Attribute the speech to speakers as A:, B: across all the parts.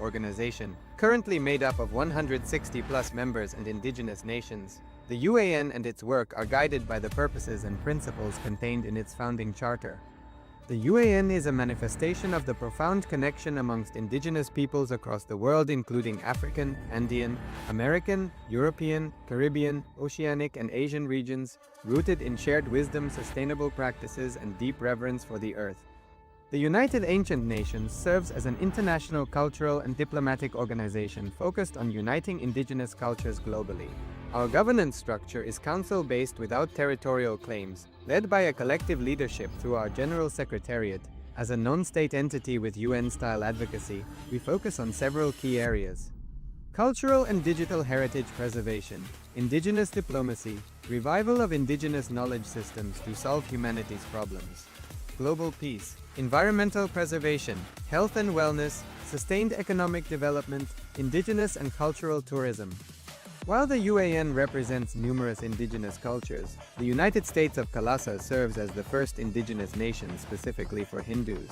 A: organization, currently made up of 160+ members and indigenous nations. The UAN and its work are guided by the purposes and principles contained in its founding charter. The UAN is a manifestation of the profound connection amongst indigenous peoples across the world, including African, Andean, American, European, Caribbean, Oceanic, and Asian regions, rooted in shared wisdom, sustainable practices, and deep reverence for the earth. The United Ancient Nations serves as an international cultural and diplomatic organization focused on uniting indigenous cultures globally. Our governance structure is council-based without territorial claims, led by a collective leadership through our General Secretariat. As a non-state entity with UN-style advocacy, we focus on several key areas: cultural and digital heritage preservation, indigenous diplomacy, revival of indigenous knowledge systems to solve humanity's problems, global peace, environmental preservation, health and wellness, sustained economic development, indigenous and cultural tourism. While the UAN represents numerous indigenous cultures, the United States of KAILASA serves as the first indigenous nation specifically for Hindus.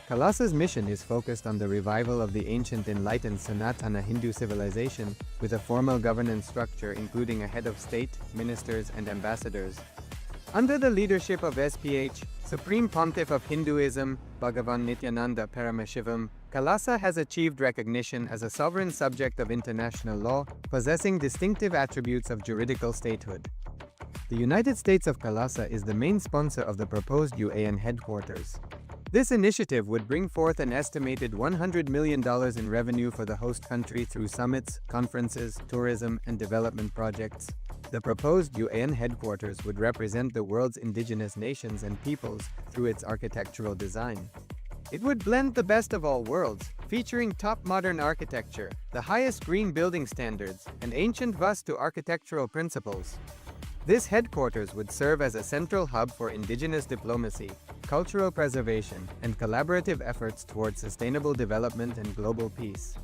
A: KAILASA's mission is focused on the revival of the ancient enlightened Sanatana Hindu civilization, with a formal governance structure including a head of state, ministers, and ambassadors. Under the leadership of SPH, Supreme Pontiff of Hinduism, Bhagavan Nithyananda Paramashivoham, KAILASA has achieved recognition as a sovereign subject of international law, possessing distinctive attributes of juridical statehood. The United States of KAILASA is the main sponsor of the proposed UAN headquarters. This initiative would bring forth an estimated $100 million in revenue for the host country through summits, conferences, tourism, and development projects. The proposed UAN headquarters would represent the world's indigenous nations and peoples through its architectural design. It would blend the best of all worlds, featuring top modern architecture, the highest green building standards, and ancient Vastu architectural principles. This headquarters would serve as a central hub for indigenous diplomacy, cultural preservation, and collaborative efforts towards sustainable development and global peace.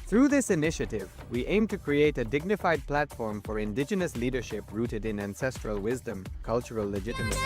A: Through this initiative, we aim to create a dignified platform for indigenous leadership rooted in ancestral wisdom, cultural legitimacy.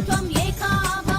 B: त्वं येका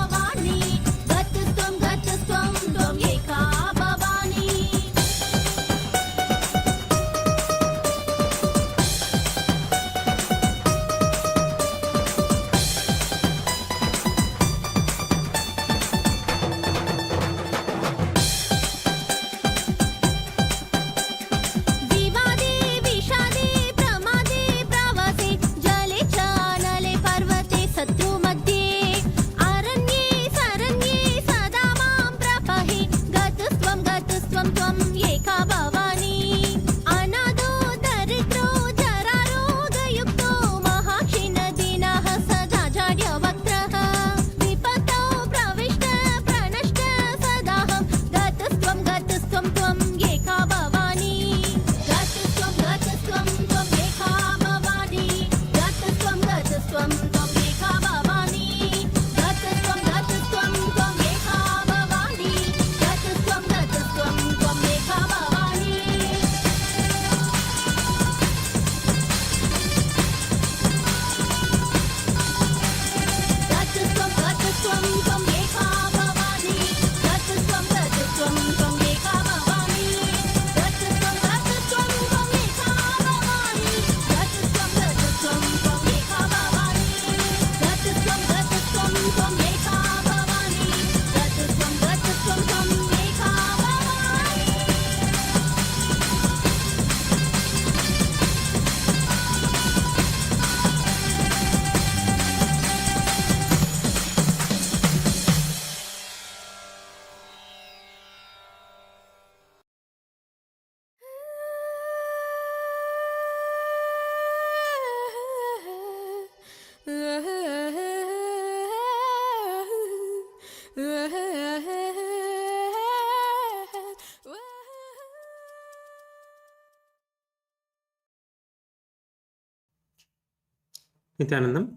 B: Nithyanandam,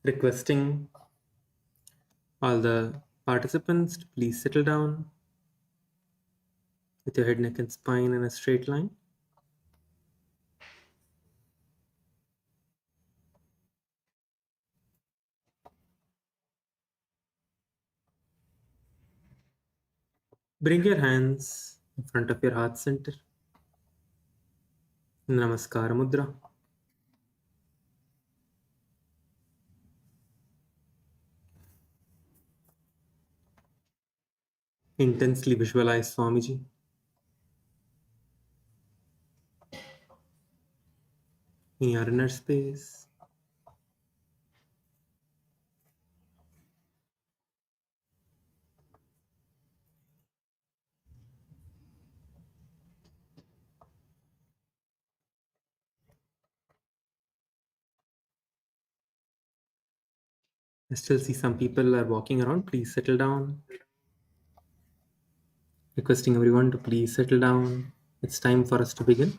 B: requesting all the participants to please settle down with your head, neck, and spine in a straight line. Bring your hands in front of your heart center. Namaskara Mudra. Intensely visualize Swamiji in your inner space. I still see some people are walking around. Please settle down. Requesting everyone to please settle down. It's time for us to begin.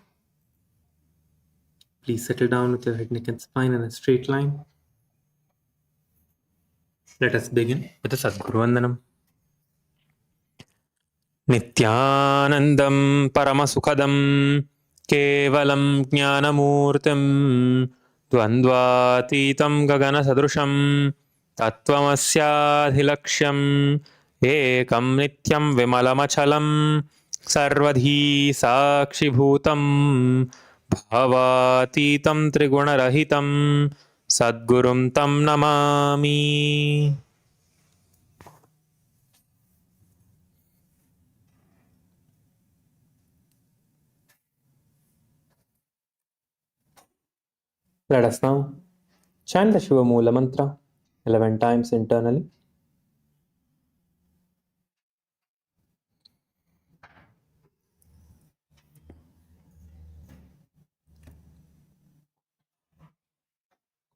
B: Please settle down with your head, neck, and spine in a straight line. Let us begin with the Sadguru Vandanam. Nithyanandam Paramasukadam Kevalam Jnanamurtim Dvandvatitam Gagana Sadrusham Tattvamasyadhilaksham Ekam Nityam Vimalamachalam Sarvadhi Sakshibhutam Bhavatitam Trigunarahitam Sadgurum Tam Namami. Let us now chant the Shiva Mula Mantra 11 times internally.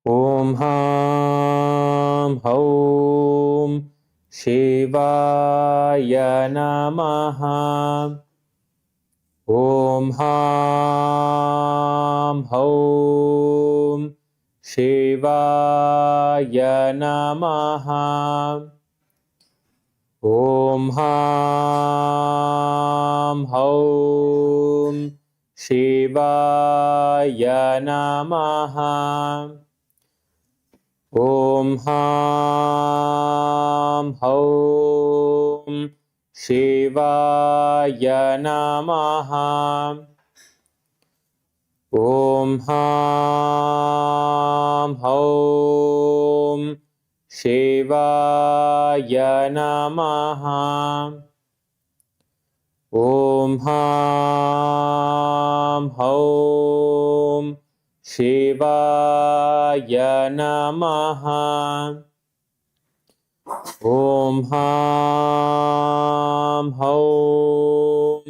B: Om Ham Haum Shivaya Namaha. Om Ham Haum Shivaya Namaha. Om Ham Haum Shivaya Namaha. Om Ham Haum Shivaya Namaha. Om Ham Haum Shivaya Namaha. Om Ham Haum Shivaya Namaha. Om Ham Haum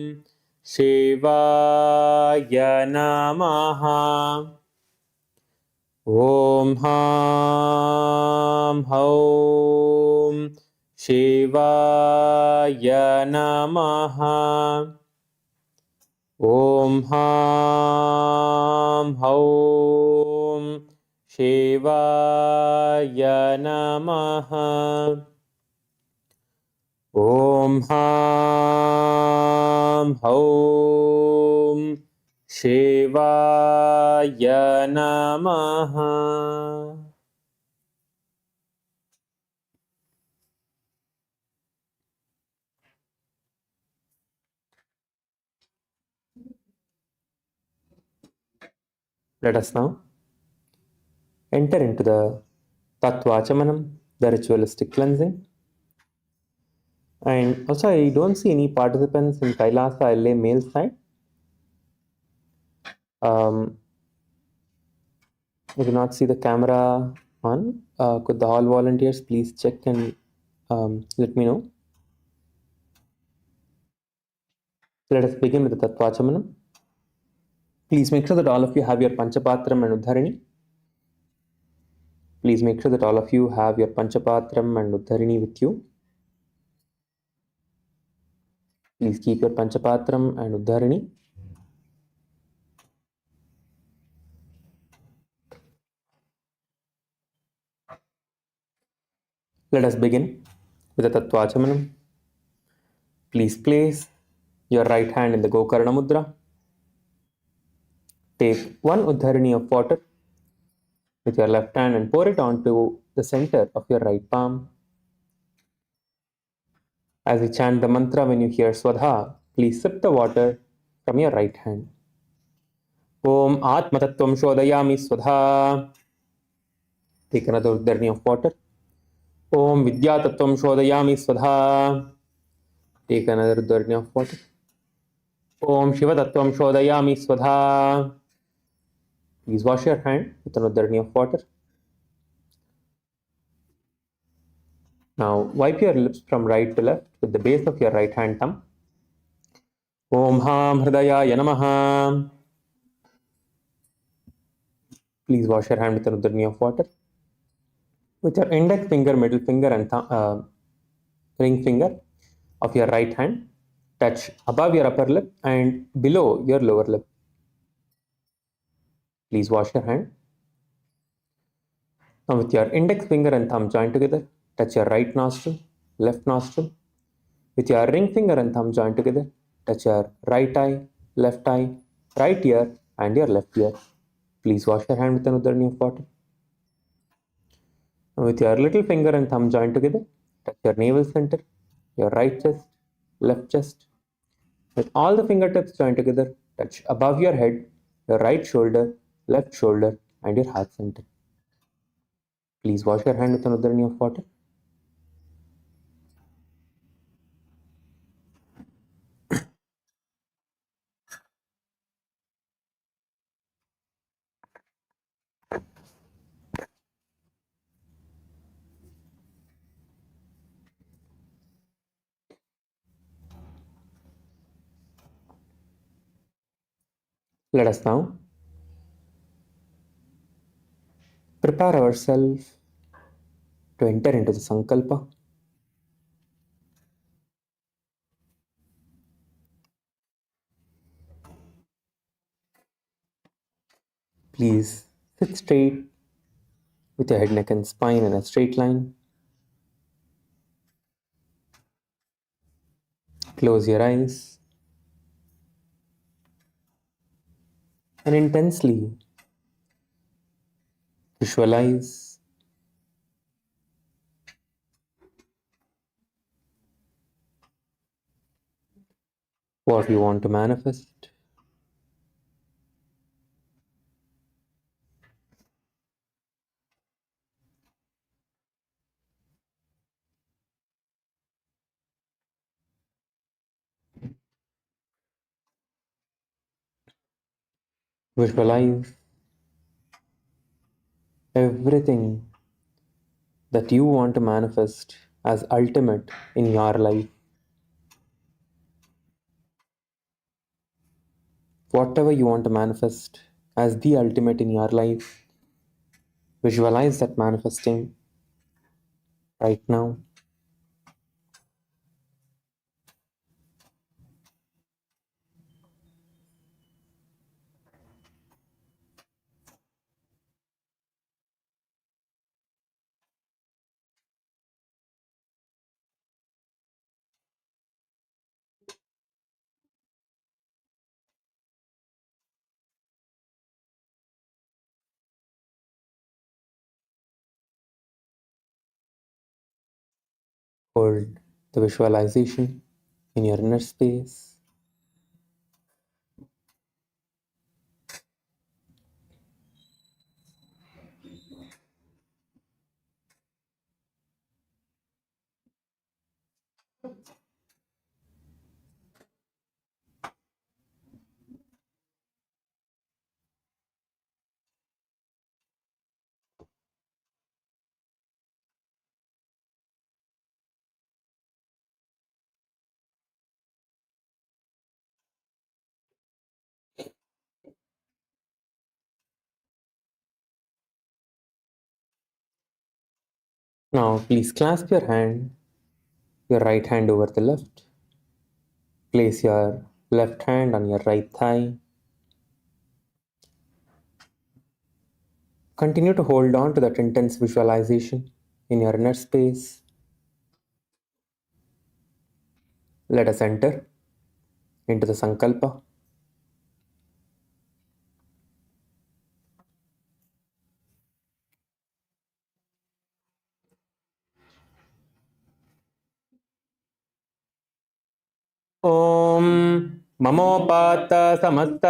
B: Shivaya Namaha. Om Ham Haum Shivaya Namaha. Om Ham Haum Shivaya Namaha. Om Ham Haum Shivaya Namaha. Let us now enter into the Tattvachamanam, the ritualistic cleansing. And also, I don't see any participants in Kailasa LA male side. I do not see the camera on. Could the hall volunteers please check and let me know? Let us begin with the Tattvachamanam. Please make sure that all of you have your Panchapatram and Uddharini. Please make sure that all of you have your Panchapatram and Uddharini with you. Please keep your Panchapatram and Uddharini. Let us begin with the Tattvachamanam. Please place your right hand in the Gokarna Mudra. Take one Uddharini of water with your left hand and pour it onto the center of your right palm. As we chant the mantra, when you hear Swadha, please sip the water from your right hand. Om Atmatattvam Shodayami Swadha. Take another Uddharini of water. Om Vidyatattvam Shodayami Swadha. Take another Uddharini of water. Om Shivatattvam Shodayami Swadha. Please wash your hand with an Uddharini of water. Now wipe your lips from right to left with the base of your right hand thumb. Om Ham Hridayaya Namaha. Please wash your hand with an Uddharini of water. With your index finger, middle finger and ring finger of your right hand, touch above your upper lip and below your lower lip. Please wash your hand. Now with your index finger and thumb joined together, touch your right nostril, left nostril. With your ring finger and thumb joined together, touch your right eye, right ear and your left ear. Please wash your hand with an Uddharini of water. Now with your little finger and thumb joined together, touch your navel center, your right chest, left chest. With all the fingertips joined together, touch above your head, your right shoulder, left shoulder and your heart center. Please wash your hand with an Uddharini of water. Let us now prepare ourselves to enter into the Sankalpa. Please sit straight with your head, neck and spine in a straight line. Close your eyes and intensely visualize what you want to manifest. Visualize everything that you want to manifest as ultimate in your life. Whatever you want to manifest as the ultimate in your life, visualize that manifesting right now. Hold the visualization in your inner space. Now please clasp your right hand over the left. Place your left hand on your right thigh. Continue to hold on to that intense visualization in your inner space. Let us enter into the Sankalpa. ॐ ममोपात्त समस्त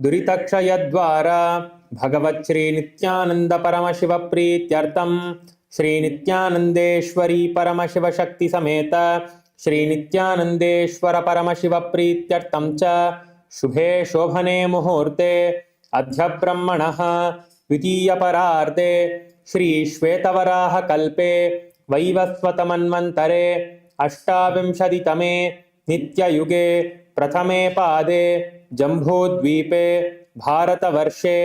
B: दुरितक्षयद्वारा भगवत् श्री नित्यानंद परमशिव प्रीत्यर्थं श्री नित्यानंदेश्वरी परमशिव शक्ति समेत श्री नित्यानंदेश्वर परमशिव प्रीत्यर्थं च शुभे शोभने मुहूर्ते अद्य ब्रह्मणः द्वितीयपरार्धे श्री श्वेतवराह कल्पे वैवस्वतमन्वन्तरे अष्टाविंशतितमे नित्ययुगे प्रथमे पादे जम्बूद्वीपे भारतवर्षे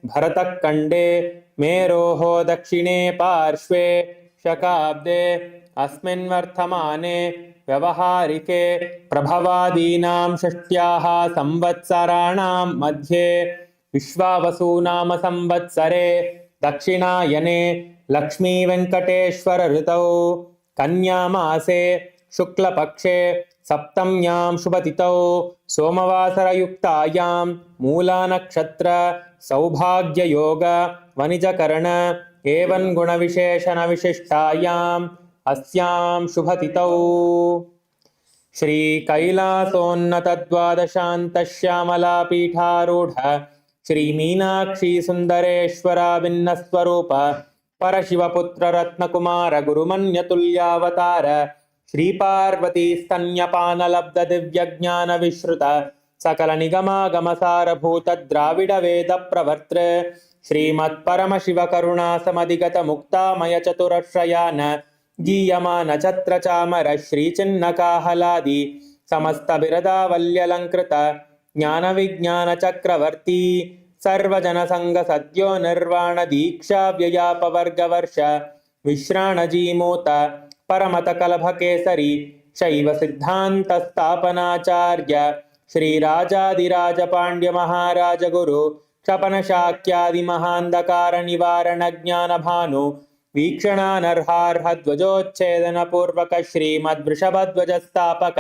B: भरतखण्डे मेरोः दक्षिणे पार्श्वे शकाब्दे अस्मिन् वर्तमाने व्यवहारिके प्रभवादीनां षष्ट्याः संवत्सराणां मध्ये विश्वावसुनाम संवत्सरे दक्षिणायने लक्ष्मी वेंकटेश्वर ऋतौ कन्यामासे शुक्लपक्षे सप्तम्यां शुभतिथौ सोमवासरयुक्तायां मूलानक्षत्र सौभाग्ययोग वनिजकरण एवं गुणविशेषणविशिष्टायाम् अस्यां शुभतिथौ श्री कैलासोन्नतद्वादशान्तश्यामलापीठारूढ श्री मीनाक्षी सुन्दरेश्वराभिन्नस्वरूप परशिवपुत्र रत्नकुमार गुरुमन्यतुल्यावतार श्री पार्वती स्तन्यपानलब्ध दिव्यज्ञान विश्रुत सकल निगमागमसारभूत द्राविड वेद प्रवर्तृ श्रीमत्परमशिव करुणा समधिगत मुक्तामय चतुरश्रयान गीयमान छत्र चामर श्री चिन्नकाहलादि समस्त बिरदावल्यलंकृत ज्ञान विज्ञान चक्रवर्ती सर्वजन संग सद्यो निर्वाण दीक्षा व्ययापवर्गवर्ष विश्राणजीमूत परमत कलभ केसरी शैव सिद्धांत स्थापनाचार्य श्री राजाधिराज पांड्य महाराज गुरु क्षपन शाक्यादि महांधकार निवारण ज्ञान भानु वीक्षणानर्हार्ह ध्वजोच्छेदन पूर्वक श्रीमद्वृषभध्वज स्थापक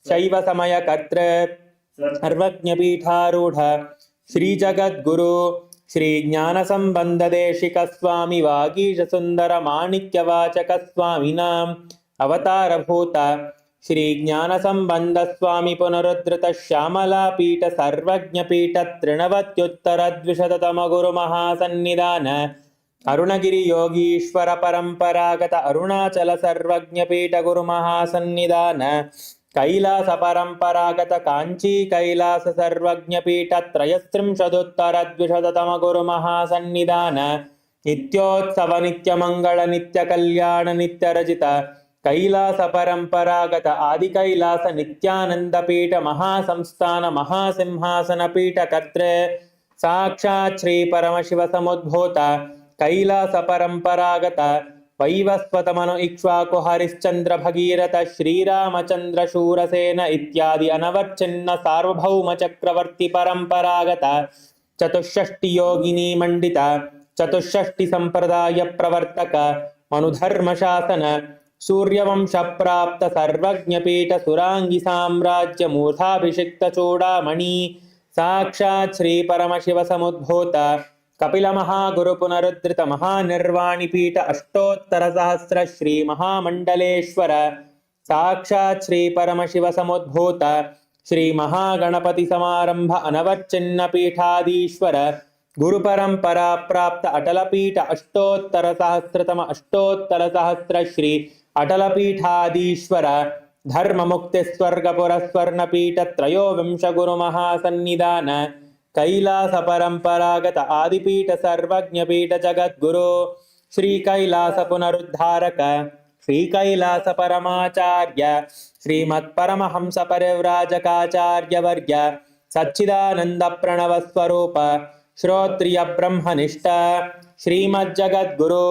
B: शैव समय कर्तृ सर्वज्ञपीठारूढ़ श्री जगद्गुरु श्री ज्ञान संबंध देशिक स्वामी वागीश सुंदर माणिक्य वाचक स्वामिनाम अवतार भूत श्री ज्ञान संबंध स्वामी पुनरुद्धृत श्यामला पीठ सर्वज्ञ पीठ तृणवत्युत्तर द्विशततम गुरु महासन्निधान अरुणगिरि योगीश्वर परंपरागत अरुणाचल सर्वज्ञ पीठ गुरु महासन्निधान कैलास परंपरागत कांची कैलास सर्वज्ञ पीठ त्रयस्त्रिंशदुत्तर द्विशततम गुरु महासन्निधान नित्योत्सव नित्य मंगल नित्य कल्याण नित्य रचित कैलास परंपरागत आदि कैलास नित्यानंद पीठ महासंस्थान महासिंहासन पीठ कर्तृ साक्षात् श्री परमशिव समुद्भूत कैलास परंपरागत वैवस्वतमनु इक्ष्वाकु हरिश्चंद्र भगीरथ श्रीरामचंद्र शूरसेन इत्यादि अनवच्छिन्न सार्वभौम चक्रवर्ती परंपरागत चतुष्षष्टि योगिनी मंडित चतुष्षष्टि संप्रदाय प्रवर्तक मनुधर्म शासन सूर्यवंश प्राप्त सर्वज्ञ पीठ सुरांगी साम्राज्य मूर्धाभिषिक्त चूड़ामणि साक्षात् श्री परमशिव समुद्भूत कपिल महागुरु पुनरुद्धृत महानिर्वाणि पीठ अष्टोत्तर सहस्र श्री महामंडलेश्वर साक्षात् श्री परमशिव समुद्भूत श्री महागणपति समारंभ अनवच्छिन्न पीठाधीश्वर गुरु परंपरा प्राप्त अटल पीठ अष्टोत्तर सहस्र श्री अटल पीठाधीश्वर धर्म मुक्ति स्वर्ग पुरस्वर्ण पीठ त्रयोविंश गुरु महासन्निधान कैलास परंपरागत आदिपीठ सर्वज्ञ पीठ जगद्गुरु श्री कैलास पुनरुद्धारक श्री कैलास परमाचार्य श्रीमत्परमहंस परिव्राजकाचार्य वर्य सच्चिदानंद प्रणव स्वरूप श्रोत्रिय ब्रह्मनिष्ठ श्रीमज्जगद्गुरु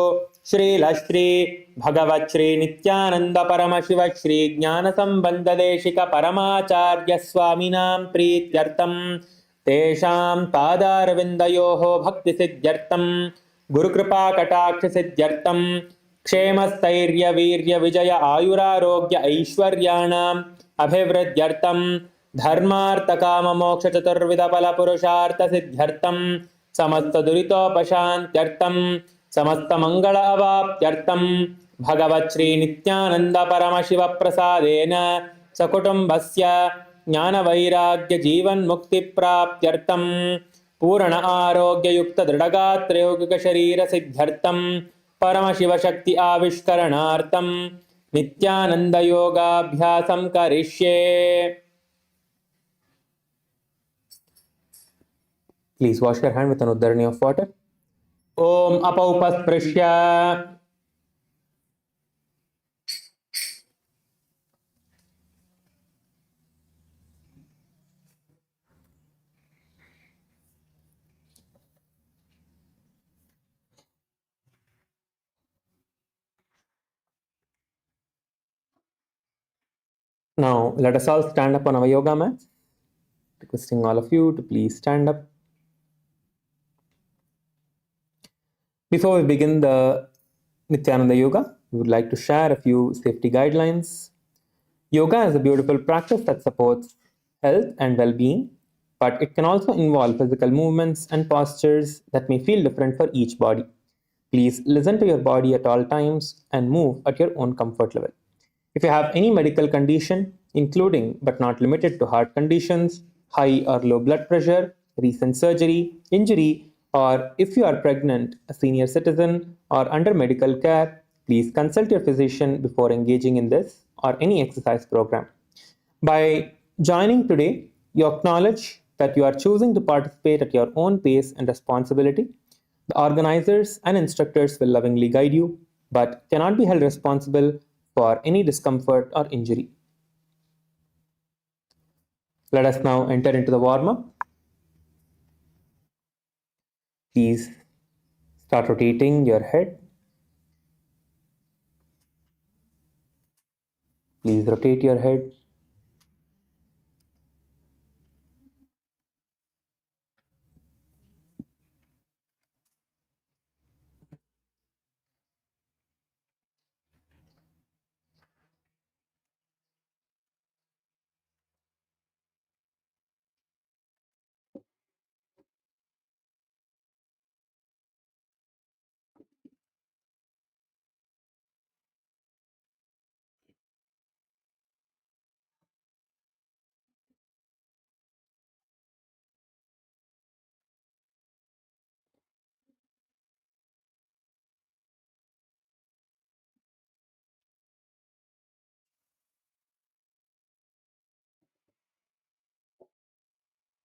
B: श्रीलश्री भगवत् श्री नित्यानंद परमशिव श्री ज्ञान संबंध देशिक परमाचार्य स्वामिनां प्रीत्यर्थं तेषां पादारविन्दयोः भक्ति सिद्ध्यर्थं गुरुकृपा कटाक्ष सिद्ध्यर्थं क्षेमस्थैर्य वीर्य विजय आयुरारोग्य ऐश्वर्याणाम् अभिवृद्ध्यर्थं धर्मार्थ काम मोक्ष चतुर्विध फल पुरुषार्थ सिद्ध्यर्थं समस्त दुरितोपशान्त्यर्थं समस्त मंगल अवाप्त्यर्थं भगवत् श्री नित्यानंद परमशिव प्रसादेन सकुटुम्बस्य ज्ञान वैराग्य जीवन मुक्ति प्राप्त्यर्थं पूर्ण आरोग्य युक्त दृढ़गात्र यौगिक शरीर सिद्ध्यर्थं परमशिव शक्ति आविष्करणार्थं नित्यानंद योगाभ्यासं करिष्ये. Please wash your hand with an uddharani of water. Om apaupasprisya. Now let us all stand up on our yoga mats. Requesting all of you to please stand up. Before we begin the Nithyananda Yoga, we would like to share a few safety guidelines. Yoga is a beautiful practice that supports health and well-being, but it can also involve physical movements and postures that may feel different for each body. Please listen to your body at all times and move at your own comfort level. If you have any medical condition, including but not limited to heart conditions, high or low blood pressure, recent surgery, injury, or if you are pregnant, a senior citizen, or under medical care, please consult your physician before engaging in this or any exercise program. By joining today, you acknowledge that you are choosing to participate at your own pace and responsibility. The organizers and instructors will lovingly guide you, but cannot be held responsible for any discomfort or injury. Let us now enter into the warm-up. Please start rotating your head. Please rotate your head.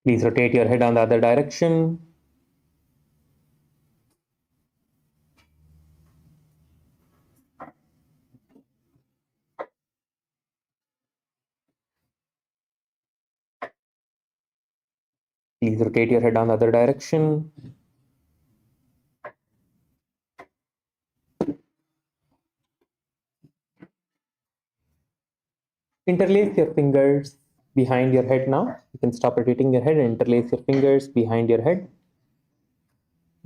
B: Please rotate your head on the other direction. Please rotate your head on the other direction. Interlace your fingers behind your head now. You can stop rotating your head and interlace your fingers behind your head.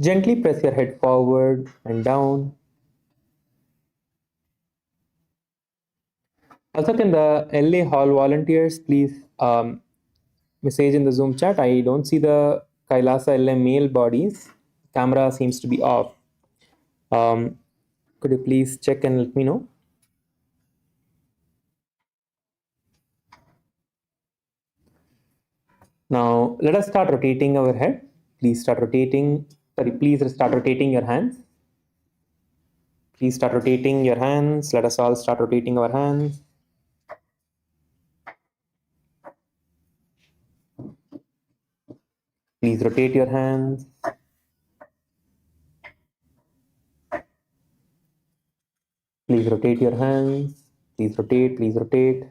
B: Gently press your head forward and down. Also, can the LA Hall volunteers please message in the Zoom chat? I don't see the KAILASA LA male bodies. Camera seems to be off. Could you please check and let me know? Now, let us start rotating our head. Please start rotating. Sorry, please start rotating your hands. Please start rotating your hands. Let us all start rotating our hands. Please rotate your hands. Please rotate your hands. Please rotate, please rotate.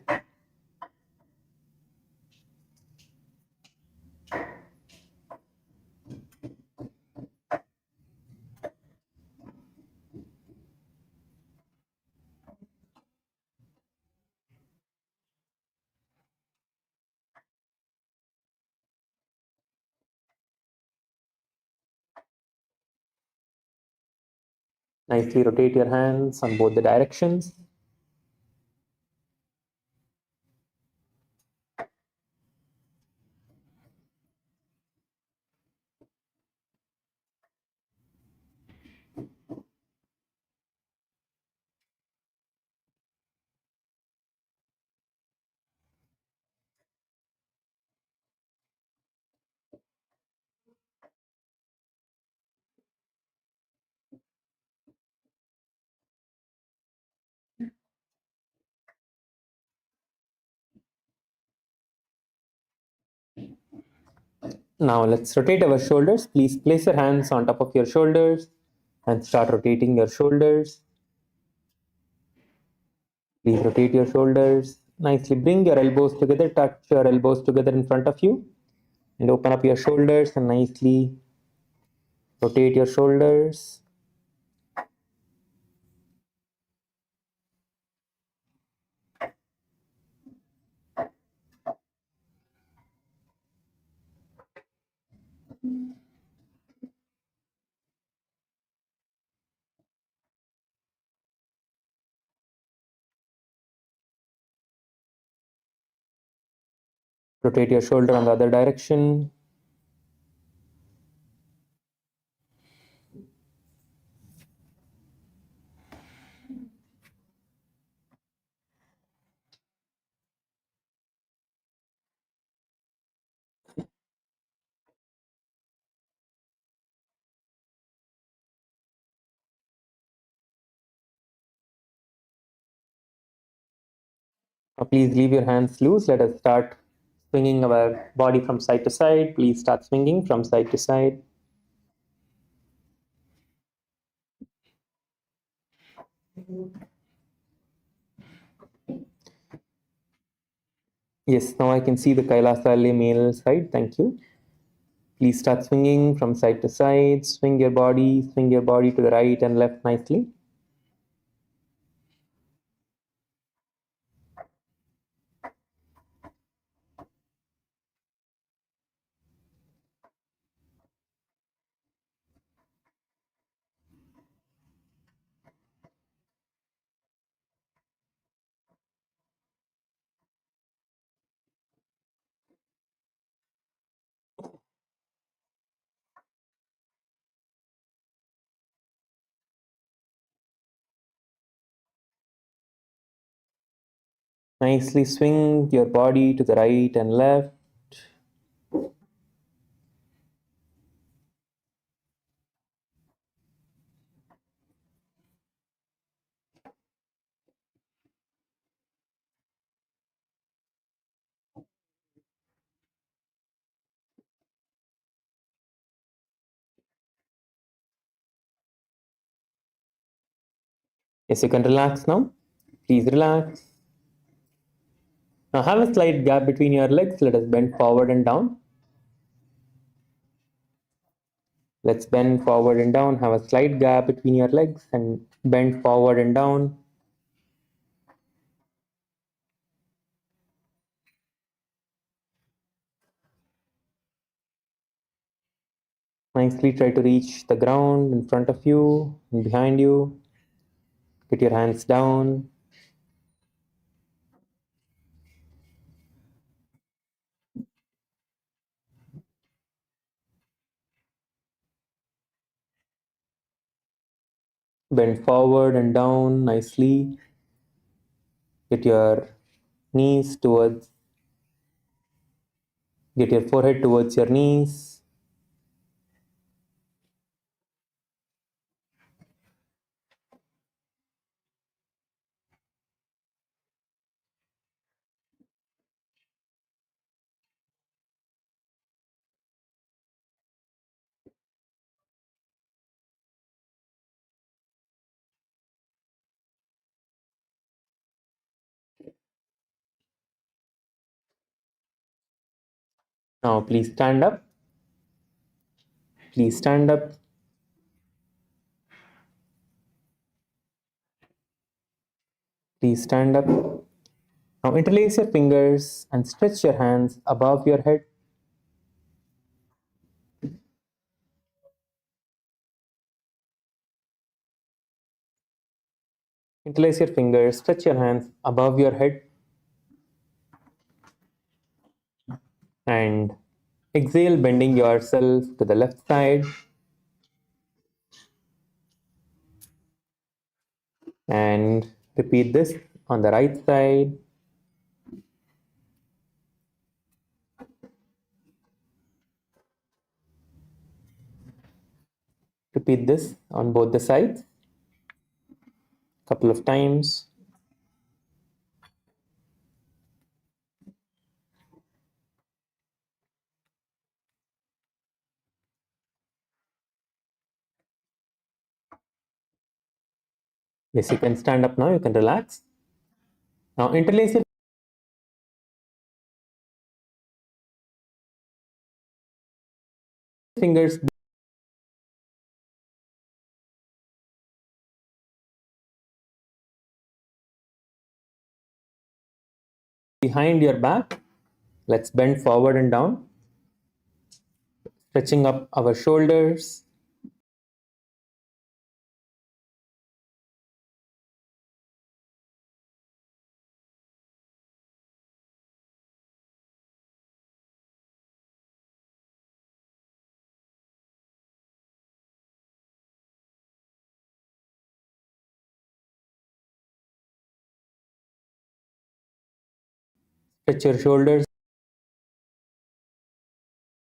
B: Nicely rotate your hands on both the directions. Now let's rotate our shoulders. Please place your hands on top of your shoulders and start rotating your shoulders. Please rotate your shoulders. Nicely bring your elbows together, touch your elbows together in front of you, and open up your shoulders and nicely rotate your shoulders. Rotate your shoulder on the other direction. Now please leave your hands loose. Let us start swinging our body from side to side. Please start swinging from side to side. Yes, now I can see the Kailasa male side. Thank you. Please start swinging from side to side. Swing your body to the right and left nicely. Nicely swing your body to the right and left. Yes, you can relax now. Please relax. Now have a slight gap between your legs. Let us bend forward and down. Let's bend forward and down. Have a slight gap between your legs and bend forward and down. Nicely try to reach the ground in front of you and behind you. Get your hands down. Bend forward and down nicely. Get your knees towards, get your forehead towards your knees. Now please stand up. Please stand up. Please stand up. Now interlace your fingers and stretch your hands above your head. Interlace your fingers, stretch your hands above your head, and exhale, bending yourself to the left side. And repeat this on the right side. Repeat this on both the sides a couple of times. Yes, you can stand up now, you can relax. Now interlace your fingers behind your back. Let's bend forward and down, stretching up our shoulders. Stretch your shoulders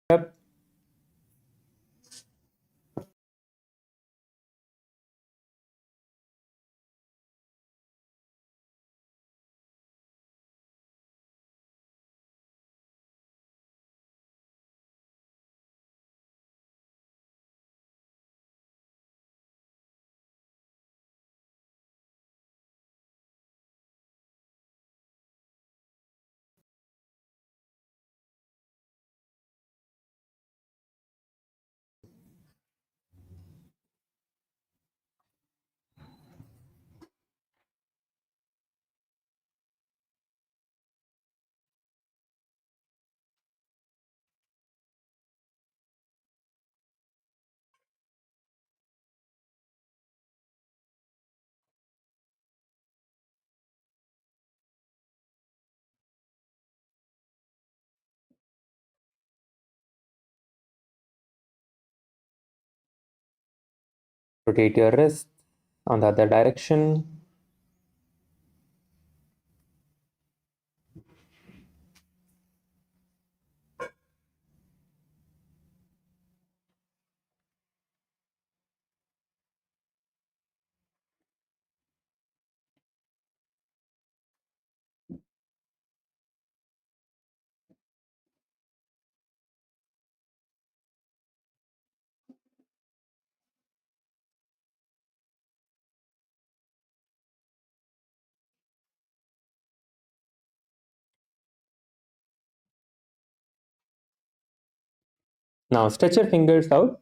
B: up. Rotate your wrist on the other direction. Now stretch your fingers out.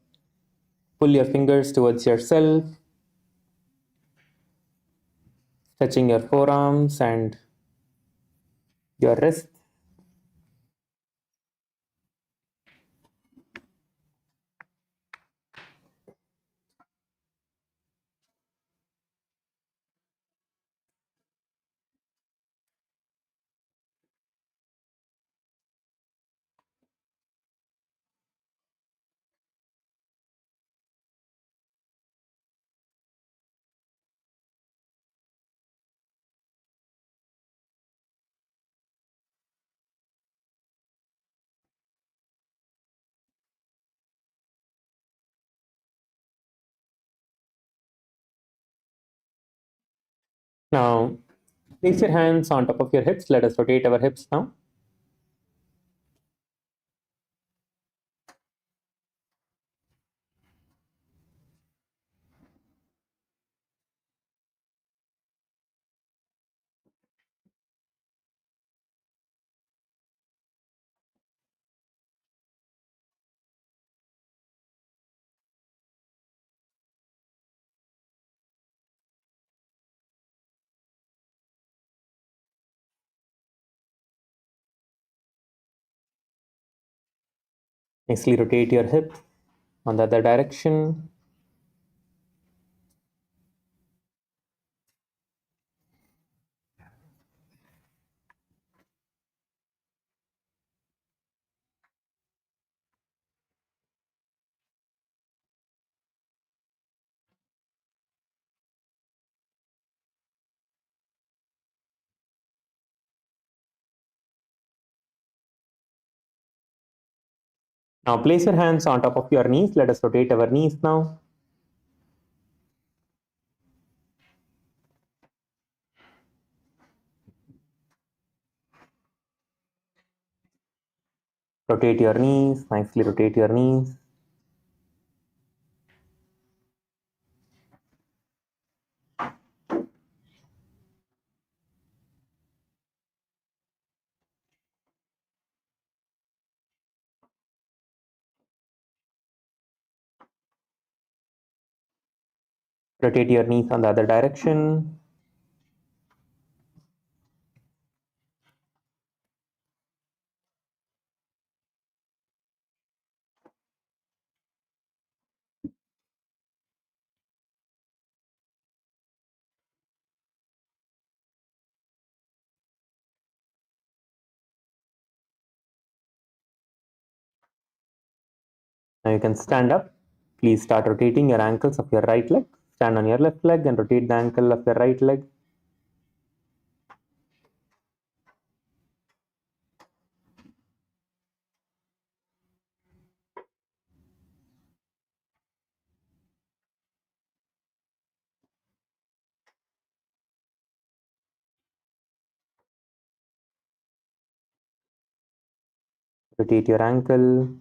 B: Pull your fingers towards yourself, stretching your forearms and your wrists. Now place your hands on top of your hips. Let us rotate our hips now. Nicely rotate your hip on the other direction. Now place your hands on top of your knees. Let us rotate our knees now. Rotate your knees, nicely rotate your knees. Rotate your knees on the other direction. Now you can stand up. Please start rotating your ankles of your right leg. Stand on your left leg and rotate the ankle of your right leg. Rotate your ankle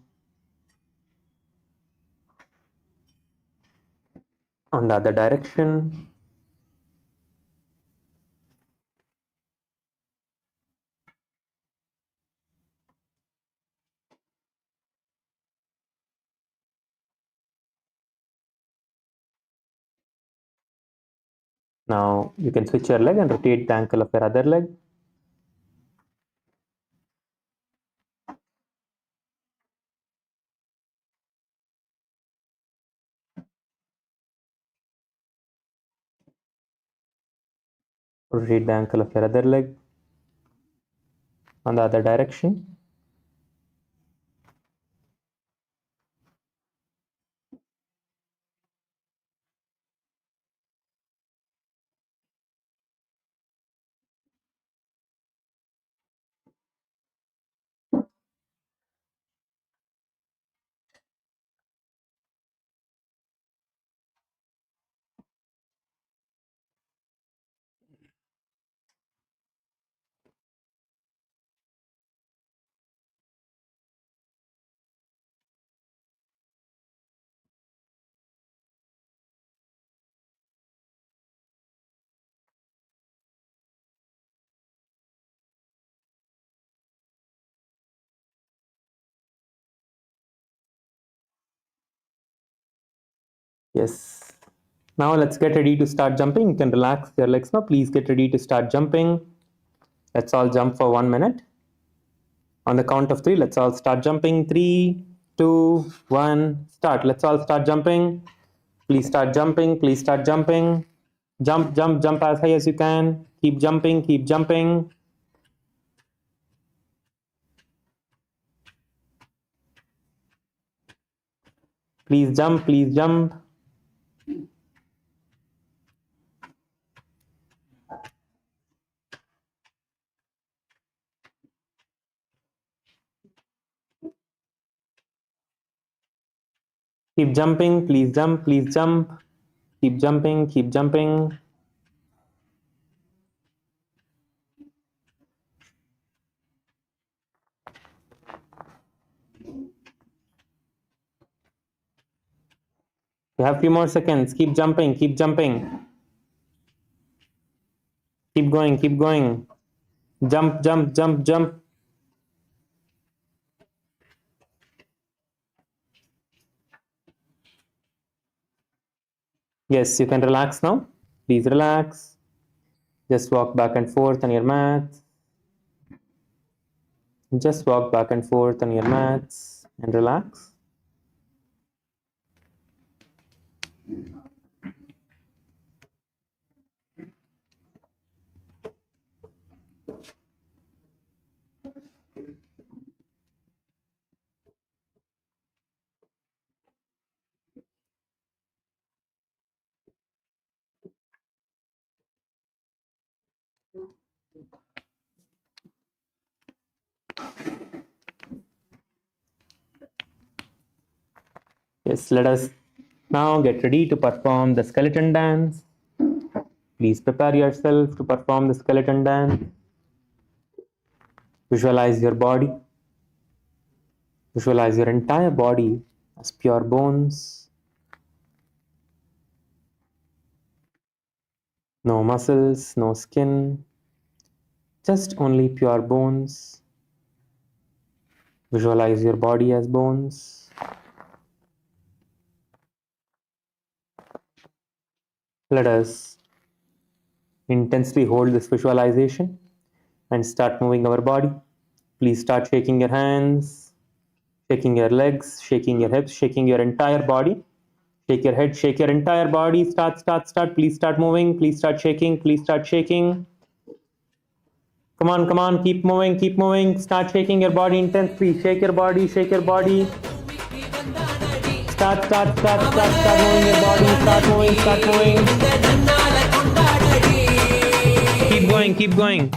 B: on the other direction. Now you can switch your leg and rotate the ankle of your other leg. Rotate the ankle of your other leg on the other direction. Yes. Now let's get ready to start jumping. You can relax your legs now. Please get ready to start jumping. Let's all jump for 1 minute. On the count of 3, let's all start jumping. 3, 2, 1, start. Let's all start jumping. Please start jumping. Please start jumping. Jump, jump, jump as high as you can. Keep jumping, keep jumping. Please jump, please jump. Keep jumping, please jump, please jump. Keep jumping, keep jumping. You have few more seconds. Keep jumping, keep jumping. Keep going, keep going. Jump, jump, jump, jump. Yes, you can relax now. Please relax. Just walk back and forth on your mat. Just walk back and forth on your mats and relax. Yes, let us now get ready to perform the skeleton dance. Please prepare yourself to perform the skeleton dance. Visualize your body. Visualize your entire body as pure bones. No muscles, no skin, just only pure bones. Visualize your body as bones. Let us intensely hold this visualization and start moving our body. Please start shaking your hands, shaking your legs, shaking your hips, shaking your entire body. Shake your head, shake your entire body. Start. Please start moving. Please start shaking. Please start shaking. Come on. Keep moving. Start shaking your body intensely. Shake your body. Start moving your body. Start moving. Keep going. Keep moving.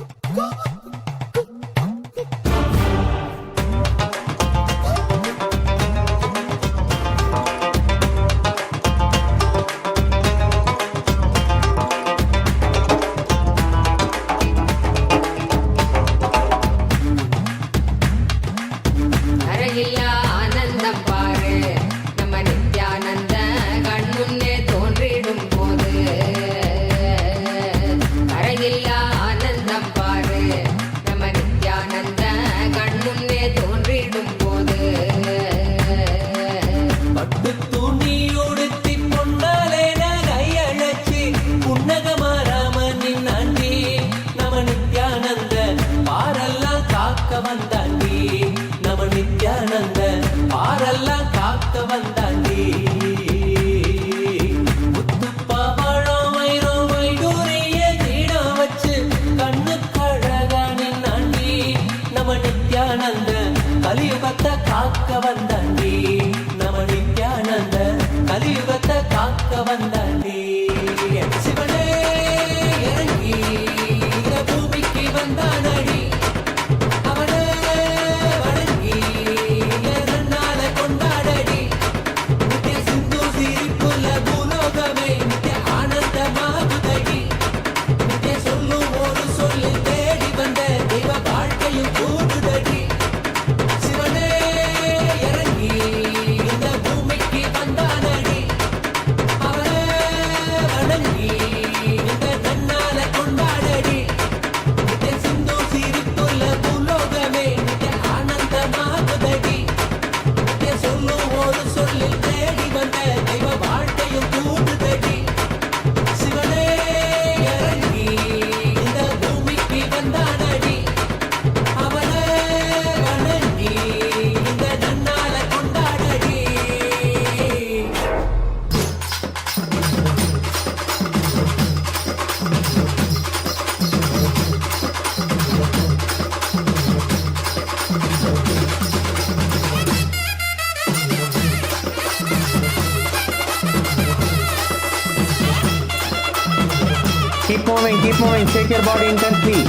B: Shake your body intensely.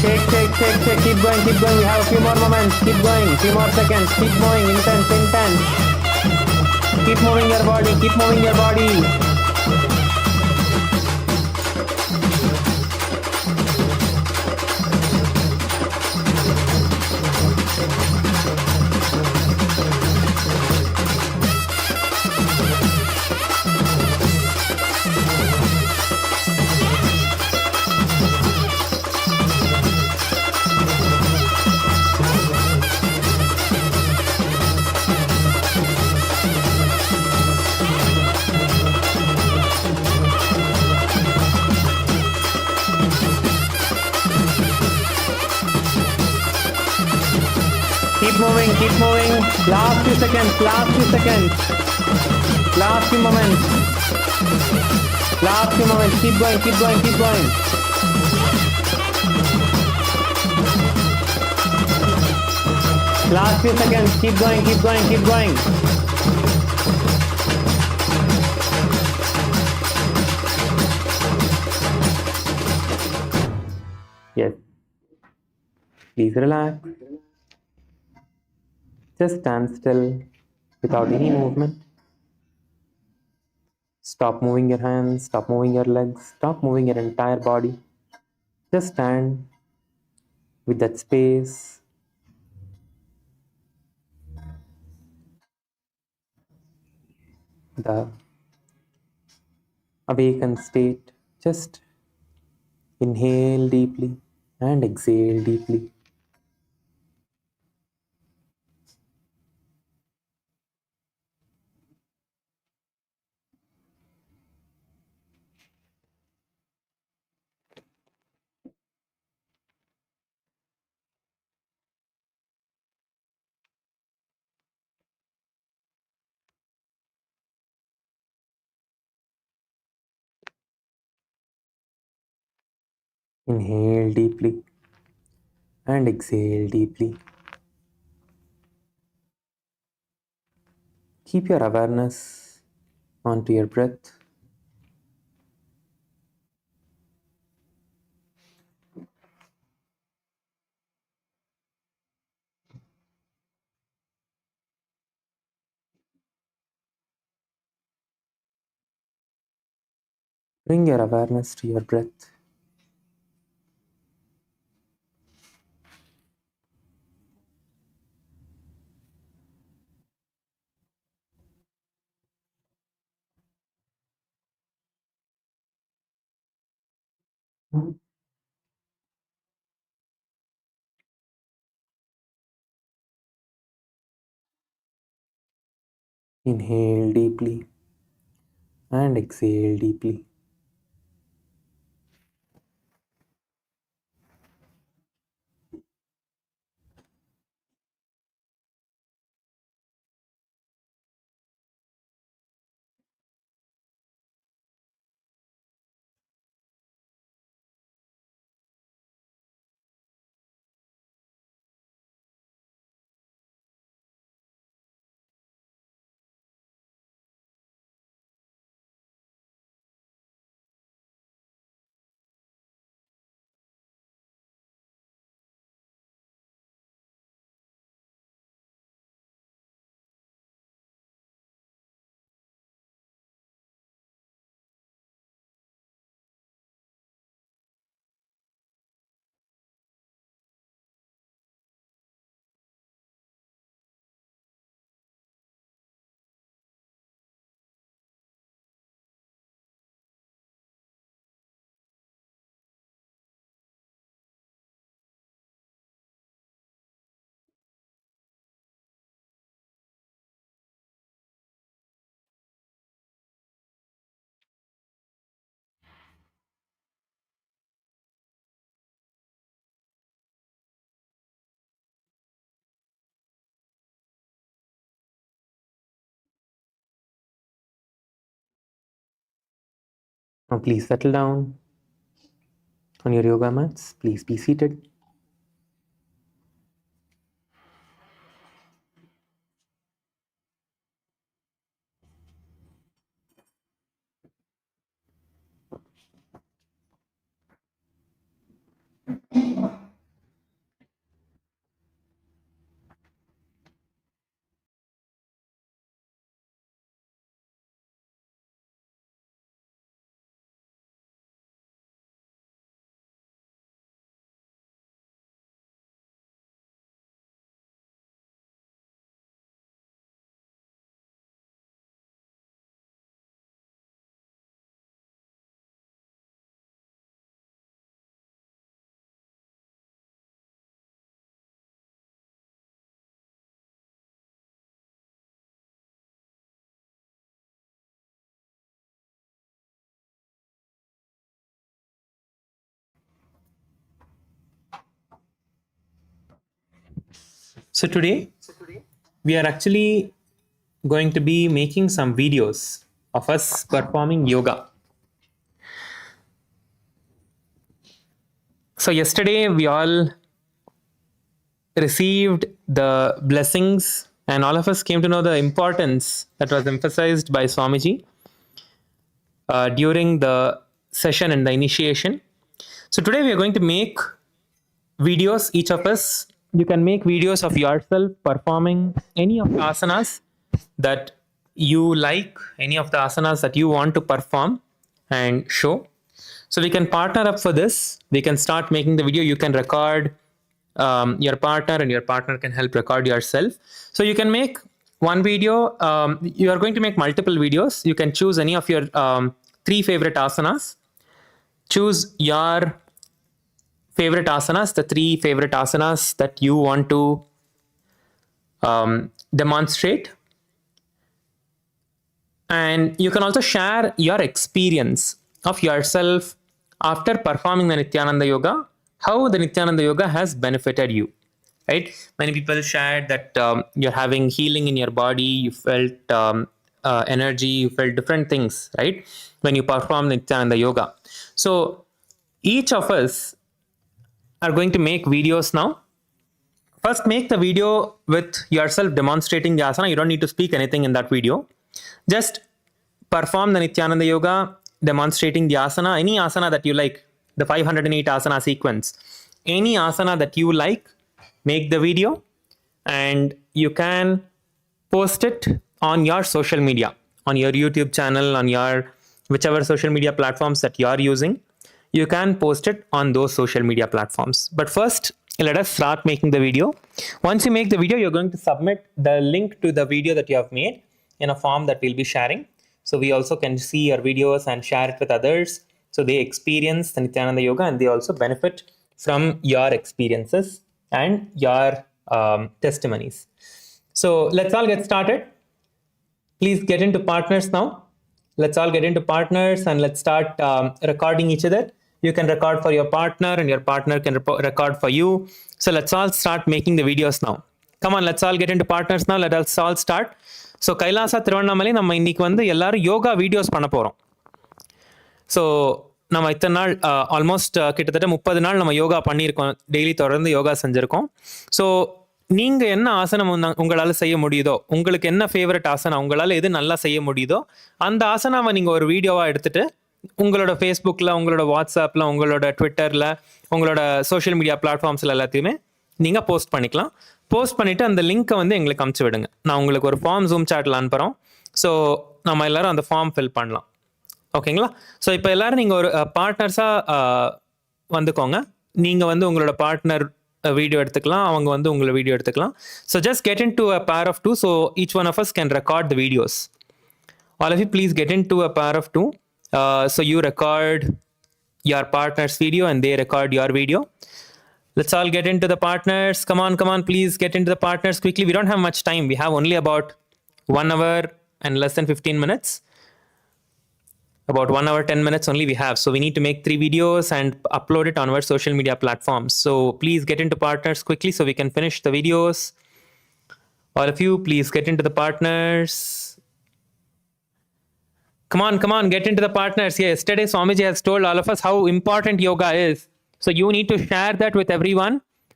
B: Shake. Keep going. We have a few more moments. Keep going. Few more seconds. Keep moving. Intense. Keep moving your body. Keep moving. Last few seconds. Last few moments. Keep going. Last few seconds. Keep going. Yes. Please relax. Just stand still without any movement. Stop moving your hands, stop moving your legs, stop moving your entire body. Just stand with that space. The awakened state. Just inhale deeply and exhale deeply. Inhale deeply and exhale deeply. Keep your awareness onto your breath. Bring your awareness to your breath. Inhale deeply and exhale deeply. Now please settle down on your yoga mats. Please be seated. So today we are actually going to be making some videos of us performing yoga. So yesterday we all received the blessings and all of us came to know the importance that was emphasized by Swamiji during the session and the initiation. So today we are going to make videos, each of us. You can make videos of yourself performing any of the asanas that you like, any of the asanas that you want to perform and show. So we can partner up for this. We can start making the video. You can record your partner, and your partner can help record yourself. So you can make one video. You are going to make multiple videos. You can choose any of your 3 favorite asanas. Choose your favorite asanas, the 3 favorite asanas that you want to demonstrate. And you can also share your experience of yourself after performing the Nithyananda Yoga, how the Nithyananda Yoga has benefited you. Right? Many people shared that you're having healing in your body, you felt energy, you felt different things, right? When you perform Nithyananda Yoga. So each of us are going to make videos now. First, make the video with yourself demonstrating the asana. You don't need to speak anything in that video. Just perform the Nithyananda Yoga, demonstrating the asana, any asana that you like, the 508 asana sequence. Any asana that you like, make the video, and you can post it on your social media, on your YouTube channel, on your whichever social media platforms that you are using. You can post it on those social media platforms. But first, let us start making the video. Once you make the video, you're going to submit the link to the video that you have made in a form that we'll be sharing. So we also can see your videos and share it with others. So they experience the Nithyananda Yoga and they also benefit from your experiences and your testimonies. So let's all get started. Please get into partners now. Let's all get into partners and let's start recording each other. You can record for your partner and your partner can record for you. So let's all start making the videos now. Come on, let's all get into partners now. Let us all start. So Kailasa Thiruvannamalai நம்ம இன்னைக்கு வந்து எல்லாரும் yoga videos பண்ண போகிறோம். So நம்ம இத்தனை நாள் almost கிட்டத்தட்ட 30 நாள் நம்ம யோகா பண்ணியிருக்கோம். டெய்லி தொடர்ந்து யோகா செஞ்சுருக்கோம். ஸோ நீங்கள் என்ன ஆசனம் உங்களால் செய்ய முடியுதோ, உங்களுக்கு என்ன ஃபேவரட் ஆசனம், உங்களால் எது நல்லா செய்ய முடியுதோ அந்த ஆசனாவை நீங்கள் ஒரு வீடியோவாக எடுத்துகிட்டு உங்களோட ஃபேஸ்புக்கில், உங்களோட வாட்ஸ்அப்பில், உங்களோட ட்விட்டரில், உங்களோட சோஷியல் மீடியா பிளாட்ஃபார்ம்ஸில் எல்லாத்தையுமே நீங்கள் போஸ்ட் பண்ணிக்கலாம். போஸ்ட் பண்ணிவிட்டு அந்த லிங்க்கை வந்து எங்களுக்கு அமுச்சு விடுங்க. நான் உங்களுக்கு ஒரு ஃபார்ம் ஜூம் சாட்டில் அனுப்புகிறோம். ஸோ நம்ம எல்லோரும் அந்த ஃபார்ம் ஃபில் பண்ணலாம். ஓகேங்களா? ஸோ இப்போ எல்லோரும் நீங்கள் ஒரு பார்ட்னர்ஸாக வந்துக்கோங்க. நீங்கள் வந்து உங்களோட பார்ட்னர் வீடியோ எடுத்துக்கலாம், அவங்க வந்து உங்களை வீடியோ எடுத்துக்கலாம். So just get into a pair of 2. So each one of us can record the videos. All of you please get into a pair of 2. So you record your partner's video and they record your video. Let's all get into the partners. Come on, please get into the partners quickly. We don't have much time. We have only about 1 hour and less than 15 minutes. About 1 hour, 10 minutes only we have. So we need to make 3 videos and upload it on our social media platforms. So please get into partners quickly so we can finish the videos. All of you, please get into the partners. Come on, get into the partners. Yeah, yesterday Swamiji has told all of us how important yoga is. So you need to share that with everyone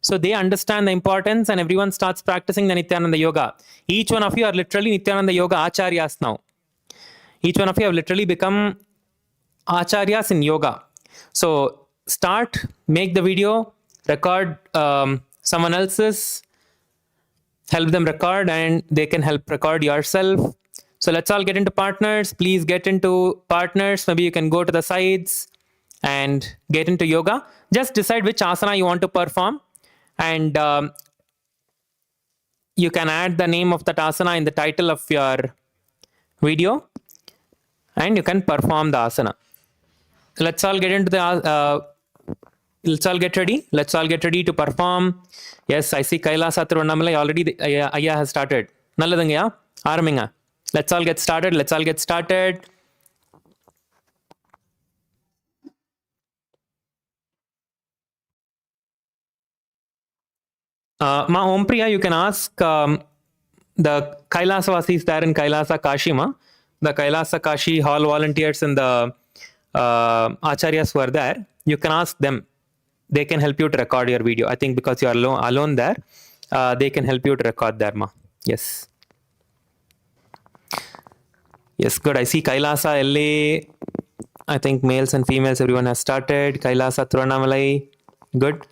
B: so they understand the importance and everyone starts practicing the Nithyananda Yoga. Each one of you are literally Nithyananda Yoga acharyas now. Each one of you have literally become acharyas in yoga. So start, make the video, record someone else's, help them record and they can help record yourself. So let's all get into partners. Please get into partners. Maybe you can go to the sides and get into yoga. Just decide which asana you want to perform and you can add the name of that asana in the title of your video and you can perform the asana. Let's all get into the let's all get ready. Let's all get ready to perform. Yes, I see Kailasa Thiruvannamalai already. Ayya has started. Nalladunga, ஆரம்பிங்க. Let's all get started. Let's all get started. Ma Ompriya, you can ask the Kailasa Vasis there in Kailasa Kashi, ma. The Kailasa Kashi hall volunteers and the acharyas who are there. You can ask them. They can help you to record your video. I think because you are alone there, they can help you to record there, ma. Yes. Yes, good. I see Kailasa LA. I think males and females, everyone has started. Kailasa Thiruvannamalai. Good.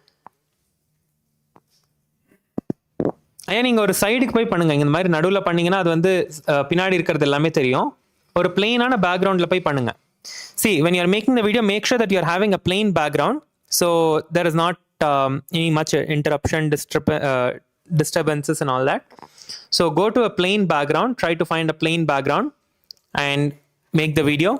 B: ஐயா நீங்கள் ஒரு சைடுக்கு போய் பண்ணுங்கள். இந்த மாதிரி நடுவில் பண்ணீங்கன்னா அது வந்து பின்னாடி இருக்கிறது எல்லாமே தெரியும். ஒரு பிளெயினான பேக்ரவுண்டில் போய் பண்ணுங்கள். See, when you are making the video, make sure that you are having a plain background, so there is not any much interruption, disturbances and all that. So go to a plain background, try to find a plain background and make the video.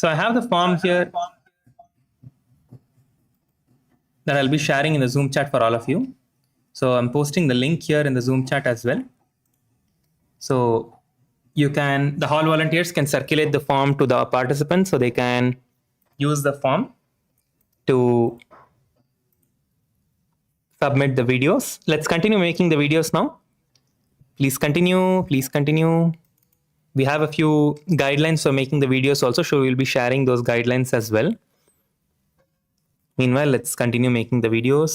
B: So I have the form here that I'll be sharing in the Zoom chat for all of you. So I'm posting the link here in the Zoom chat as well. So the hall volunteers can circulate the form to the participants so they can use the form to submit the videos. Let's continue making the videos now. Please continue. Please continue. We have a few guidelines for making the videos also, so we'll be sharing those guidelines as well. Meanwhile, let's continue making the videos.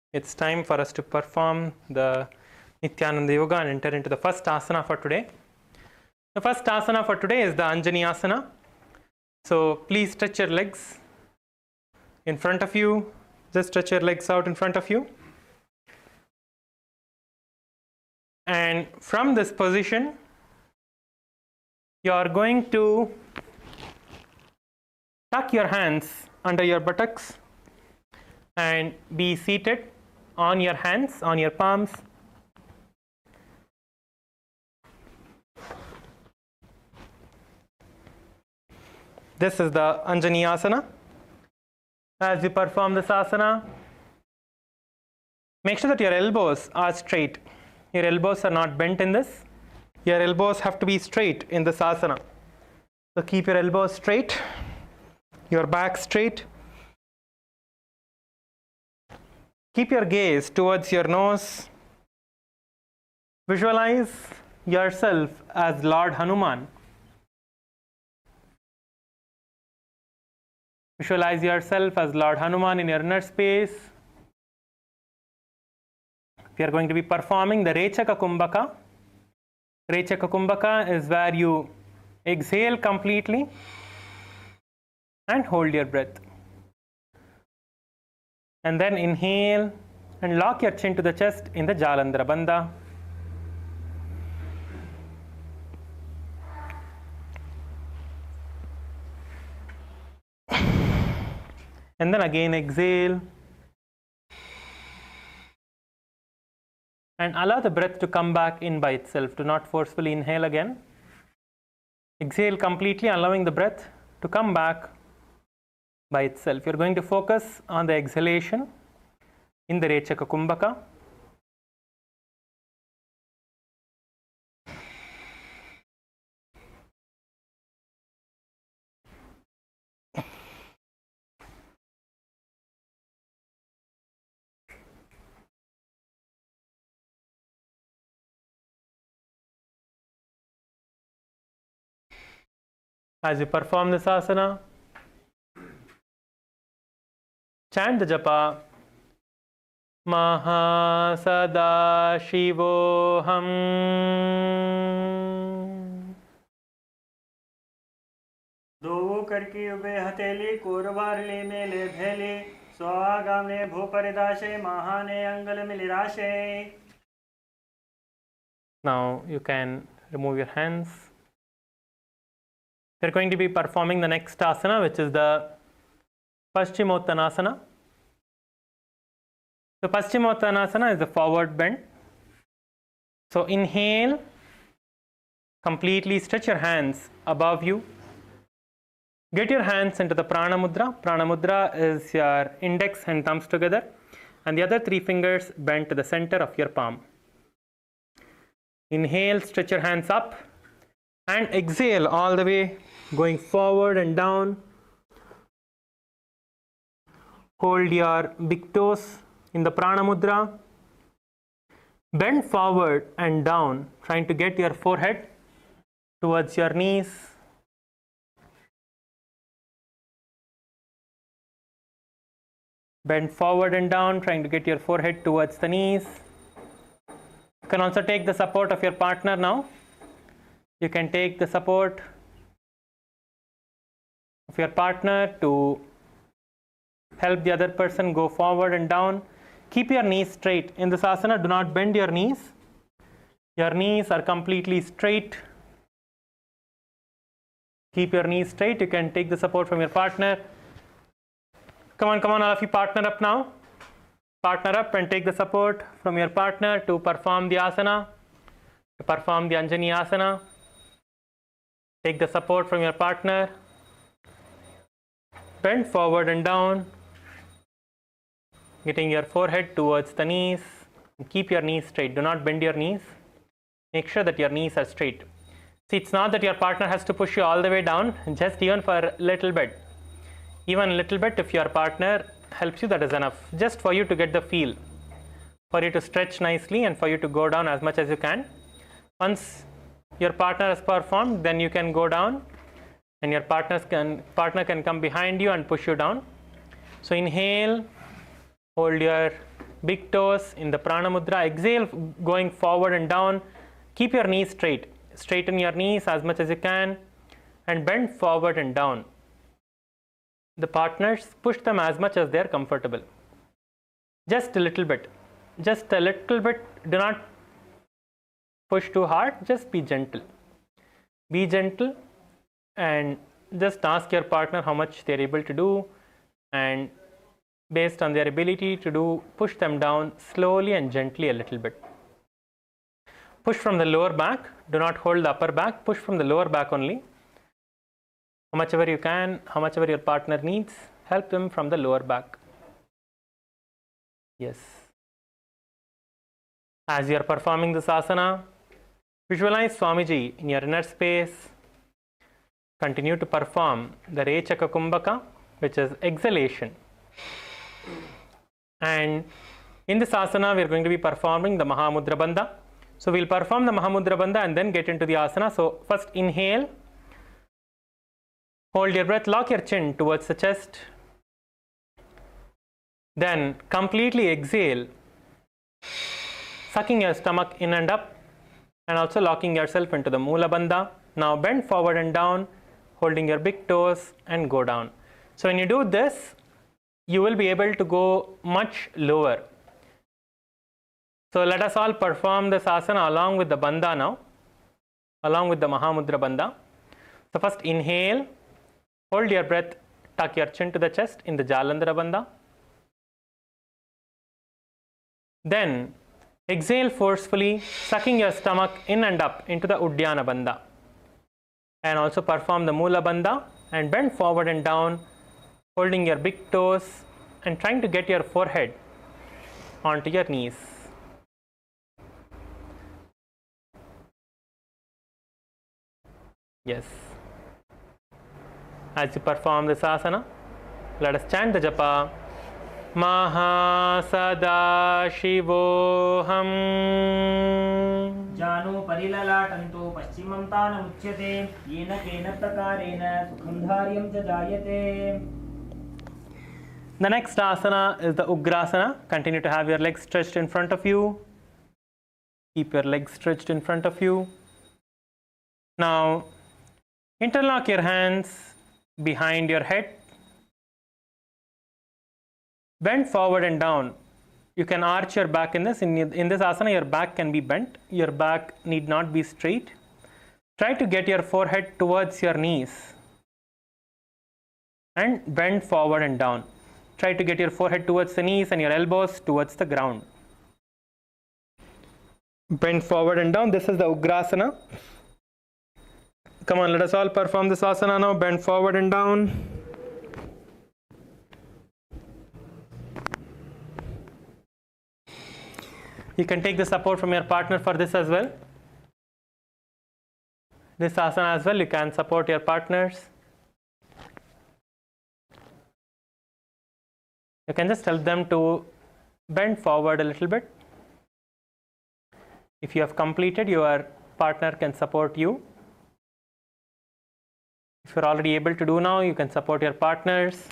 C: It's time for us to perform the Nithyananda Yoga and enter into the first asana for today. The first asana for today is the Anjani Asana. So please stretch your legs in front of you. Just stretch your legs out in front of you. And from this position, you are going to tuck your hands under your buttocks and be seated on your hands, on your palms. This is the Anjani Asana. As you perform this asana, make sure that your elbows are straight. Your elbows are not bent in this. Your elbows have to be straight in this asana. So keep your elbows straight, your back straight. Keep your gaze towards your nose. Visualize yourself as Lord Hanuman. Visualize yourself as Lord Hanuman in your inner space. We are going to be performing the Rechaka Kumbhaka. Rechaka Kumbhaka is where you exhale completely and hold your breath. And then inhale and lock your chin to the chest in the Jalandhara Bandha. And then again exhale. And allow the breath to come back in by itself. Do not forcefully inhale again. Exhale completely, allowing the breath to come back by itself. You're going to focus on the exhalation in the Rechaka Kumbhaka. As you perform this asana, chant the japa Mahasadaशिवोऽहम्.
D: दो करके ube हथेली कोरबारले मेले भेले स्वागामने भूपरिदाशे महाने अंगल मिलिराशे.
C: Now you can remove your hands. We are going to be performing the next asana, which is the Paschimottanasana. The Paschimottanasana is the forward bend. So inhale, completely stretch your hands above you. Get your hands into the Prana Mudra. Prana Mudra is your index and thumbs together, and the other three fingers bent to the center of your palm. Inhale, stretch your hands up, and exhale all the way, going forward and down. Hold your big toes in the Prana Mudra. Bend forward and down, trying to get your forehead towards your knees. Bend forward and down, trying to get your forehead towards the knees. You can also take the support of your partner now. You can take the support of your partner to help the other person go forward and down. Keep your knees straight. In this asana, do not bend your knees. Your knees are completely straight. Keep your knees straight. You can take the support from your partner. Come on, all of you, partner up now. Partner up and take the support from your partner to perform the asana, to perform the Anjani Asana. Take the support from your partner. Bend forward and down, getting your forehead towards the knees. Keep your knees straight. Do not bend your knees. Make sure that your knees are straight. See, it's not that your partner has to push you all the way down, just even for a little bit. Even a little bit, if your partner helps you, that is enough. Just for you to get the feel, for you to stretch nicely and for you to go down as much as you can. Once your partner has performed, then you can go down and your partner can come behind you and push you down. So inhale, hold your big toes in the prana mudra. Exhale, going forward and down. Keep your knees straight. Straighten your knees as much as you can and bend forward and down. The partners, push them as much as they are comfortable. Just a little bit. Just a little bit. Do not push too hard. Just be gentle. Be gentle and just ask your partner how much they are able to do, and based on their ability to do, push them down slowly and gently a little bit. Push from the lower back. Do not hold the upper back. Push from the lower back only. How much ever you can, how much ever your partner needs, help them from the lower back. Yes. As you are performing this asana, visualize Swamiji in your inner space. Continue to perform the Rechaka Kumbhaka, which is exhalation. And in this asana, we are going to be performing the Mahamudra Bandha. So we'll perform the Mahamudra Bandha and then get into the asana. So first inhale, hold your breath, lock your chin towards the chest. Then completely exhale, sucking your stomach in and up, and also locking yourself into the Mula Bandha. Now bend forward and down, holding your big toes, and go down. So when you do this, you will be able to go much lower. So let us all perform this asana along with the bandha now, along with the Mahamudra Bandha. So first inhale, hold your breath, tuck your chin to the chest in the Jalandhara Bandha. Then exhale forcefully, sucking your stomach in and up into the Uddiyana Bandha. And also perform the Mula Bandha and bend forward and down, holding your big toes and trying to get your forehead onto your knees. Yes. As you perform this asana, let us chant the japa. Mahasadaशिवोऽहम्
D: जानो परिललाटन्तो पश्चिमं तानमुच्यते येन केन प्रकारेण सुखं धार्यं च जायते.
C: The next asana is the Ugrasana. Continue to have your legs stretched in front of you. Keep your legs stretched in front of you. Now, interlock your hands behind your head. Bend forward and down. You can arch your back in this. In this asana, your back can be bent. Your back need not be straight. Try to get your forehead towards your knees. And bend forward and down. Try to get your forehead towards the knees and your elbows towards the ground. Bend forward and down. This is the Ugrasana. Come on, let us all perform this asana now. Bend forward and down. You can take the support from your partner for this as well. This asana as well, you can support your partners. You can just tell them to bend forward a little bit. If you have completed, your partner can support you. If you're already able to do now, you can support your partners.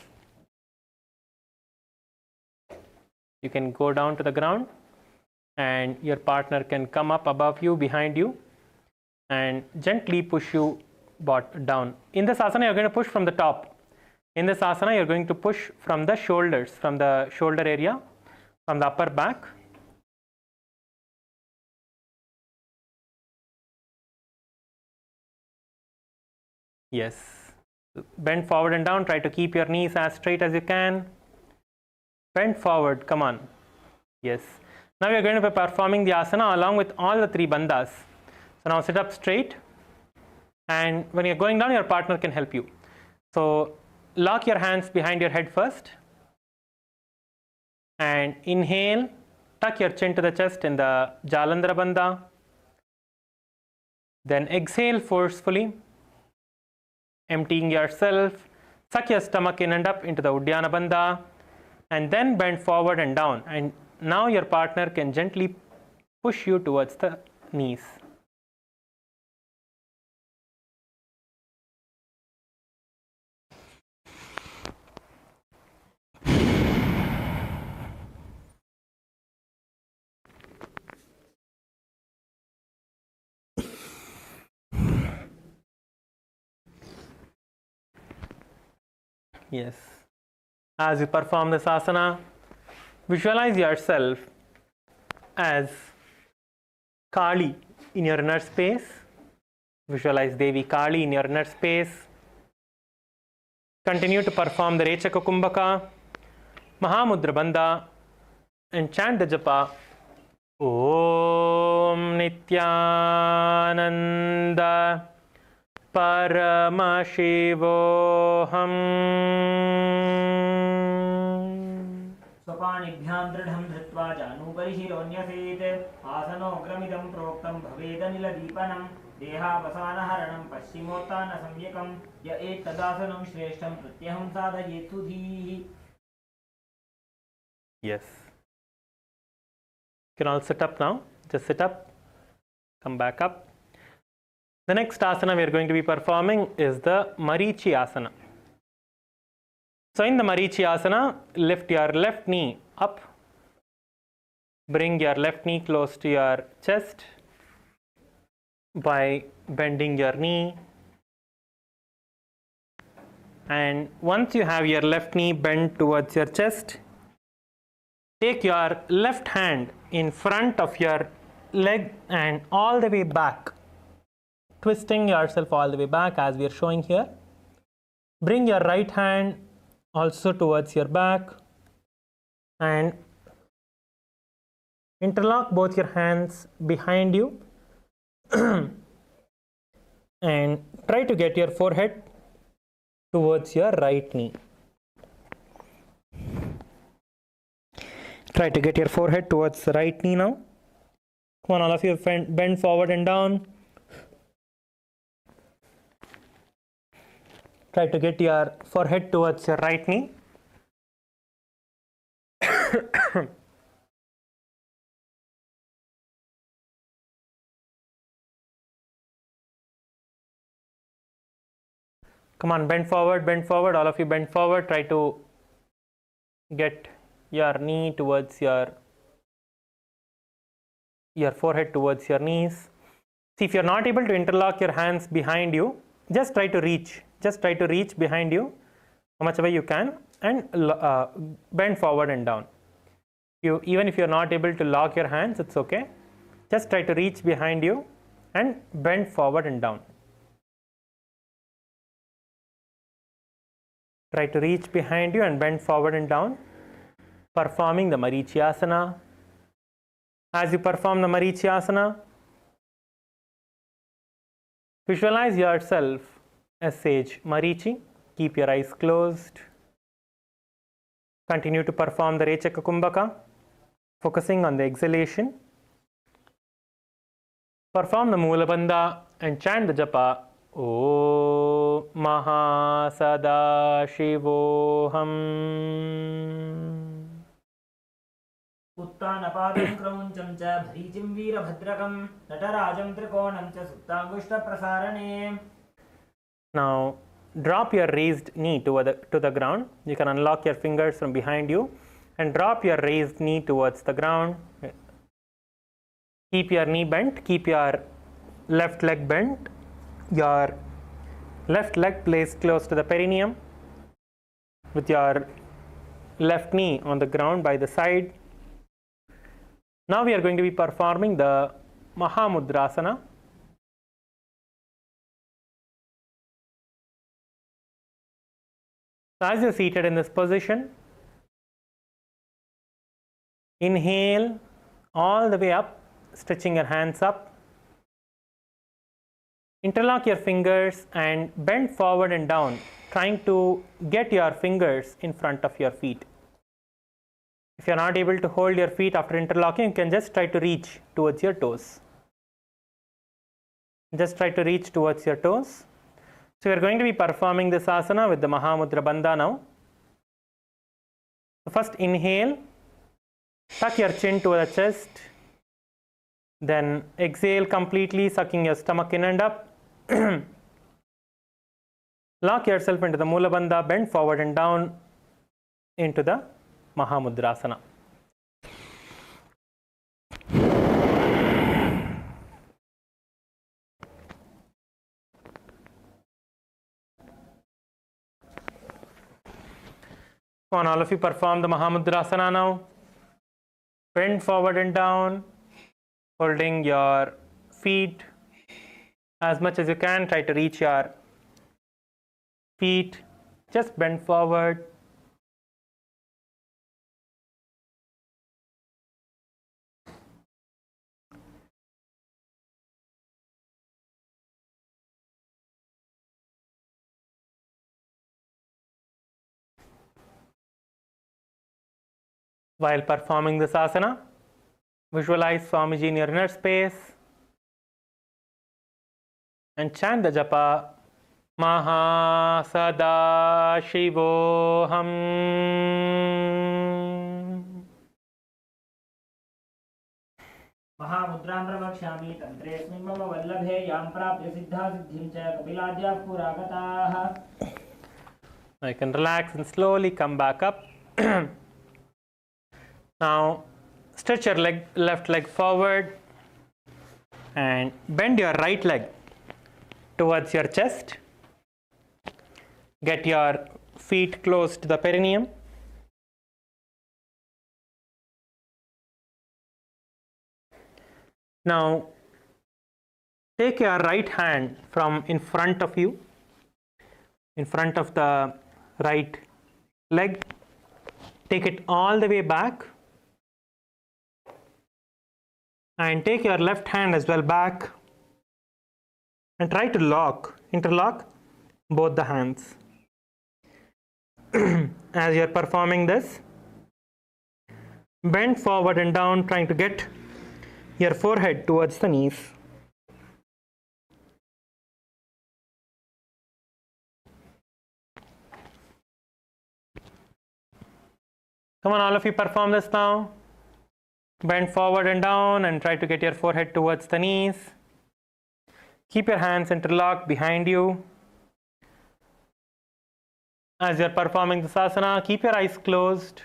C: You can go down to the ground and your partner can come up above you, behind you, and gently push you down. In this asana, you're going to push from the top. In this asana, you're going to push from the shoulders, from the shoulder area, from the upper back. Yes. Bend forward and down. Try to keep your knees as straight as you can. Bend forward. Come on. Yes. Now we are going to be performing the asana along with all the three bandhas. So now sit up straight. And when you're going down, your partner can help you. So lock your hands behind your head first. And inhale. Tuck your chin to the chest in the Jalandhara Bandha. Then exhale forcefully, emptying yourself. Suck your stomach in and up into the Uddiyana Bandha. And then bend forward and down. And now your partner can gently push you towards the knees. Yes. As you perform this asana, visualize yourself as Kali in your inner space. Visualize Devi Kali in your inner space. Continue to perform the Rechaka Kumbhaka, Mahamudra Bandha, and chant the japa Om Nithyananda Paramashivoham.
D: स्वपाणिभ्यां दृढं धृत्वा जानुभरि शिरोन्यसेत् आसनोग्रमिदं प्रोक्तं भवेदनिलदीपनं देहावसानहरणं पश्चिमोत्तानसंज्ञकं य एतदासनं श्रेष्ठं प्रत्यहं साधयेत् सुधीः.
C: Yes. You can all sit up now. Just sit up. Come back up. The next asana we are going to be performing is the Marichi asana. So in the Marichi asana, lift your left knee up. Bring your left knee close to your chest by bending your knee. And once you have your left knee bent towards your chest, take your left hand in front of your leg and all the way back, twisting yourself all the way back as we are showing here. Bring your right hand also towards your back and interlock both your hands behind you and try to get your forehead towards your right knee. Try to get your forehead towards the right knee now. Come on, all of you, bend forward and down. Try to get your forehead towards your right knee. Come on, bend forward, all of you bend forward. Try to get your knee towards your forehead towards your knees. See, if you're not able to interlock your hands behind you, just try to reach. Just try to reach behind you how much ever you can and bend forward and down. Even if you're not able to lock your hands, it's okay. Just try to reach behind you and bend forward and down. Try to reach behind you and bend forward and down, performing the Marichi asana. As you perform the Marichi asana, visualize yourself as sage Marichi. Keep your eyes closed. Continue to perform the Rechaka Kumbhaka, focusing on the exhalation. Perform the Mula Bandha and chant the japa O Mahasadaशिवोऽहम्.
D: उत्तानपादं क्रौञ्चं च भरीचिं वीरभद्रकं नटराजं त्रिकोणं च सुप्ताङ्गुष्ठप्रसारणे.
C: Now drop your raised knee to the ground. You can unlock your fingers from behind you and drop your raised knee towards the ground. Keep your knee bent. Keep your left leg bent. Your left leg placed close to the perineum with your left knee on the ground by the side. Now we are going to be performing the Mahamudrasana. So as you're seated in this position, inhale all the way up, stretching your hands up. Interlock your fingers and bend forward and down, trying to get your fingers in front of your feet. If you're not able to hold your feet after interlocking, you can just try to reach towards your toes. Just try to reach towards your toes. So we're going to be performing this asana with the Mahamudra Bandha now. So first inhale, tuck your chin to the chest. Then exhale completely, sucking your stomach in and up. Lock yourself into the Mula Bandha, bend forward and down into the Mahamudrasana. Come on, all of you perform the Mahamudrasana now. Bend forward and down, holding your feet as much as you can. Try to reach your feet. Just bend forward. While performing this asana, visualize Swamiji in your inner space and chant the japa Maha Sadashivoham.
D: महामुद्रां प्रवक्ष्यामि तन्त्रेऽस्मिन् मम वल्लभे यां प्राप्य सिद्धा सिद्धिं च कपिलाद्याः पुरागताः.
C: You can relax and slowly come back up. Now stretch your left leg forward and bend your right leg towards your chest. Get your feet close to the perineum. Now take your right hand from in front of you, in front of the right leg. Take it all the way back and take your left hand as well back and try to interlock both the hands. As you are performing this, bend forward and down, trying to get your forehead towards the knees. Come on, all of you perform this now. Bend forward and down and try to get your forehead towards the knees. Keep your hands interlocked behind you. As you are performing this asana, keep your eyes closed.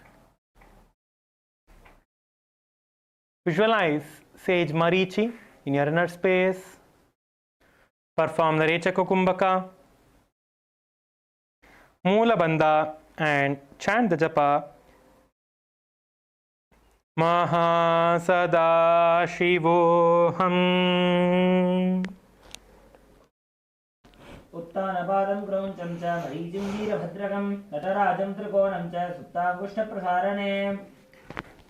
C: Visualize sage Marichi in your inner space. Perform the Rechaka Kumbhaka, Moola Bandha, and chant the japa Maha Sadashivoham.
D: उत्तानपादं क्रौञ्चं च मरीचिं वीरभद्रकं नटराजं त्रिकोणं च सुप्ताङ्गुष्ठप्रसारणे.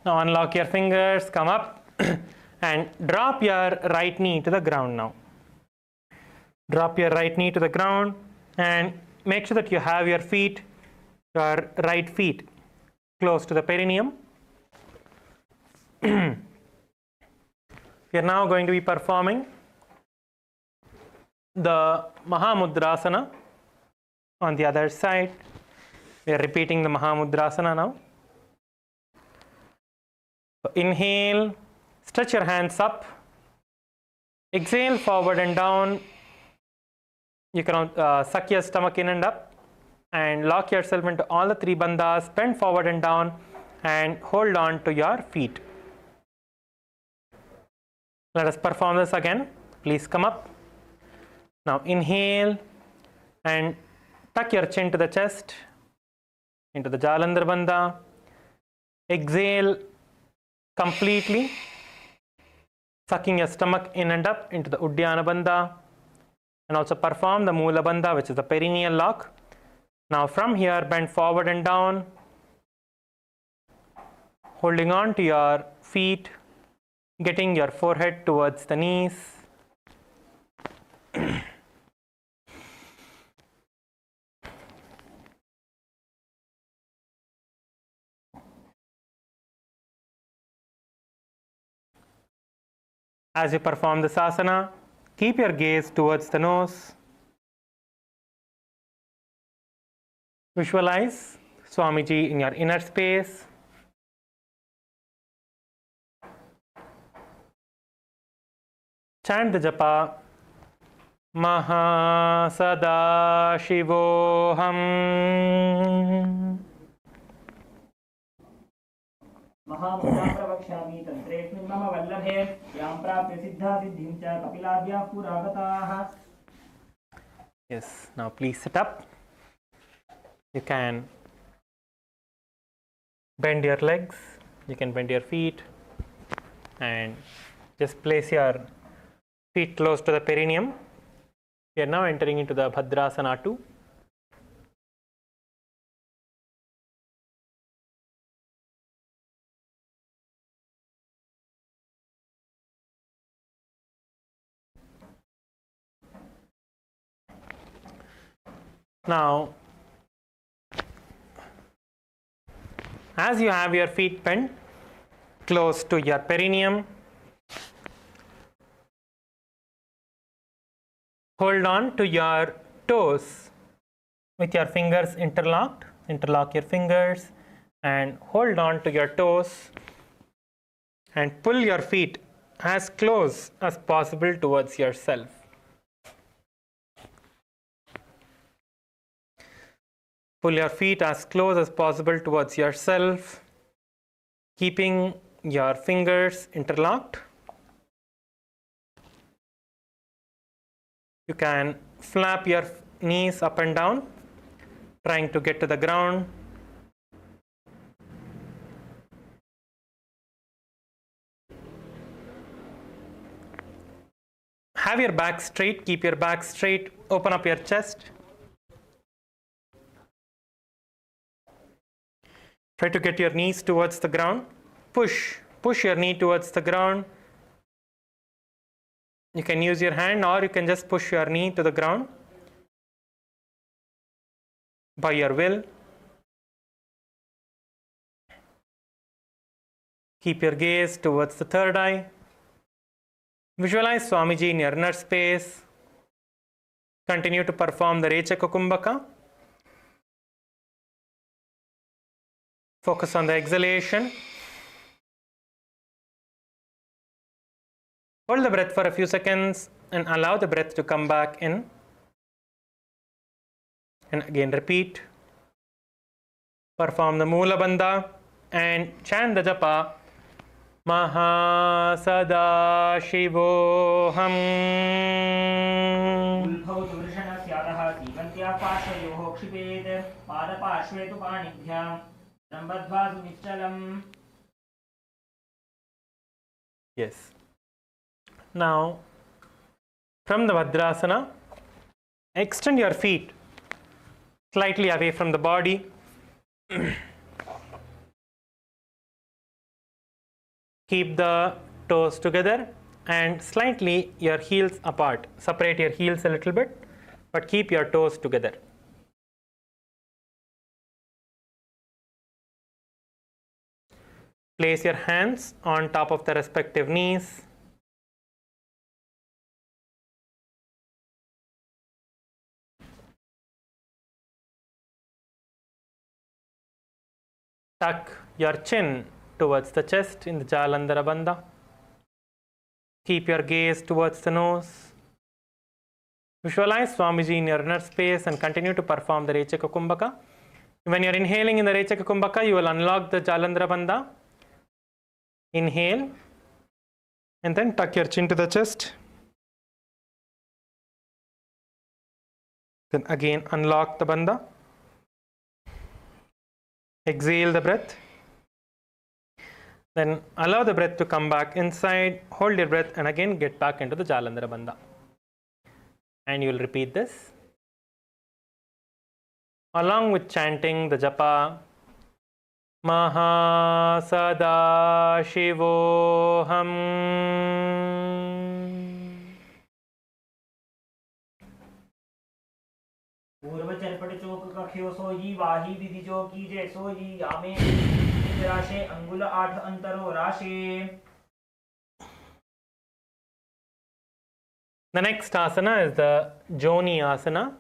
C: Now unlock your fingers, come up and drop your right knee to the ground now. Drop your right knee to the ground and make sure that you have your feet, your right feet close to the perineum. We are now going to be performing the Mahamudrasana on the other side. We are repeating the Mahamudrasana now. Inhale, stretch your hands up. Exhale, forward and down. You can suck your stomach in and up and lock yourself into all the three bandhas. Bend forward and down and hold on to your feet. Let us perform this again. Please come up. Now inhale and tuck your chin to the chest into the Jalandhar Bandha. Exhale completely, sucking your stomach in and up into the Uddiyana Bandha, and also perform the Moola Bandha, which is the perineal lock. Now from here, bend forward and down, holding on to your feet, getting your forehead towards the knees. As you perform this asana, keep your gaze towards the nose. Visualize Swamiji in your inner space. Chant the japa Maha Sadashivoham.
D: महामुद्रां प्रवक्ष्यामि तन्त्रेऽस्मिन् मम वल्लभे यां प्राप्य सिद्धा सिद्धिं च कपिलाद्याः पुरागताः.
C: Yes, now please sit up. You can Bend your legs, you can bend your feet, and just place your feet close to the perineum. We are now entering into the Bhadrasana 2. Now, as you have your feet bent close to your perineum, hold on to your toes with your fingers interlocked. Interlock your fingers and hold on to your toes and pull your feet as close as possible towards yourself. Pull your feet as close as possible towards yourself, keeping your fingers interlocked. You can flap your knees up and down, trying to get to the ground. Have your back straight, keep your back straight, open up your chest. Try to get your knees towards the ground. Push your knee towards the ground. You can use your hand or you can just push your knee to the ground by your will. Keep your gaze towards the third eye. Visualize Swamiji in your inner space. Continue to perform the Rechaka Kumbhaka. Focus on the exhalation. Hold the breath for a few seconds and allow the breath to come back in. And again repeat. Perform the Moola Bandha and chant the japa. Mahasada-shivoham.
D: उल्भवतु वृषणस्यादः सीमन्त्याः पार्श्वयोः क्षिपेत् पादपार्श्वे तु पाणिभ्यां सम्बद्ध्वासु निश्चलम्.
C: Yes. Now, from the Bhadrasana, extend your feet slightly away from the body. Keep the toes together and slightly your heels apart. Separate your heels a little bit, but keep your toes together. Place your hands on top of the respective knees. Tuck your chin towards the chest in the Jalandhara Bandha. Keep your gaze towards the nose. Visualize Swamiji in your inner space and continue to perform the Rechaka Kumbhaka. When you are inhaling in the Rechaka Kumbhaka, you will unlock the Jalandhara Bandha. Inhale and then tuck your chin to the chest. Then again unlock the Bandha. Exhale the breath. Then allow the breath to come back inside. Hold your breath and again get back into the Jalandhara Bandha. And you will repeat this along with chanting the japa. Mahasada-shivoham.
D: पूर्वचरपट चौक कख्यो सोई वाही विधि जो कीजे सोई यामे राशे अंगुल 8 अंतरो राशे.
C: The next asana is the Joni asana.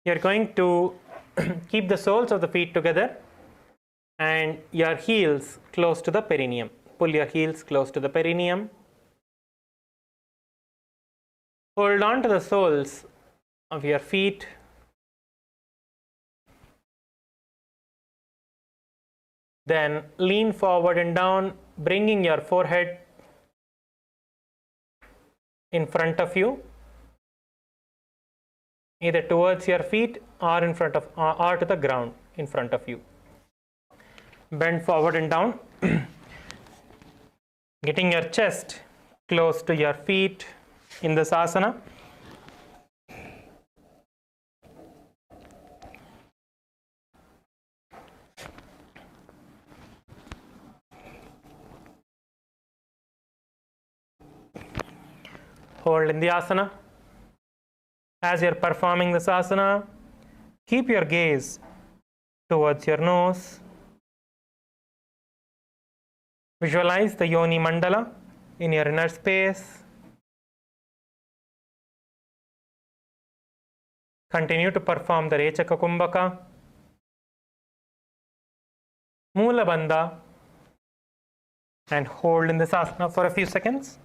C: You are going to keep the soles of the feet together and your heels close to the perineum. Pull your heels close to the perineum. Hold on to the soles of your feet. Then lean forward and down, bringing your forehead in front of you. either towards your feet or in front of or to the ground in front of you. Bend forward and down, getting your chest close to your feet in this asana. Hold in the asana. As you're performing this asana, keep your gaze towards your nose. Visualize the yoni mandala in your inner space. Continue to perform the Rechaka Kumbhaka, Mula Bandha, and hold in this asana for a few seconds.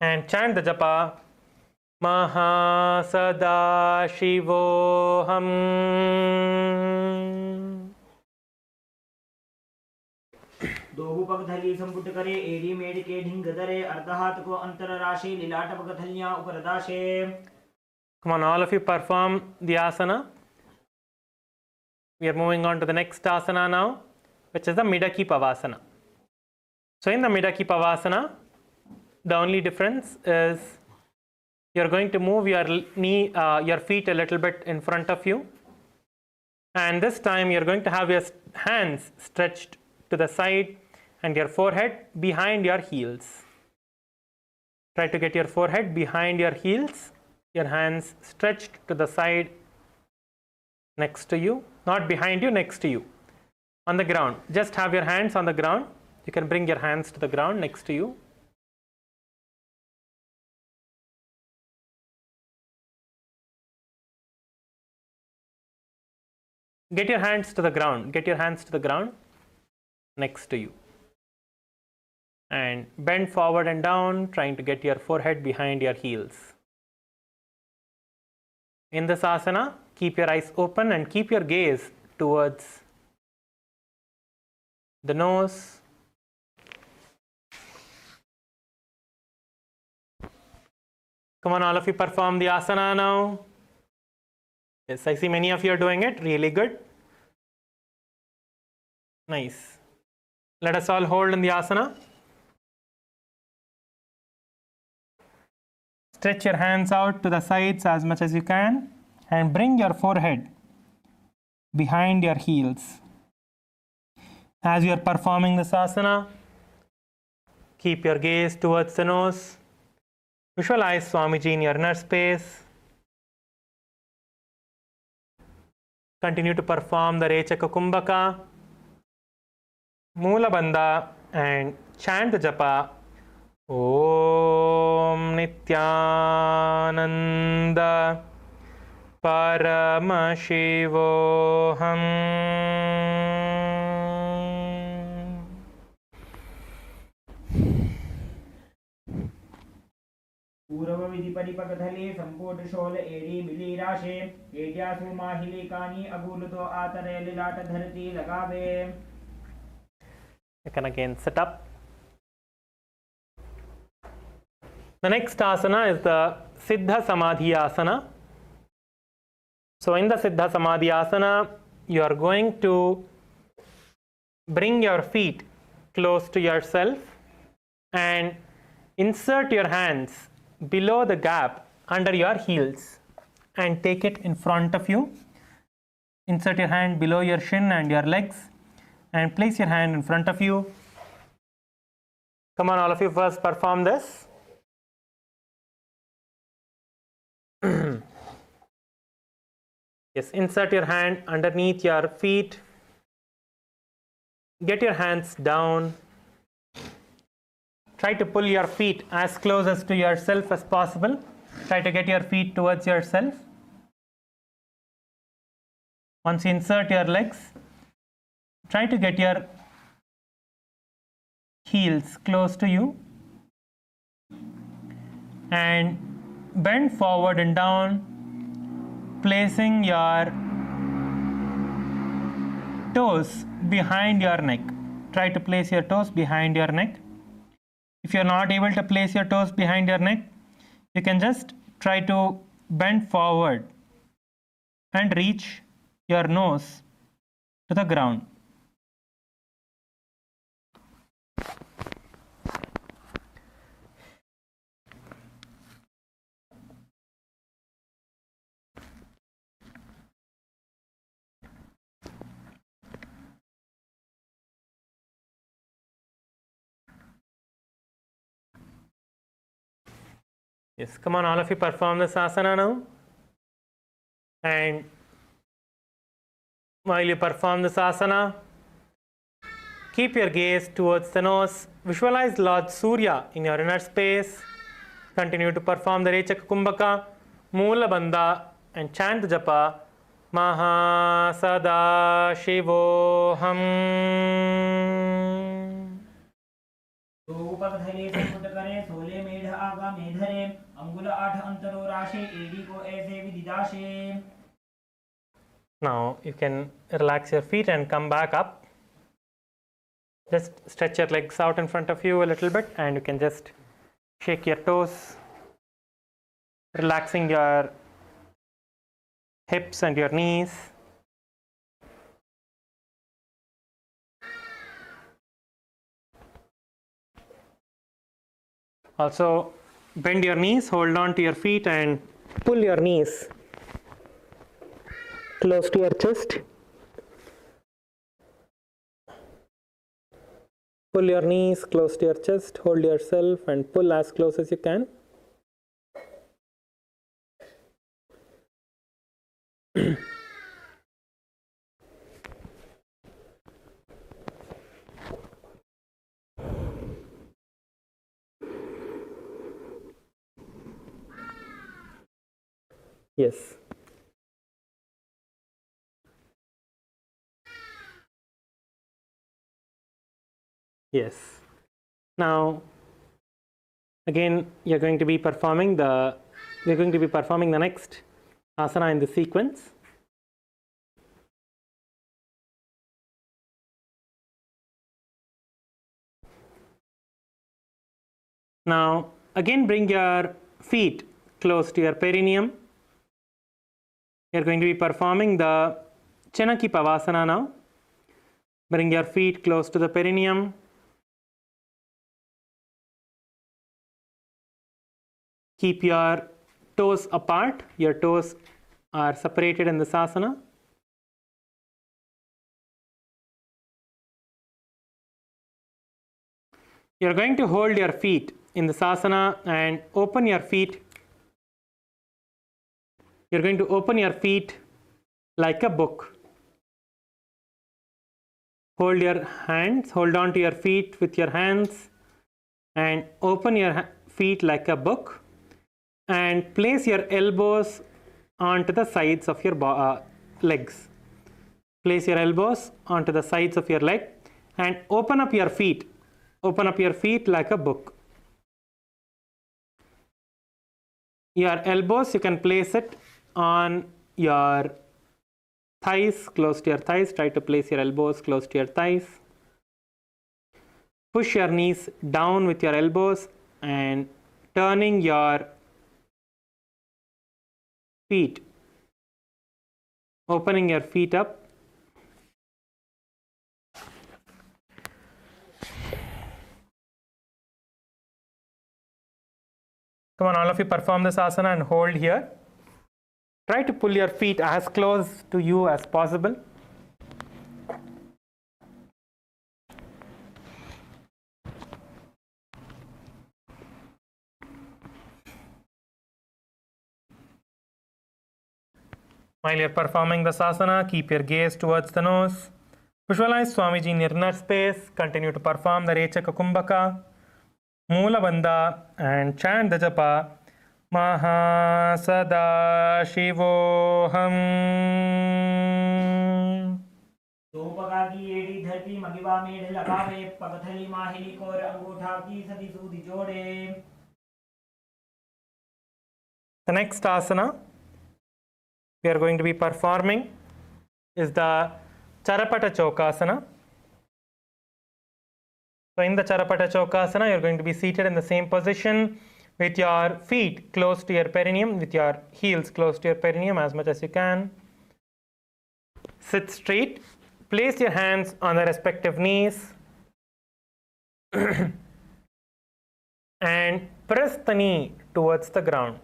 C: And chant the japa Mahasadaशिवोऽहम्.
D: दोहु पगथली संपुट करे एड़ी मेड़ के ढिंग दरे अर्धहात को अंतर राशि लीलाट पगथलियां ऊपर दाशे.
C: Come on, all of you perform the asana. We are moving on to the next asana now, which is the Midaki Pavasana. So in the Midaki Pavasana, the only difference is you're going to move your your feet a little bit in front of you, and this time you're going to have your hands stretched to the side and your forehead behind your heels. Try to get your forehead behind your heels, your hands stretched to the side next to you, not behind you, next to you, on the ground. Just have your hands on the ground. You can bring your hands to the ground next to you. Get your hands to the ground. Get your hands to the ground next to you. And bend forward and down, trying to get your forehead behind your heels. In this asana, keep your eyes open and keep your gaze towards the nose. Come on, all of you perform the asana now. Yes, I see many of you are doing it. Really good. Nice. Let us all hold in the asana. Stretch your hands out to the sides as much as you can and bring your forehead behind your heels. As you are performing this asana, keep your gaze towards the nose. Visualize Swamiji in your inner space. Continue to perform the Rechaka Kumbhaka, Mula Bandha, and chant the japa Om Nithyananda Paramashivoham.
D: पूर्व विधि परिपकथले संपोट शोल एड़ी मिली राशे एड्यासु माहिली कानी अगुलतो आतरे लिलाट धरती लगावे.
C: You can again sit up. The next asana is the Siddha Samadhi asana. So in the Siddha Samadhi asana, you are going to bring your feet close to yourself and insert your hands below the gap under your heels and take it in front of you. Insert your hand below your shin and your legs and place your hand in front of you. Come on, all of you, first perform this. Yes, insert your hand underneath your feet. Get your hands down. Try to pull your feet as close as to yourself as possible. Try to get your feet towards yourself. Once you insert your legs, try to get your heels close to you and bend forward and down, placing your toes behind your neck. Try to place your toes behind your neck. If you're not able to place your toes behind your neck, you can just try to bend forward and reach your nose to the ground. Yes, come on, all of you perform this asana now. And while you perform this asana, keep your gaze towards the nose. Visualize Lord Surya in your inner space. Continue to perform the Rechaka Kumbhaka, Moola Bandha, and chant the japa Mahasada-shivoham.
D: उपकथले संकुट करे सोले मेढ आगा मेधरे अंगुल 8 अंतरो राशे AD को ऐसे विदिदाशे.
C: Now you can relax your feet and come back up. Just stretch your legs out in front of you a little bit, and you can just shake your toes, relaxing your hips and your knees. Also, bend your knees, hold on to your feet, and pull your knees close to your chest. Pull your knees close to your chest, hold yourself and pull as close as you can. Yes. Yes. Now, again, we're going to be performing the next asana in the sequence. Now, again, bring your feet close to your perineum. You're going to be performing the Chanaki Pavasana now. Bring your feet close to the perineum. Keep your toes apart. Your toes are separated in this asana. You're going to hold your feet in this asana and open your feet. You're going to open your feet like a book. Hold your hands, hold on to your feet with your hands and open your feet like a book and place your elbows onto the sides of your legs. Place your elbows onto the sides of your leg and open up your feet. Open up your feet like a book. Your elbows, you can place it on your thighs, close to your thighs. Try to place your elbows close to your thighs. Push your knees down with your elbows and turning your feet, opening your feet up. Come on, all of you perform this asana and hold here. Try to pull your feet as close to you as possible. While you're performing the asana, keep your gaze towards the nose. Visualize Swamiji in your inner space. Continue to perform the Rechaka Kumbhaka, Moola Bandha, and chant the japa Mahasada-shivoham.
D: दोपगा की एड़ी धरती मगिवा मेढ लगावे पगथली माहिली core अंगूठा की सदी सूदी जोड़े.
C: The next asana we are going to be performing is the Charapata Chokasana. So in the Charapata Chokasana, you are going to be seated in the same position with your feet close to your perineum, with your heels close to your perineum as much as you can. Sit straight. Place your hands on the respective knees and press the knee towards the ground.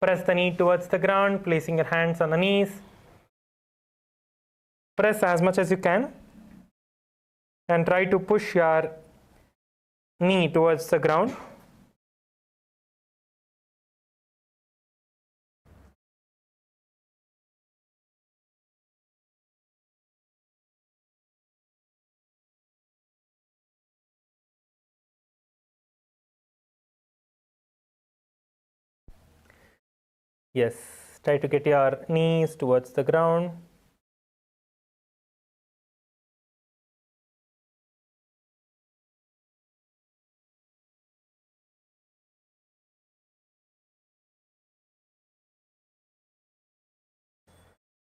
C: Press the knee towards the ground, placing your hands on the knees. Press as much as you can and try to push your knee towards the ground. Yes, try to get your knees towards the ground.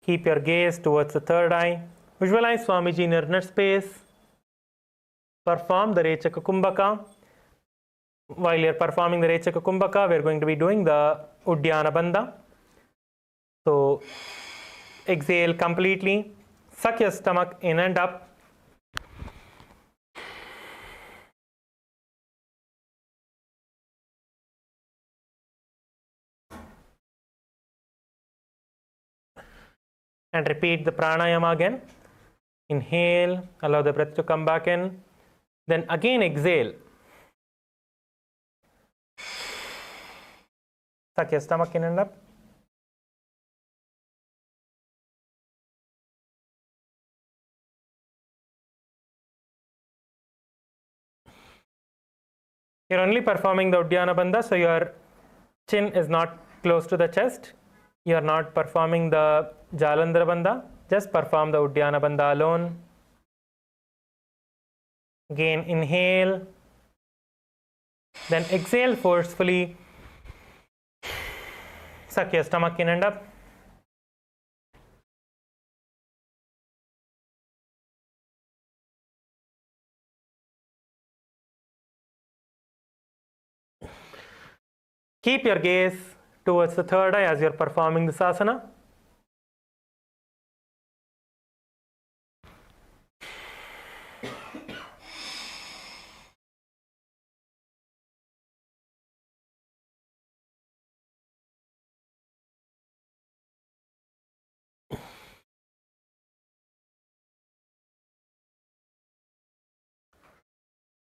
C: Keep your gaze towards the third eye. Visualize Swamiji in your inner space. Perform the Rechaka Kumbhaka. While you are performing the Rechaka Kumbhaka, we are going to be doing the Uddiyana Bandha. So exhale completely. Suck your stomach in and up. And repeat the pranayama again. Inhale, allow the breath to come back in. Then again exhale. Suck your stomach in and up. You're only performing the Uddiyana Bandha, so your chin is not close to the chest. You are not performing the Jalandhara Bandha. Just perform the Uddiyana Bandha alone. Again, inhale. Then exhale forcefully. Suck your stomach in and up. Keep your gaze towards the third eye as you are performing this asana.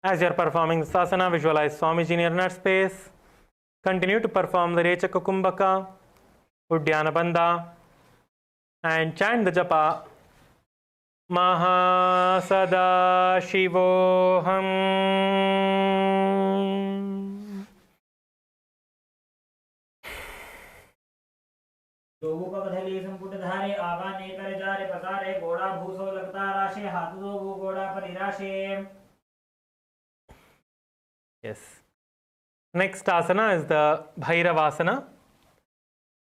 C: As you are performing this asana, visualize Swamiji in your inner space. Continue to perform the Rechaka Kumbhaka, Uddiyana Bandha, and chant the japa Mahasada-shivoham.
D: जोगु पगधली संपुट धारे आवा नेकर जारे पसारे घोड़ा भूसो लगता राशे हाथ दो वो घोड़ा परिराशे.
C: Yes. Next asana is the Bhairavasana.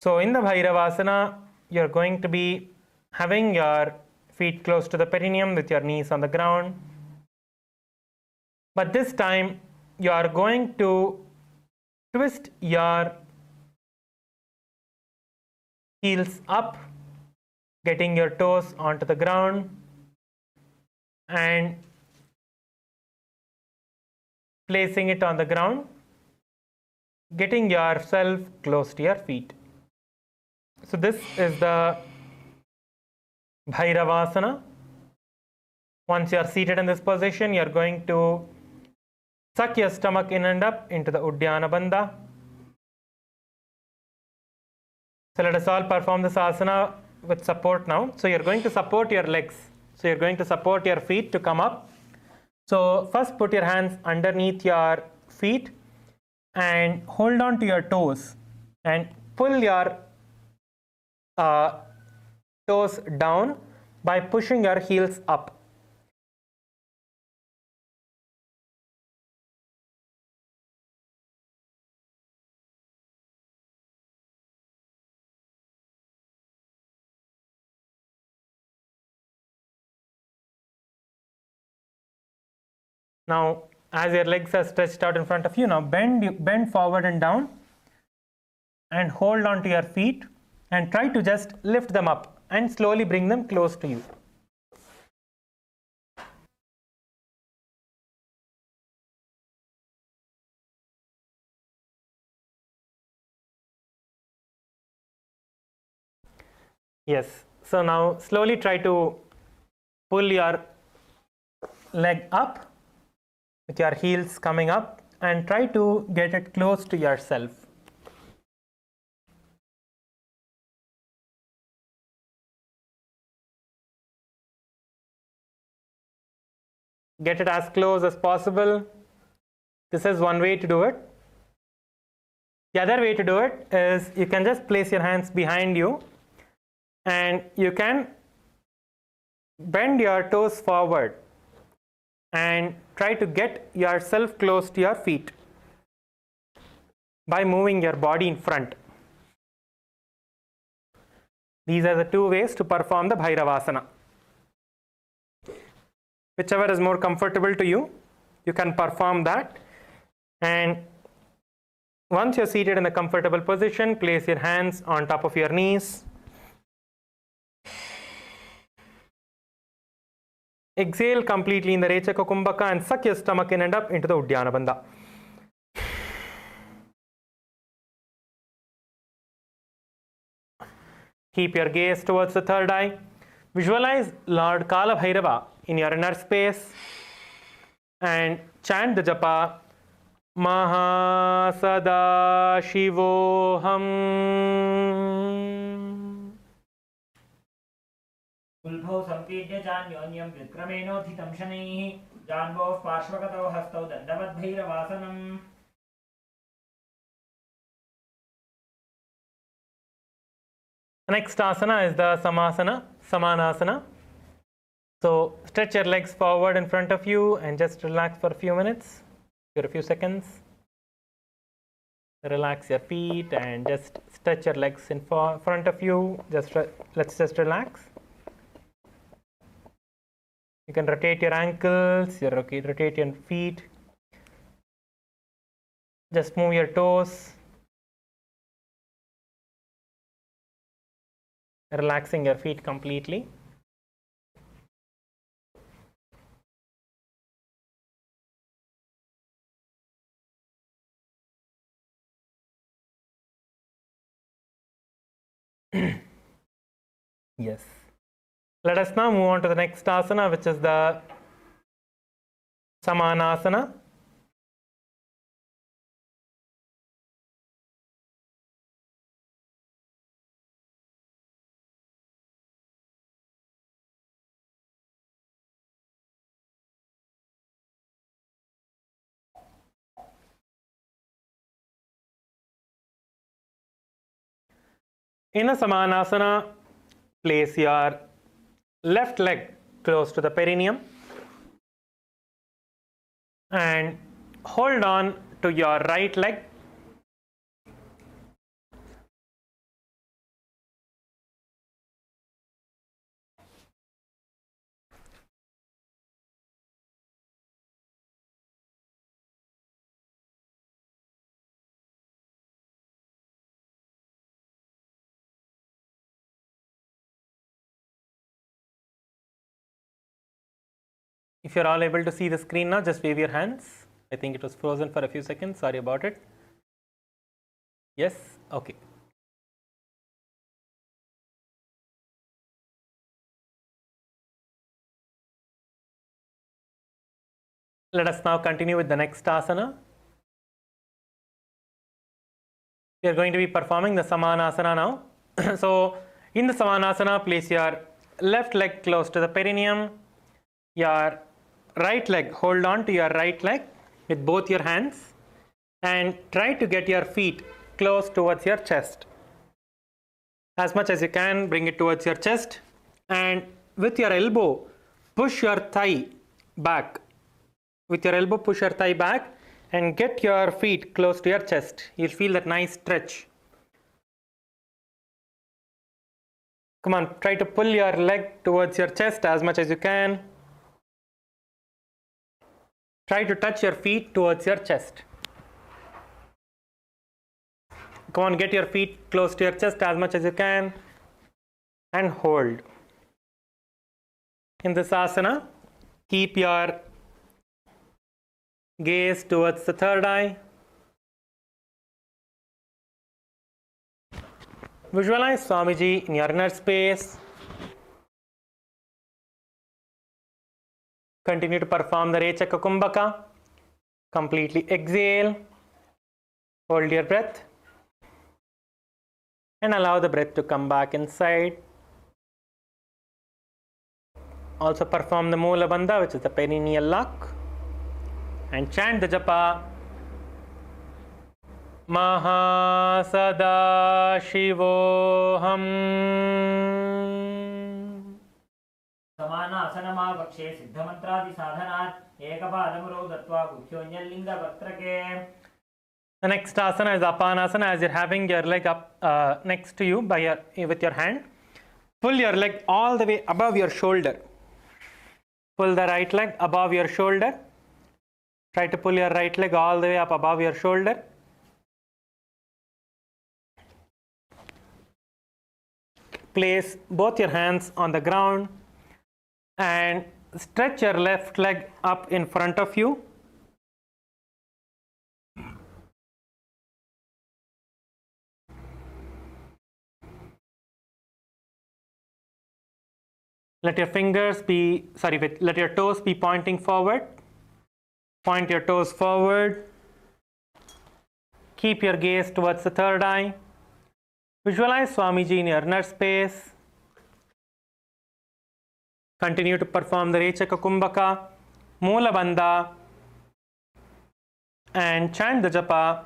C: So in the Bhairavasana, you are going to be having your feet close to the perineum with your knees on the ground. But this time, you are going to twist your heels up, getting your toes onto the ground, and placing it on the ground, getting yourself close to your feet. So this is the Bhairavasana. Once you are seated in this position, you are going to suck your stomach in and up into the Uddiyana Bandha. So let us all perform this asana with support now. So you're going to support your legs. So you're going to support your feet to come up. So first put your hands underneath your feet and hold on to your toes and pull your toes down by pushing your heels up. Now, as your legs are stretched out in front of you, now bend forward and down and hold on to your feet and try to just lift them up and slowly bring them close to you. Yes, so now slowly try to pull your leg up with your heels coming up and try to get it close to yourself. Get it as close as possible. This is one way to do it. The other way to do it is you can just place your hands behind you and you can bend your toes forward and try to get yourself close to your feet by moving your body in front. These are the two ways to perform the Bhairavasana. Whichever is more comfortable to you, you can perform that. And once you're seated in a comfortable position, place your hands on top of your knees. Exhale completely in the Rechaka Kumbhaka and suck your stomach in and up into the Uddiyana Bandha. Keep your gaze towards the third eye. Visualize Lord Kala Bhairava in your inner space and chant the japa Mahasada-shivoham.
D: कुल्भौ सम्पीड्य चान्योन्यं व्युत्क्रमेणोत्थितं शनैः जान्वोः पार्श्वगतौ हस्तौ दण्डवद्भैरवासनम्.
C: Next asana is the Samanasana. So stretch your legs forward in front of you and just relax for a few minutes, for a few seconds. Relax your feet and just stretch your legs in front of you. Let's just relax. You can rotate your ankles, rotate your feet. Just move your toes. Relaxing your feet completely. Yes. Let us now move on to the next asana, which is the Samanasana. In a Samanasana, place your left leg close to the perineum and hold on to your right leg. If you're all able to see the screen now, just wave your hands. I think it was frozen for a few seconds. Sorry about it. Yes? Okay. Let us now continue with the next asana. We are going to be performing the Samanasana now. So, in the Samanasana, place your left leg close to the perineum. Your right leg, hold on to your right leg with both your hands and try to get your feet close towards your chest. As much as you can, bring it towards your chest and with your elbow, push your thigh back. With your elbow, push your thigh back and get your feet close to your chest. You'll feel that nice stretch. Come on, try to pull your leg towards your chest as much as you can. Try to touch your feet towards your chest. Come on, get your feet close to your chest as much as you can and hold. In this asana, keep your gaze towards the third eye. Visualize Swamiji in your inner space. Continue to perform the Rechaka Kumbhaka. Completely exhale. Hold your breath. And allow the breath to come back inside. Also perform the Moola Bandha, which is the perineal lock. And chant the japa. Mahasada-shivoham.
D: समानासनमावक्षे सिद्धमन्त्रादिसाधनात् एकपादमुरौ दत्त्वा गुह्योऽन्यलिङ्गवक्त्रके.
C: The next asana is Apanasana. As you're having your leg up next to you with your hand, pull your leg all the way above your shoulder. Pull the right leg above your shoulder. Try to pull your right leg all the way up above your shoulder. Place both your hands on the ground and stretch your left leg up in front of you. Let your toes be pointing forward. Point your toes forward. Keep your gaze towards the third eye. Visualize Swamiji in your inner space. Continue to perform the Rechaka Kumbhaka, Moola Bandha, and chant the japa.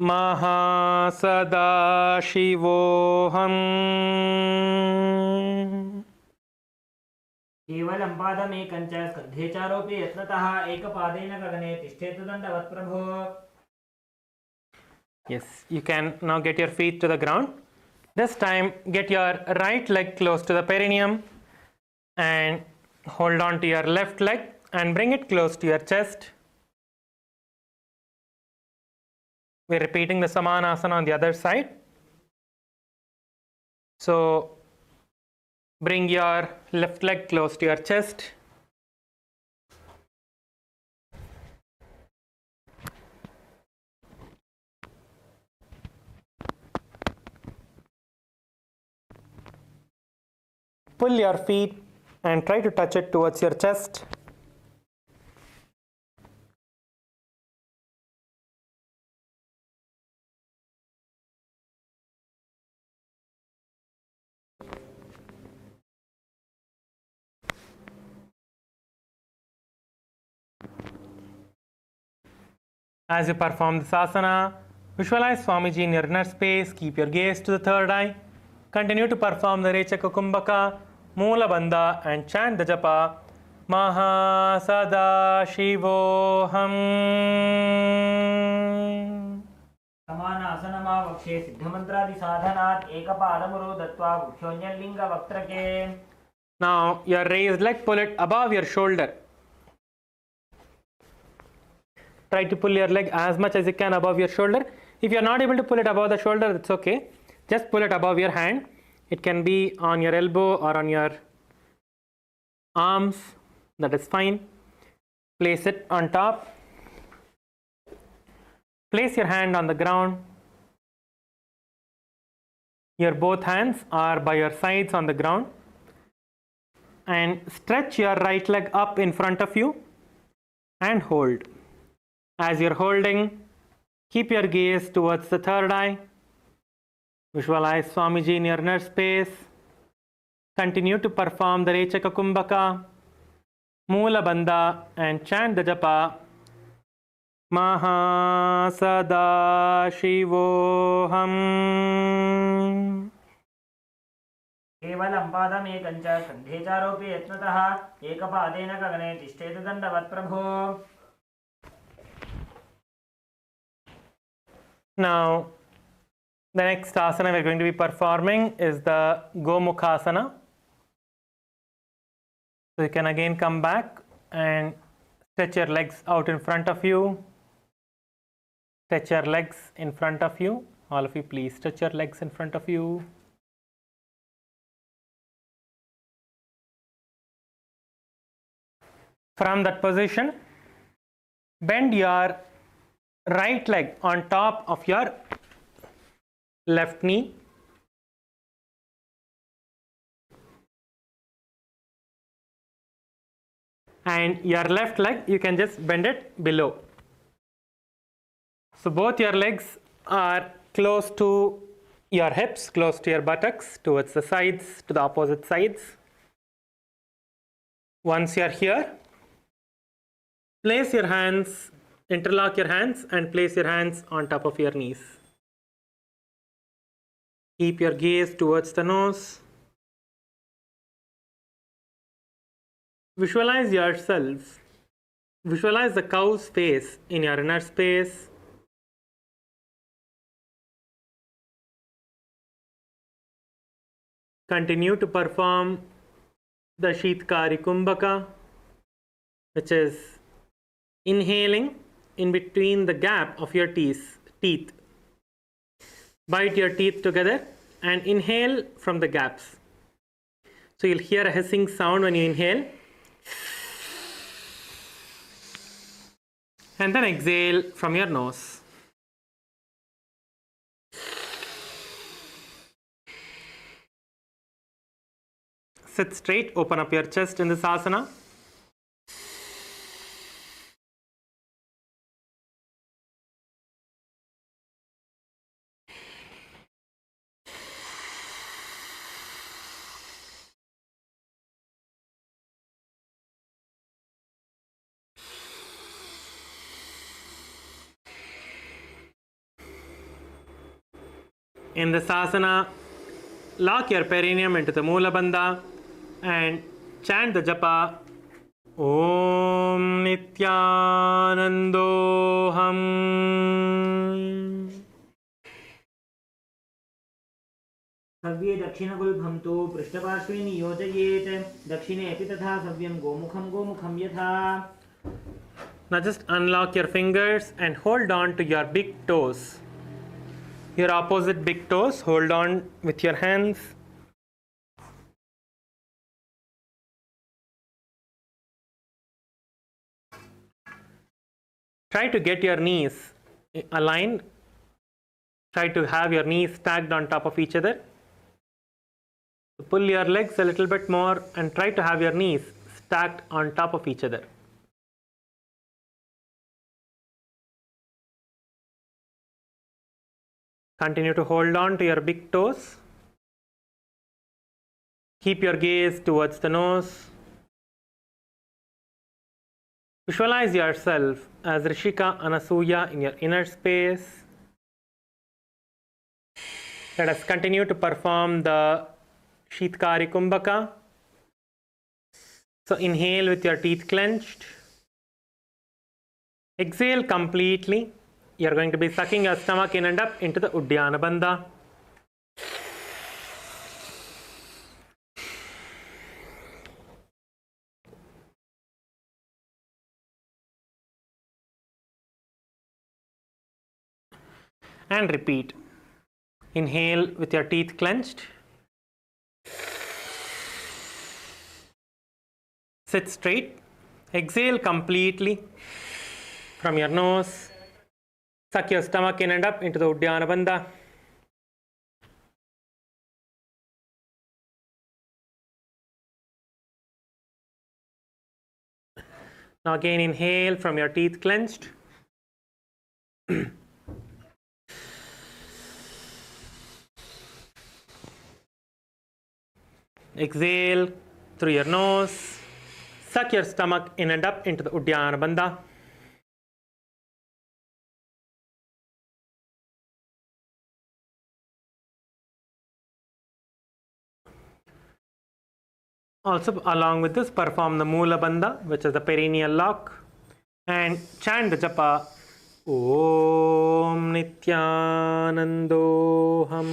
C: Mahasada-shivoham.
D: केवलं पादमेकं च स्कन्धे चारोपि यत्नतः एकपादेन गगने तिष्ठेतु दण्डवत् प्रभो.
C: Yes, you can now get your feet to the ground. This time, get your right leg close to the perineum and hold on to your left leg and bring it close to your chest. We're repeating the Samanasana on the other side. So, bring your left leg close to your chest. Pull your feet and try to touch it towards your chest. As you perform this asana, visualize Swamiji in your inner space. Keep your gaze to the third eye. Continue to perform the Rechaka Kumbhaka, Moola Bandha, and chant the japa. Mahasada-shivoham.
D: समानासनमावक्षे सिद्धमन्त्रादिसाधनात् एकपादमुरौ दत्त्वा गुह्योऽन्यलिङ्गवक्त्रके.
C: Now, your raised leg, pull it above your shoulder. Try to pull your leg as much as you can above your shoulder. If you are not able to pull it above the shoulder, that's okay. Just pull it above your hand. It can be on your elbow or on your arms. That is fine. Place it on top. Place your hand on the ground. Your both hands are by your sides on the ground. And stretch your right leg up in front of you and hold. As you're holding, keep your gaze towards the third eye. Visualize Swamiji in your inner space. Continue to perform the Rechaka Kumbhaka, Moola Bandha, and chant the japa. Mahasada-shivoham.
D: केवलं पादमेकं च स्कन्धे चारोपि यत्नतः एकपादेन गगने तिष्ठेतु दण्डवत् प्रभो.
C: Now, the next asana we're going to be performing is the Gomukhasana. So you can again come back and Stretch your legs out in front of you. Stretch your legs in front of you. All of you, please stretch your legs in front of you. From that position, bend your right leg on top of your left knee. And your left leg, you can just bend it below. So both your legs are close to your hips, close to your buttocks, towards the sides, to the opposite sides. Once you are here, place your hands, interlock your hands and place your hands on top of your knees. Keep your gaze towards the nose. Visualize yourself. Visualize the cow's face in your inner space. Continue to perform the Sheetkari Kumbhaka, which is inhaling in between the gap of your teeth. Bite your teeth together and inhale from the gaps. So you'll hear a hissing sound when you inhale. And then exhale from your nose. Sit straight, open up your chest in this asana. In this asana, lock your perineum into the Moola Bandha and chant the japa Om Nithyanandoham.
D: सव्ये दक्षिणगुल्भं तु पृष्ठपार्श्वे नियोजयेत् दक्षिणे अपि तथा सव्यं गोमुखं यथा.
C: Now just unlock your fingers and hold on to your big toes. Your opposite big toes, hold on with your hands. Try to get your knees aligned. Try to have your knees stacked on top of each other. Pull your legs a little bit more and try to have your knees stacked on top of each other. Continue to hold on to your big toes. Keep your gaze towards the nose. Visualize yourself as Rishika Anasuya in your inner space. Let us continue to perform the Sheetkari Kumbhaka. So inhale with your teeth clenched. Exhale completely. You are going to be sucking your stomach in and up into the Uddiyana Bandha. And repeat. Inhale with your teeth clenched. Sit straight. Exhale completely from your nose. Suck your stomach in and up into the Uddiyana Bandha. Now again inhale from your teeth clenched. Exhale through your nose. Suck your stomach in and up into the Uddiyana Bandha. Also, along with this, perform the Moola Bandha, which is the perineal lock, and chant the japa Om Nithyanandoham.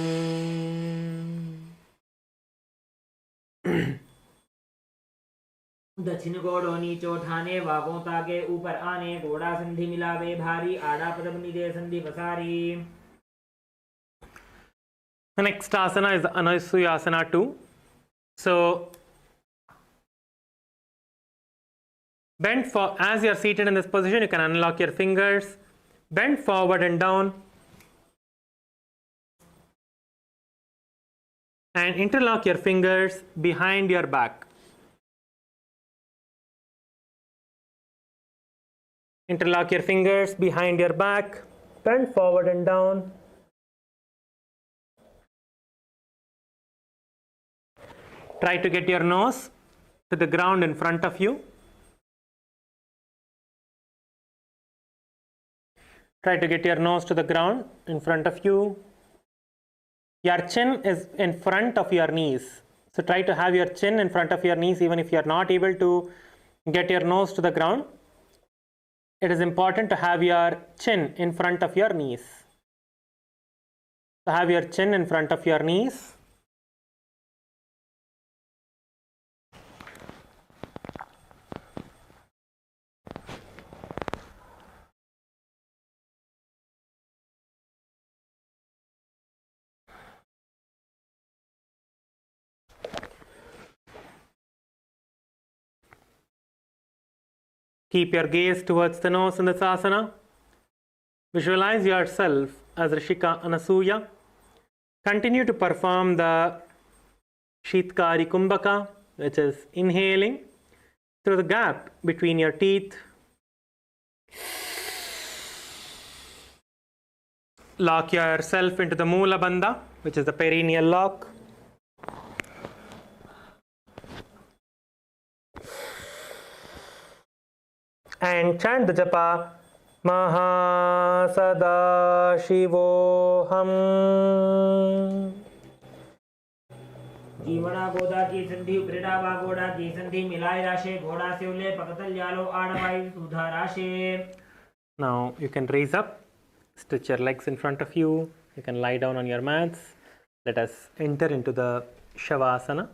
D: दक्षिण घोड़ो नीचो ठाने वागों ताके ऊपर आने घोड़ा संधि मिलावे भारी आड़ा पदम निदे संधि पसारी.
C: The next asana is Anusuyasana 2. So bend for, as you are seated in this position, you can unlock your fingers, bend forward and down, and interlock your fingers behind your back. Interlock your fingers behind your back, bend forward and down. Try to get your nose to the ground in front of you. Try to get your nose to the ground in front of you. Your chin is in front of your knees. So try to have your chin in front of your knees even if you are not able to get your nose to the ground. It is important to have your chin in front of your knees. So have your chin in front of your knees. Keep your gaze towards the nose in this asana. Visualize yourself as Rishika Anasuya. Continue to perform the Shitkari Kumbhaka, which is inhaling through the gap between your teeth. Lock yourself into the Mula Bandha, which is the perineal lock. And chant the japa Mahasadaशिवोऽहम्.
D: जीवना गोदा की संधि उपरेड़ा वा गोड़ा की संधि मिलाए राशे घोड़ा से उले पकतल जालो आड़वाई सुधा राशे.
C: Now you can raise up, stretch your legs in front of you. You can lie down on your mats. Let us enter into the Shavasana.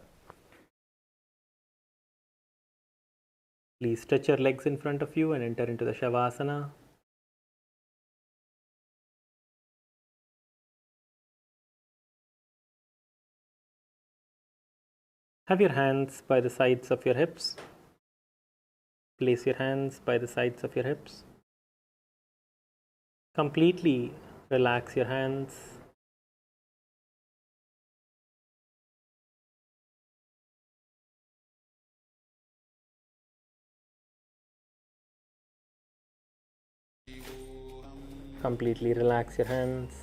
C: Please stretch your legs in front of you and enter into the Shavasana. Have your hands by the sides of your hips. Place your hands by the sides of your hips. Completely relax your hands. Completely relax your hands.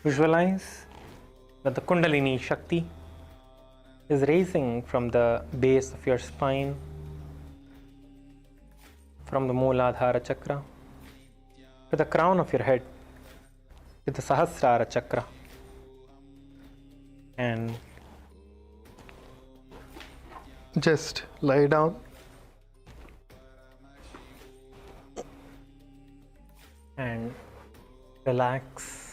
C: Visualize that the Kundalini Shakti is raising from the base of your spine, from the Mooladhara Chakra to the crown of your head, to the Sahasrara Chakra. And just lie down and relax.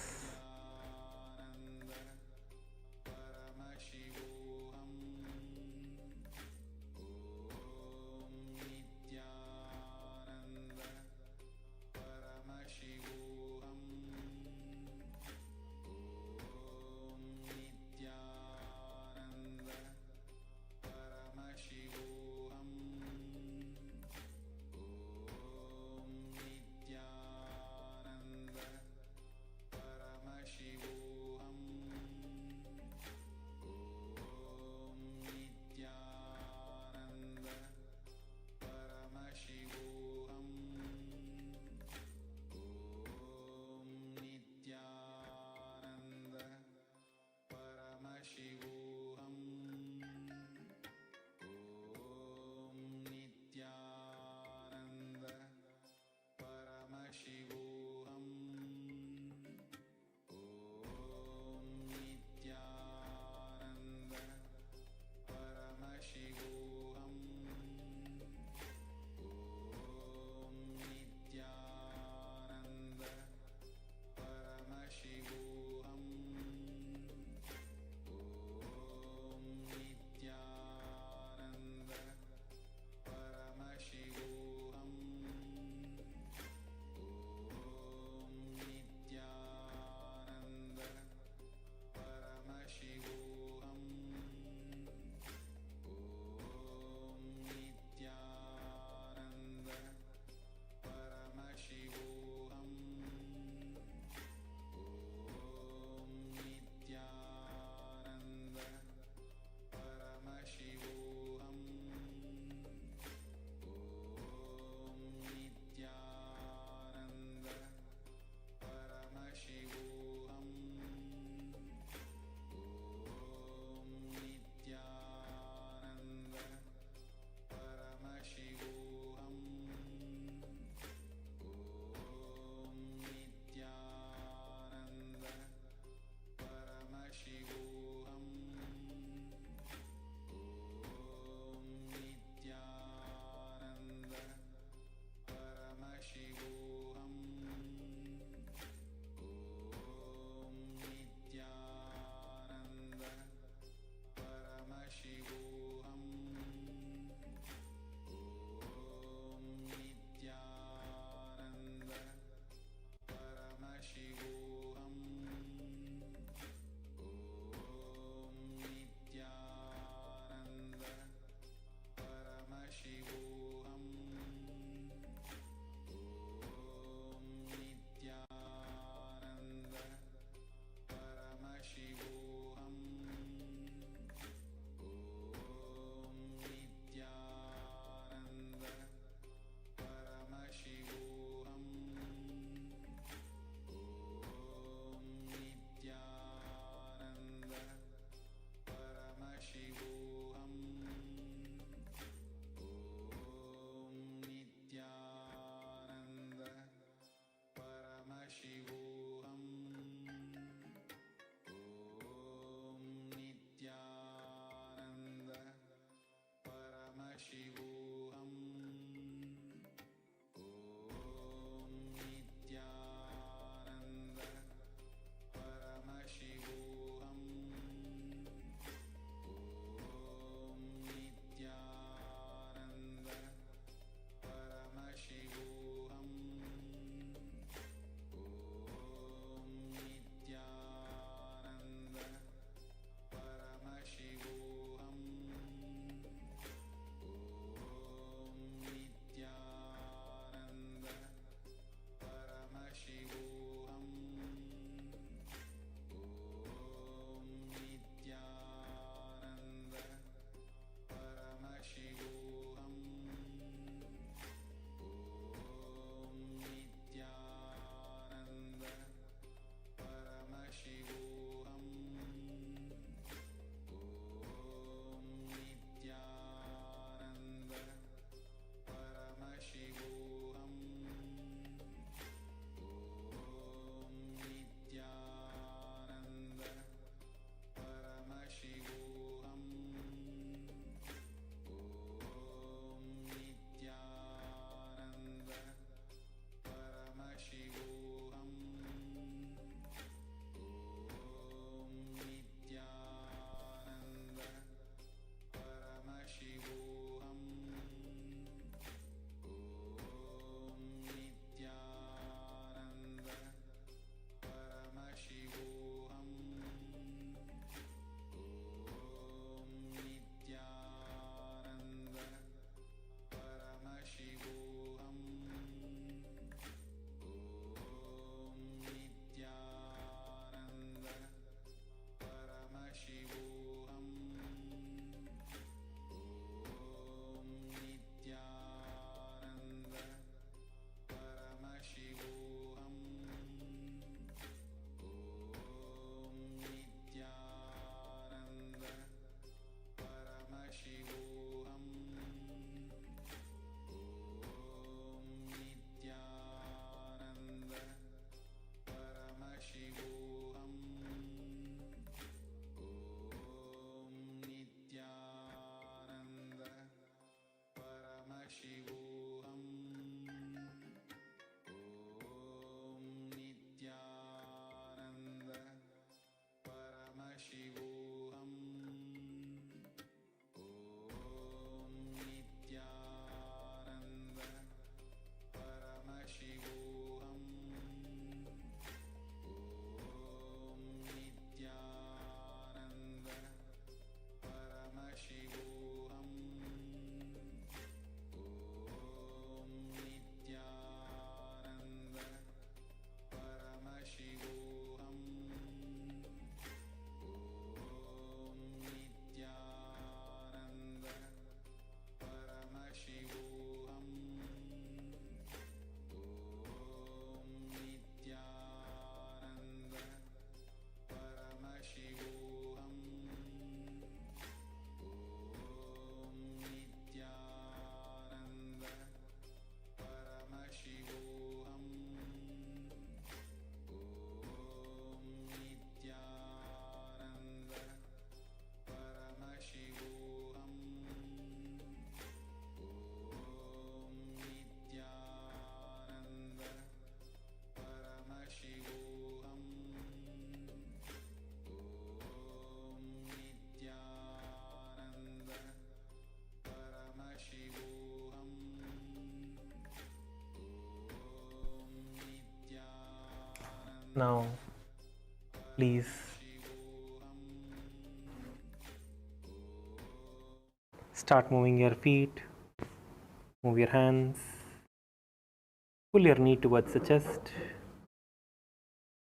C: Now, please start moving your feet, move your hands, pull your knee towards the chest,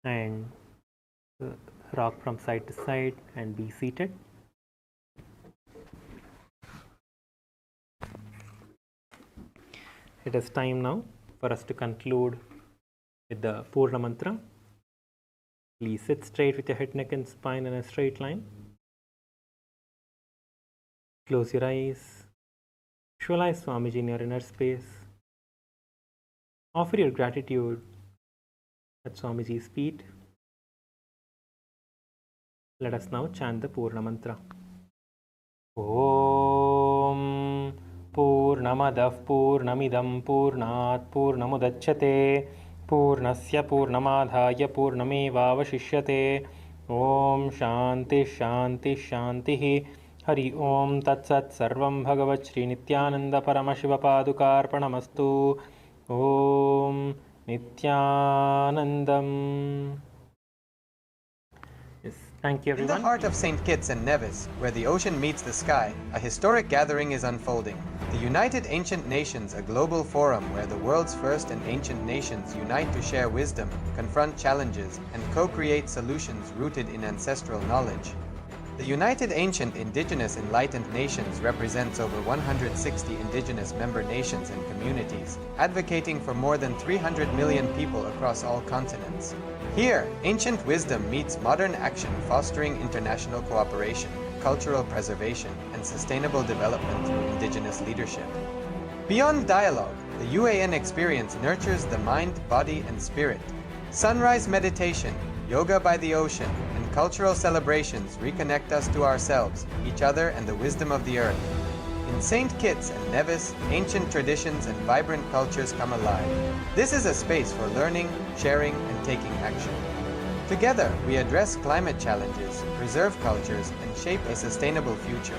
C: and rock from side to side and be seated. It is time now for us to conclude with the Purna Mantra. Please sit straight with your head, neck and spine in a straight line. Close your eyes. Visualize Swamiji in your inner space. Offer your gratitude at Swamiji's feet. Let us now chant the Purna Mantra. Om Purnamadav Purnamidam Purnat Purnamudachyate Purnasya Purnamadhaya Purnamevavashishyate. Om Shanti Shanti Shanti. Hari Om Tat Sat Sarvam Bhagavat Shri Nithyananda Paramashivoham Om Nithyanandam. Yes, thank you
A: In
C: everyone.
A: the heart of St. Kitts and Nevis, where the ocean meets the sky, a historic gathering is unfolding. The United Ancient Nations, a global forum where the world's first and ancient nations unite to share wisdom, confront challenges, and co-create solutions rooted in ancestral knowledge. The United Ancient Indigenous Enlightened Nations represents over 160 indigenous member nations and communities, advocating for more than 300 million people across all continents. Here, ancient wisdom meets modern action, fostering international cooperation, cultural preservation, and sustainable development through indigenous leadership. Beyond dialogue, the UAN experience nurtures the mind, body, and spirit. Sunrise meditation, yoga by the ocean, and cultural celebrations reconnect us to ourselves, each other, and the wisdom of the earth. In St. Kitts and Nevis, ancient traditions and vibrant cultures come alive. This is a space for learning, sharing, and taking action. Together, we address climate challenges, preserve cultures, and shape a sustainable future.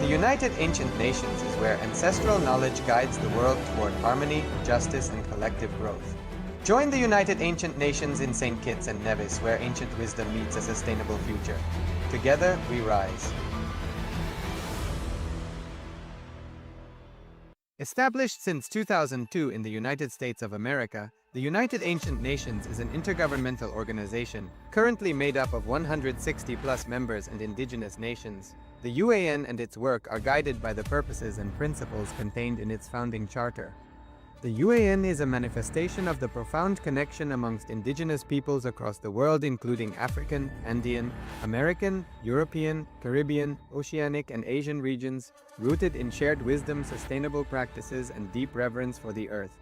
A: The United Ancient Nations is where ancestral knowledge guides the world toward harmony, justice, and collective growth. Join the United Ancient Nations in St. Kitts and Nevis, where ancient wisdom meets a sustainable future. Together, we rise. Established since 2002 in the United States of America, the United Ancient Nations is an intergovernmental organization, currently made up of 160+ members and indigenous nations. The UAN and its work are guided by the purposes and principles contained in its founding charter. The UAN is a manifestation of the profound connection amongst indigenous peoples across the world, including African, Andean, American, European, Caribbean, Oceanic, and Asian regions, rooted in shared wisdom, sustainable practices, and deep reverence for the earth.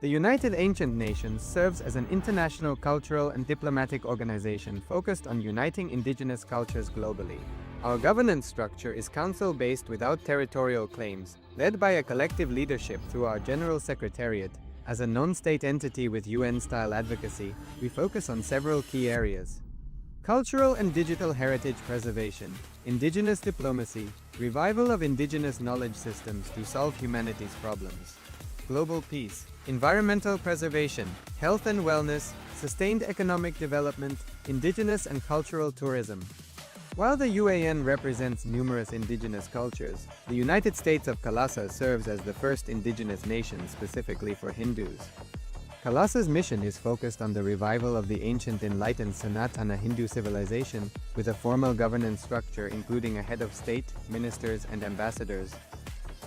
A: The United Ancient Nations serves as an international cultural and diplomatic organization focused on uniting indigenous cultures globally. Our governance structure is council-based without territorial claims, led by a collective leadership through our General Secretariat. As a non-state entity with UN-style advocacy, we focus on several key areas: cultural and digital heritage preservation, indigenous diplomacy, revival of indigenous knowledge systems to solve humanity's problems, global peace, environmental preservation, health and wellness, sustained economic development, indigenous and cultural tourism. While the UAN represents numerous indigenous cultures, the United States of KAILASA serves as the first indigenous nation specifically for Hindus. KAILASA's mission is focused on the revival of the ancient enlightened Sanatana Hindu civilization with a formal governance structure including a head of state, ministers, and ambassadors.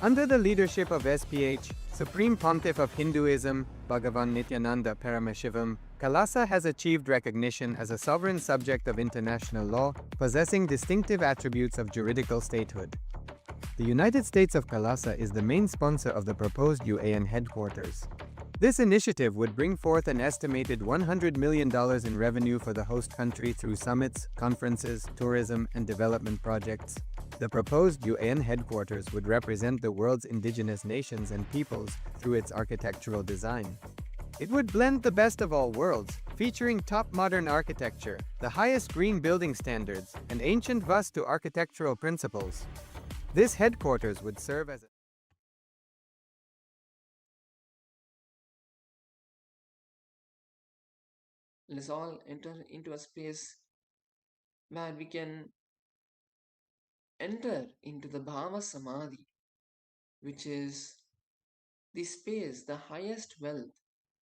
A: Under the leadership of SPH, Supreme Pontiff of Hinduism, Bhagavan Nithyananda Paramashivoham, KAILASA has achieved recognition as a sovereign subject of international law, possessing distinctive attributes of juridical statehood. The United States of KAILASA is the main sponsor of the proposed UAN headquarters. This initiative would bring forth an estimated $100 million in revenue for the host country through summits, conferences, tourism, and development projects. The proposed UAN headquarters would represent the world's indigenous nations and peoples through its architectural design. It would blend the best of all worlds, featuring top modern architecture, the highest green building standards, and ancient Vastu architectural principles. This headquarters would serve as a
E: Let's all enter into a space where we can enter into the Bhava Samadhi, which is the space, the highest wealth,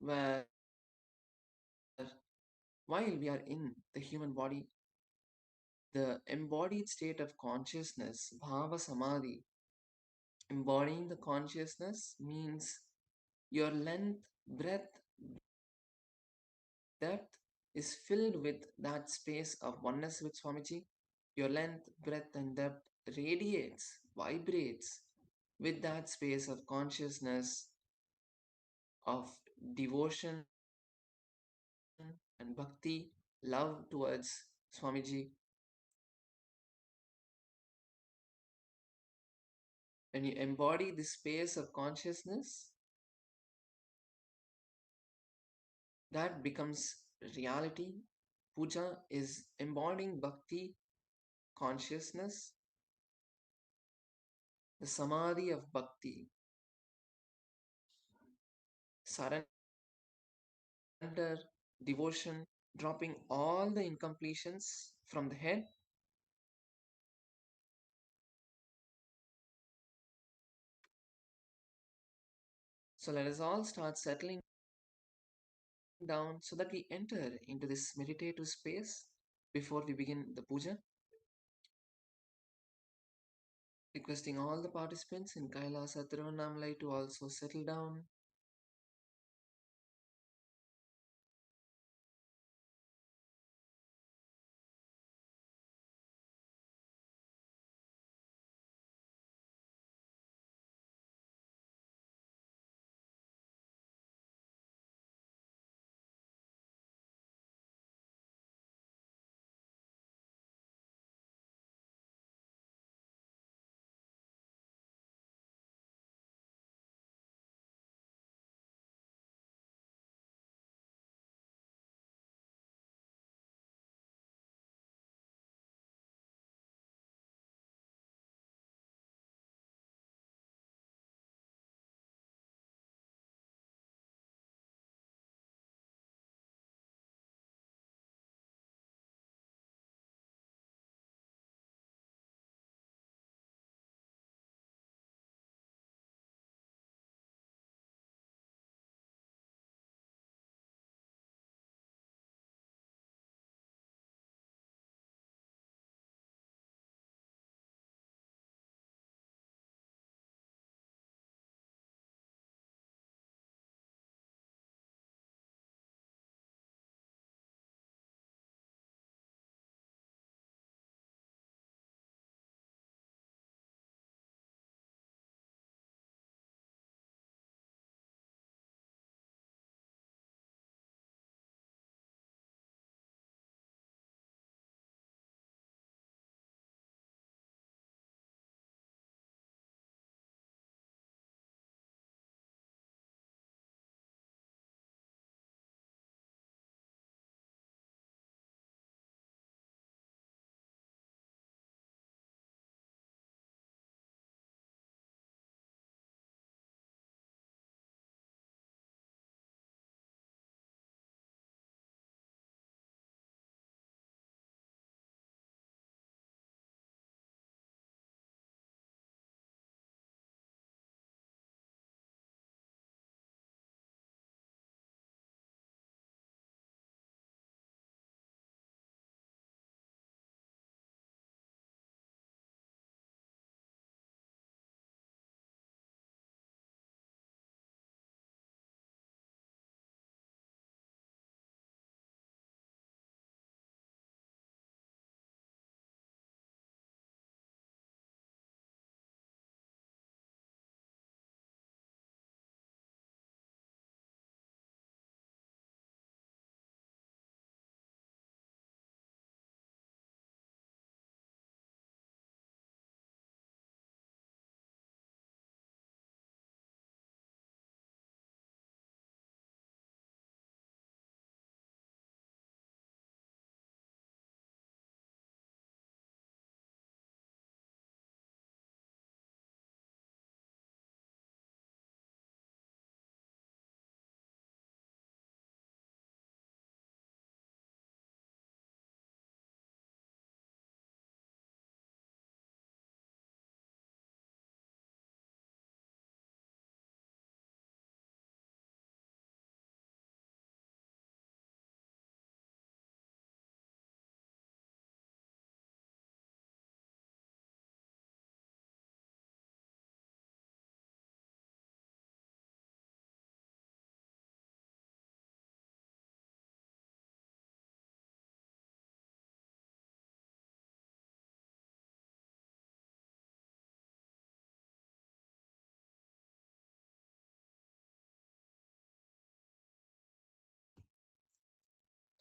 E: where while we are in the human body, the embodied state of consciousness, Bhava Samadhi, embodying the consciousness means your length, breadth, depth is filled with that space of oneness with Swamiji. Your length, breadth, and depth radiates, vibrates with that space of consciousness, of devotion and bhakti, love towards Swamiji. When you embody this space of consciousness, that becomes reality. Puja is embodying bhakti, consciousness, the samadhi of bhakti, surrender, devotion, dropping all the incompletions from the head. So let us all start settling down so that we enter into this meditative space before we begin the puja. Requesting all the participants in Kailasa Tiruvannamalai to also settle down.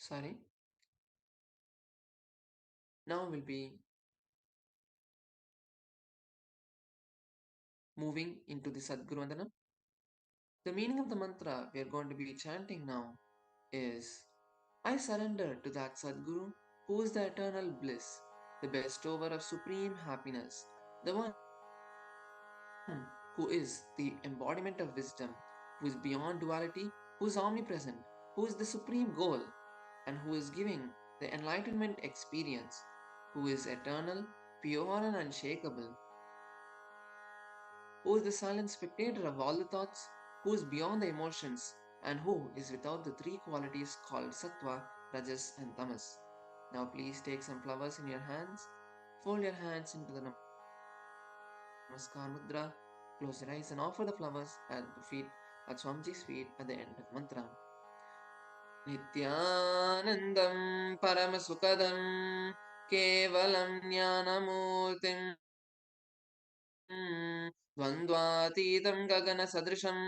E: Sorry. Now we'll be moving into the Sadguru Vandana. The meaning of the mantra we are going to be chanting now is I surrender to that Sadguru who is the eternal bliss, the bestower of supreme happiness, the one who is the embodiment of wisdom, who is beyond duality, who is omnipresent, who is the supreme goal, and who is giving the enlightenment experience, who is eternal, pure, and unshakable, who is the silent spectator of all the thoughts, who is beyond the emotions, and who is without the three qualities called sattva, rajas, and tamas. Now please take some flowers in your hands, fold your hands into the Namaskar Mudra, close your eyes and offer the flowers at Swamiji's feet at the end of the mantra. Nithyanandam Paramasukadam Kevalam Jnanamurtim Dvandvatītam Gagana Sadrisham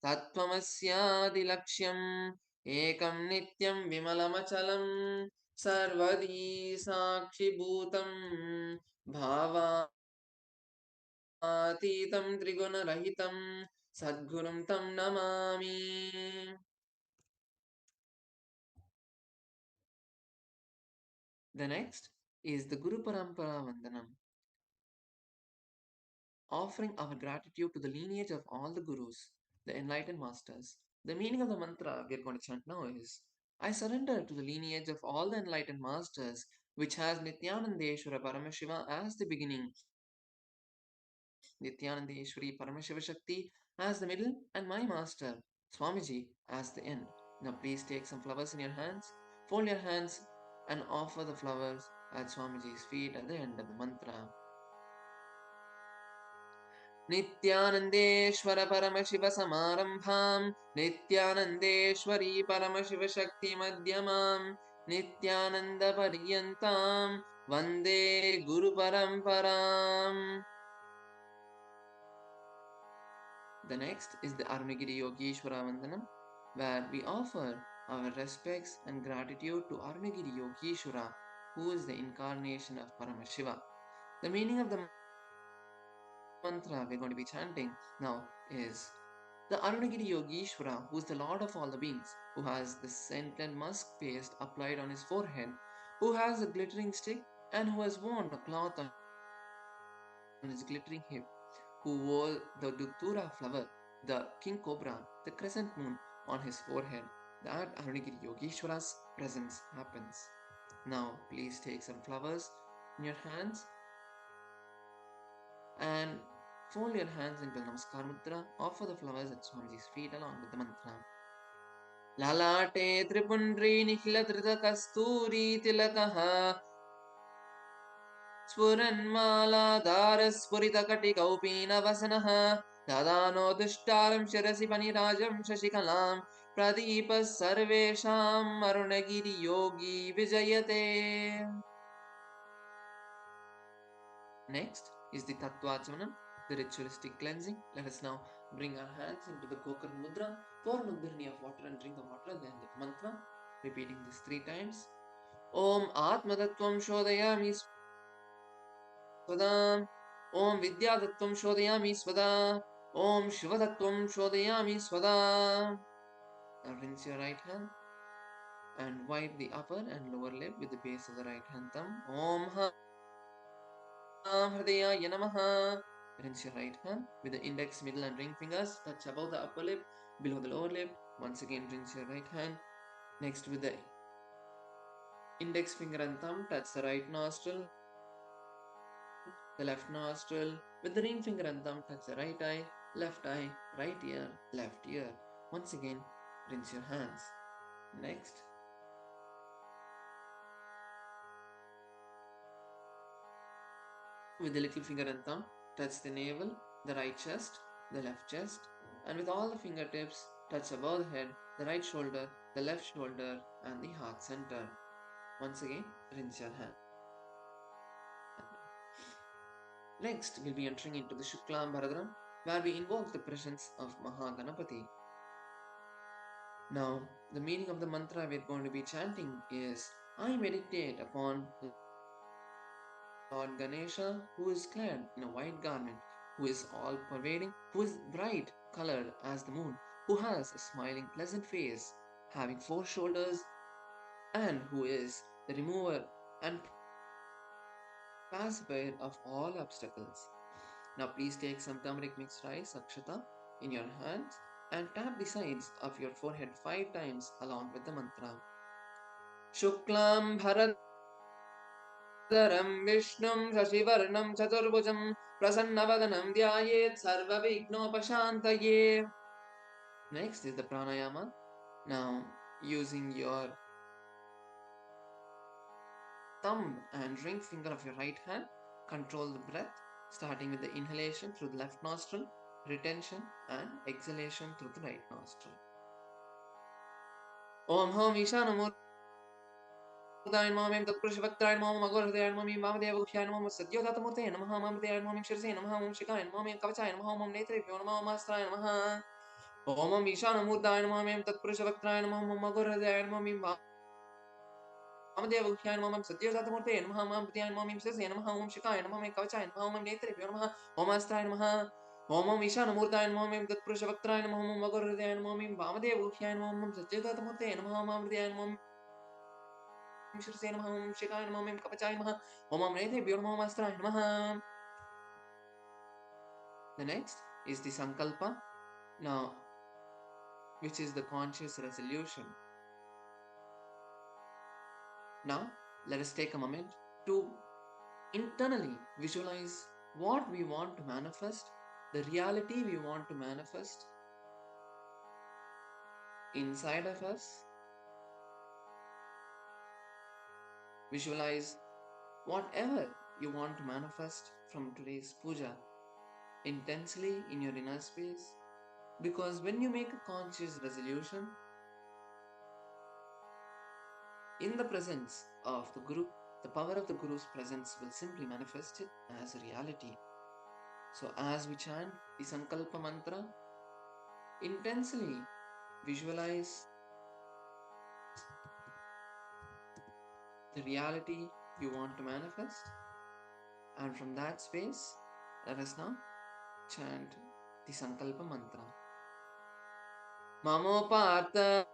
E: Tattvamasyadilaksham Ekam Nityam Vimalamachalam Sarvadi Sakshi Bhutam Bhava Atitam Trigunarahitam Sadgurum Tam Namami. The next is the Guru Parampara Vandanam, offering our gratitude to the lineage of all the Gurus, the enlightened masters. The meaning of the mantra we are going to chant now is I surrender to the lineage of all the enlightened masters, which has Nithyanandeshwara Paramashiva as the beginning, Nithyanandeshwari Paramashiva Shakti as the middle, and my master, Swamiji, as the end. Now please take some flowers in your hands, fold your hands, and offer the flowers at Swamiji's feet at the end of the mantra. Nithyanandeshwara Paramashiva Samarambham Nithyanandeshwari Paramashiva Shakti Madhyamam Nithyananda Paryantam Vande Guru Paramparam. The next is the Arunagiri Yogeshwara Vandanam, where we offer our respects and gratitude to Arunagiri Yogeshwara, who is the incarnation of Paramashiva. The meaning of the mantra we're going to be chanting now is the Arunagiri Yogeshwara, who is the Lord of all the beings, who has the scented musk paste applied on his forehead, who has a glittering stick, and who has worn a cloth on his glittering hip, who wore the Duttura flower, the king cobra, the crescent moon on his forehead. That Arunagiri Yogeshwara's presence happens. Now, please take some flowers in your hands and fold your hands into the Namaskar Mudra. Offer the flowers at Swamiji's feet along with the mantra. Lalate Tripundri Nikhila Trita Kasturi Tilakaha Spuranmala Dharasfurita Kaupina Vasanaha Dadano Dushtaram Shirasi Panirajam Shashikalam Pradipa Sarvesham Arunagiri Yogi Vijayate. Next is the Tattvachanam, the ritualistic cleansing. Let us now bring our hands into the Kokar Mudra, pour an udbirni of water and drink the water at the end of the mantra, repeating this 3 times. Om Atmatattvam Shodayami Svada. Om Vidyatattvam Shodayami Svada. Om Shivatattvam Shodayami Svada. Now rinse your right hand and wipe the upper and lower lip with the base of the right hand thumb. Om Hridayaya Namaha. Rinse your right hand with the index, middle, and ring fingers. Touch above the upper lip, below the lower lip. Once again, rinse your right hand. Next, with the index finger and thumb, touch the right nostril, the left nostril. With the ring finger and thumb, touch the right eye, right ear, left ear. Once again, rinse your hands. Next, with the little finger and thumb, touch the navel, the right chest, the left chest, and with all the fingertips, touch above the head, the right shoulder, the left shoulder, and the heart center. Once again, rinse your hand. Next, we'll be entering into the Shuklam Bharadram, where we invoke the presence of Mahaganapati. Now, the meaning of the mantra we're going to be chanting is, I meditate upon Lord Ganesha, who is clad in a white garment, who is all-pervading, who is bright colored as the moon, who has a smiling, pleasant face, having 4 shoulders, and who is the remover and pacifier of all obstacles. Now please take some turmeric mixed rice, akshata, in your hands and tap the sides of your forehead 5 times along with the mantra. Shuklam Bharat Vishnum Shashivarnam Chaturbhujam Prasannavadanam Dhyayet Sarvavighnopashantaye. Next is the pranayama. Now, using your thumb and ring finger of your right hand, control the breath, starting with the inhalation through the left nostril, retention and exhalation through the right nostril. Om Hom Ishanamur Namo Tatpurushavaktray Namo Magorhadaya Namo Vamadevukshaya Namo Sadyodatamurte Namo Mamrdaya Namo Shirse Namo Om Shikaya Namo Kavachaya Namo Om Netrebhyo Namo Mastraya Namo Om Ishanamurdaya Namo Tatpurushavaktray Namo Magorhadaya Namo Vamadevukshaya Namo Sadyodatamurte Namo Mamrdaya Namo Shirse Namo Om Shikaya Namo Kavachaya Namo Om Netrebhyo Namo Om Mastraya Namo Om Ishanamurdaya Namo Tatpurushavaktray Namo Magorhadaya Namo Vamadevukshaya Namo Sadyodatamurte Namo Mamrdaya Namo The next is the Sankalpa, now, which is the conscious resolution. Now, let us take a moment to internally visualize what we want to manifest, the reality we want to manifest inside of us. Visualize whatever you want to manifest from today's puja intensely in your inner space, because when you make a conscious resolution in the presence of the Guru, the power of the Guru's presence will simply manifest it as a reality. So as we chant the Sankalpa mantra, intensely visualize the reality you want to manifest, and from that space, let us now chant the Sankalpa mantra. Mamopartha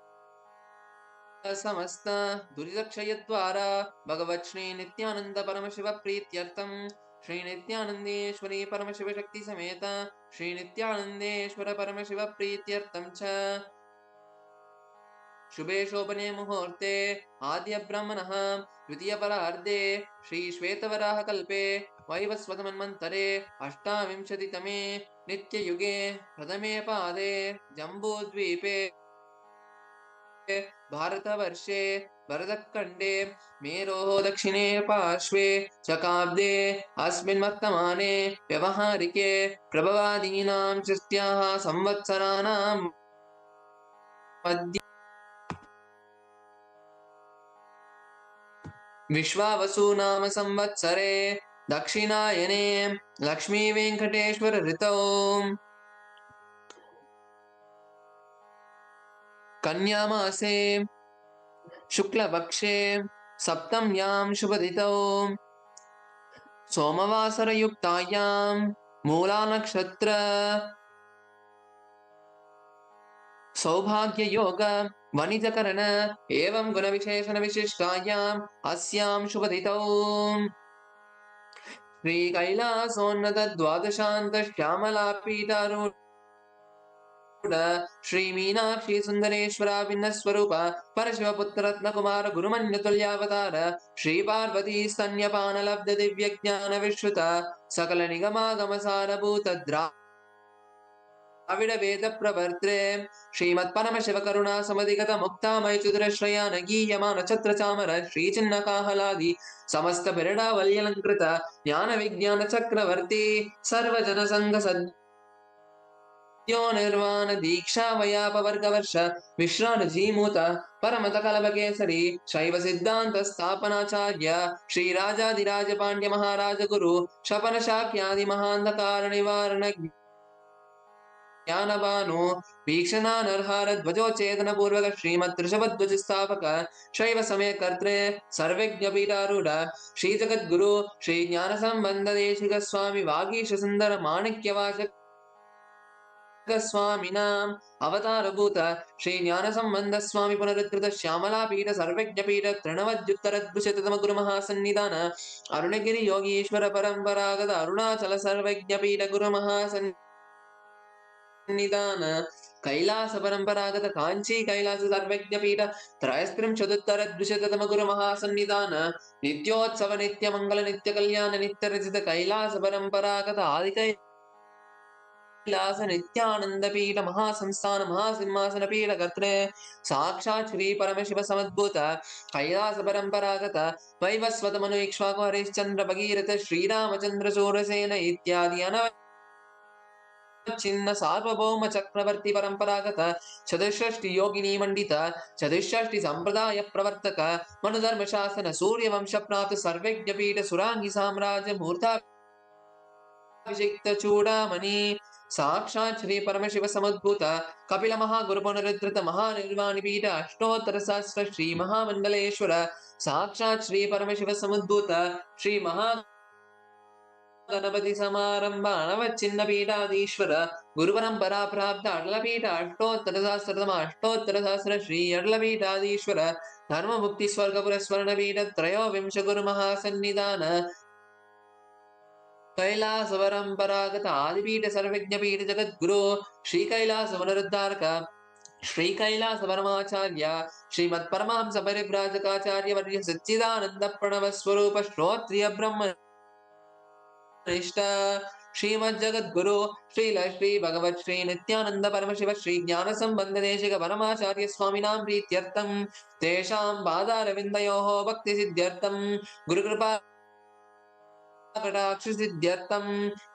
E: Samasta Duridakshayadvara Bhagavat Shri Nithyananda Paramashiva Prityartam Shri Nithyanandeshwari Paramashiva Shakti Sameta Shri Nithyanandeshwara Paramashiva Prityartam Cha Shubhe Shobhane Muhurte Adya Brahmanah Dvitiya Pararde Shri Shvetavaraha Kalpe Vaivasvatamanmantare Ashtavimshatitame Nitya Yuge Pradame Pade Jambudvipe भारतवर्षे भरतखण्डे मेरोः दक्षिणे पार्श्वे शकाब्दे अस्मिन् वर्तमाने व्यवहारिके प्रभवादीनां षष्ट्याः संवत्सराणां मध्ये विश्वावसुनाम संवत्सरे दक्षिणायने लक्ष्मीवेङ्कटेश्वर ऋतौ कन्यामासे शुक्लपक्षे सप्तम्यां शुभतिथौ सोमवासरयुक्तायां मूलानक्षत्र सौभाग्ययोग वणिजकरण एवं गुणविशेषणविशिष्टायाम् अस्यां शुभतिथौ श्रीकैलासोन्नतद्वादशान्तश्यामलापीठारूढ श्री मीनाक्षी सुंदरेश्वराभिन्नस्वरूप परशिवपुत्ररत्नकुमार गुरुमन्यतुल्यावतार श्री पार्वती स्तन्यपानलब्ध दिव्यज्ञान विश्रुत सकल निगमागमसारभूत द्राविड वेद प्रवर्त्रे श्रीमत्परमशिव करुणा समधिगत मुक्तामय चतुरश्रयान गीयमान छत्र चामर श्री चिन्ह काहलादि समस्त बिरडावल्यलंकृत ज्ञान विज्ञान चक्रवर्ती सर्वजन संघ निर्वाण दीक्षा वयापवर्गवर्ष विश्राणजीमूत परमत कलभकेसरी शैव सिद्धांत स्थापनाचार्य श्री राजाधिराज पांड्य महाराज गुरु शपन शाक्यादि महांधकार निवारण ज्ञानवानो वीक्षणानर्हारध्वजोच्चेतनपूर्वक श्रीमद्ऋषभध्वजस्थापक शैव समयकर्त्रे सर्वज्ञपीठारूढ श्रीजगद्गुरु श्रीज्ञानसम्बन्धदेशिक स्वामी वागीशसुन्दर माणिक्यवाचक स्वामिनाम् अवतारभूत श्री ज्ञानसम्बन्ध स्वामी पुनरुद्धृत श्यामलापीठ सर्वज्ञपीठ तृणवद्युत्तरद्विशततम गुरुमहासन्निधान अरुणगिरि योगीश्वर परम्परागत अरुणाचल सर्वज्ञपीठ गुरुमहासन्निधान कैलास परम्परागत काञ्ची कैलास सर्वज्ञपीठ त्रयस्त्रिंशदुत्तरद्विशततम गुरुमहासन्निधान नित्योत्सव नित्यमङ्गल नित्यकल्याण नित्यरचित कैलास परम्परागत कैलास नित्यानंद पीठ महासंस्थान महासिंहासन पीठ कर्त्रे साक्षात् श्री परमशिव समद्भूत कैलास परंपरागत वैवस्वत मनु इक्ष्वाकु हरिश्चंद्र भगीरथ श्रीरामचंद्र सूरसेन इत्यादि अनवच्छिन्न सार्वभौम चक्रवर्ती परंपरागत चतुष्षष्टि योगिनी मंडित चतुष्षष्टि संप्रदाय प्रवर्तक मनुधर्म शासन सूर्यवंश प्राप्त सर्वज्ञ पीठ सुरांगी साम्राज्य मूर्ता अभिषिक्त चूड़ामणि साक्षात् श्री परमशिव समुद्भूत कपिल महागुरु पुनरुद्धृत महानिर्वाणि पीठ अष्टोत्तर सहस्र श्री महामंडलेश्वर साक्षात् श्री परमशिव समुद्भूत श्री महागणपति समारंभ अनवच्छिन्न पीठाधीश्वर गुरु परंपरा प्राप्त अडलपीठ अष्टोत्तर सहस्र श्री अडलपीठाधीश्वर धर्म मुक्ति स्वर्गपुर स्वर्ण पीठ त्रयोविंश गुरु महासन्निधान कैलास परंपरागत आदिपीठ सर्वज्ञपीठ जगद्गुरु श्री कैलास पुनरुद्धारक श्री कैलास परमाचार्य श्रीमत् परमहंस परिव्राजकाचार्य वर्य सच्चिदानंद प्रणव स्वरूप श्रोत्रिय ब्रह्म निष्ठ श्रीमद् जगद्गुरु श्री भगवत श्री नित्यानंद परमशिव श्री ज्ञान संबंध देशिक परमाचार्य स्वामिनां प्रीत्यर्थं तेषां पादारविन्दयोः भक्ति सिद्ध्यर्थं गुरुकृपा कटाक्षसिद्ध्यर्थं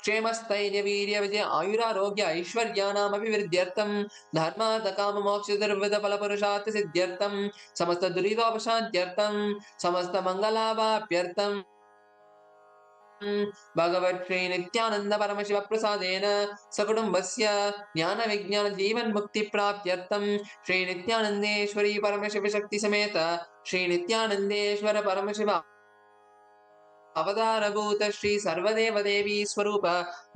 E: क्षेमस्थैर्य वीर्य विजय आयुरारोग्य ऐश्वर्याणाम् अभिवृद्ध्यर्थं धर्मार्थ काम मोक्ष चतुर्विध फलपुरुषार्थ सिद्ध्यर्थं समस्त दुरितोपशान्त्यर्थं समस्त मंगलावाप्यर्थं भगवत् श्री नित्यानंद परमशिव प्रसादेन सकुटुम्बस्य ज्ञान विज्ञान जीवन मुक्ति प्राप्त्यर्थं श्री नित्यानंदेश्वरी परमशिव शक्ति समेत श्री नित्यानंदेश्वर परमशिव अवतारभूत श्री सर्वदेव देवी स्वरूप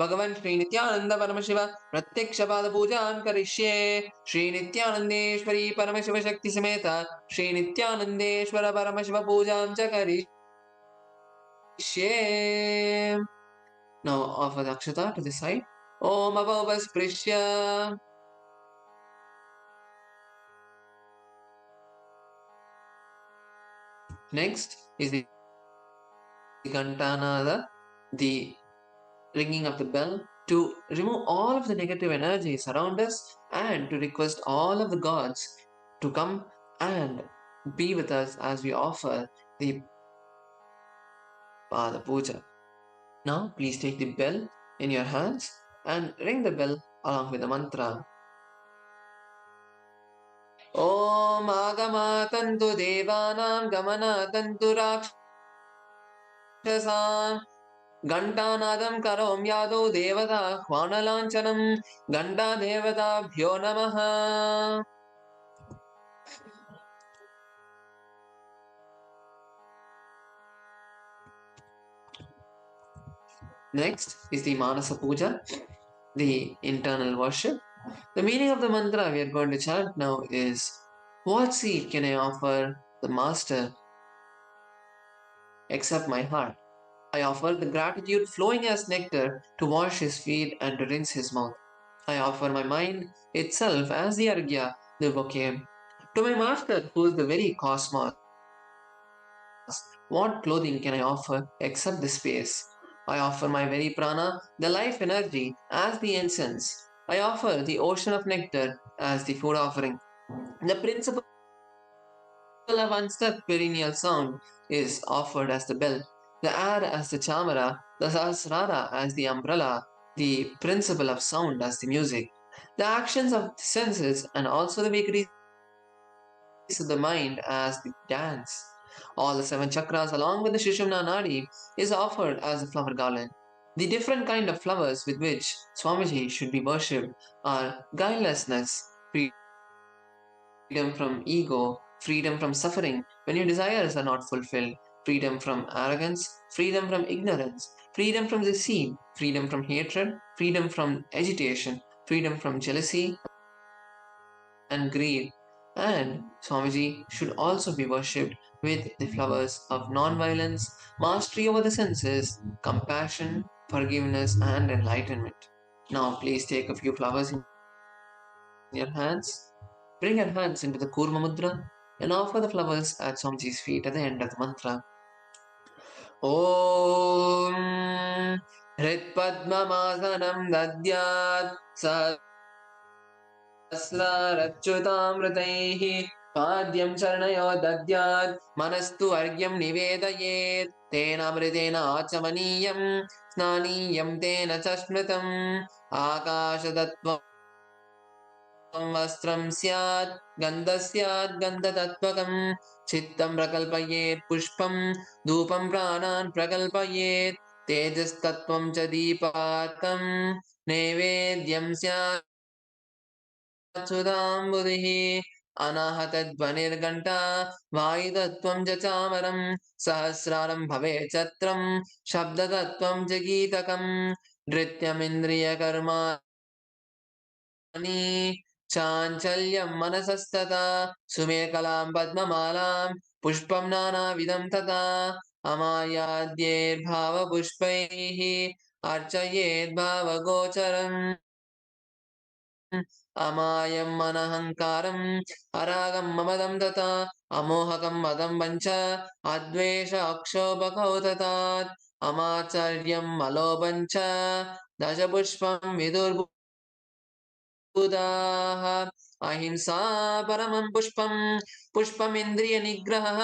E: भगवान श्री नित्यानंद परमशिव प्रत्यक्ष पाद पूजां करिष्ये श्री नित्यानंदेश्वरी परमशिव शक्ति समेत श्री नित्यानंदेश्वर परमशिव पूजां च करिष्ये. Now offer the akshata to the side. Om avavasprishya. Next is the Gantanada, the ringing of the bell, to remove all of the negative energies around us and to request all of the gods to come and be with us as we offer the Pada Puja. Now please take the bell in your hands and ring the bell along with the mantra. Om Agama Tantu Devanam Gamana Tantu Rakshasam घंटानादं chrome यादो देवता ह्वानलांचनं घंटा देवताभ्यो नमः. Next is the Manasa Puja, the internal worship. The meaning of the mantra we are going to chant now is: what seed can I offer the Master except my heart? I offer the gratitude flowing as nectar to wash his feet and to rinse his mouth. I offer my mind itself as the argya, the bouquet. To my master, who is the very cosmos, what clothing can I offer except the space? I offer my very prana, the life energy, as the incense. I offer the ocean of nectar as the food offering. The principle of unstuck perennial sound is offered as the bell, the air as the chamara, the sahasrara as the umbrella, the principle of sound as the music, the actions of the senses and also the vagaries of the mind as the dance. All the 7 chakras along with the Shishumna Nadi is offered as a flower garland. The different kind of flowers with which Swamiji should be worshipped are guilelessness, freedom from ego, freedom from suffering when your desires are not fulfilled, freedom from arrogance, freedom from ignorance, freedom from deceit, freedom from hatred, freedom from agitation, freedom from jealousy and greed. And Swamiji should also be worshipped with the flowers of non-violence, mastery over the senses, compassion, forgiveness, and enlightenment. Now, please take a few flowers in your hands. Bring your hands into the Kurma Mudra and offer the flowers at Swamiji's feet at the end of the mantra. Om Hritpadmamasanam Dadyat सहस्रारच्युतामृतैः पाद्यं चरणयो दद्यात् मनस्तु अर्घ्यं निवेदयेत् तेनामृतेन आचमनीयं स्नानीयं तेन च स्मृतम् आकाशतत्त्वं वस्त्रं स्यात् गन्धस्यात् गन्धतत्त्वकं चित्तं प्रकल्पयेत् पुष्पं धूपं प्राणान् प्रकल्पयेत् तेजस्तत्त्वं च दीपार्थं नैवेद्यं स्यात् सुधाम्बुधिः अनाहतध्वनिर्घण्टा वायुतत्त्वं च चामरं सहस्रारं भवेत् छत्रं शब्दतत्त्वं च गीतकं नृत्यमिन्द्रियकर्माणि चाञ्चल्यं मनसस्तथा सुमेखलां पद्ममालां पुष्पं नानाविधं तथा अमायाद्यैर्भावपुष्पैः अर्चयेद् भावगोचरम् अमायं मनहङ्कारम् अरागं ममदं तथा अमोहकं मदं वञ्च अद्वेष अक्षोभकौ अमाचर्यं मलोभं च दशपुष्पं विदुर्बुधाः अहिंसा परमं पुष्पं पुष्पमिन्द्रियनिग्रहः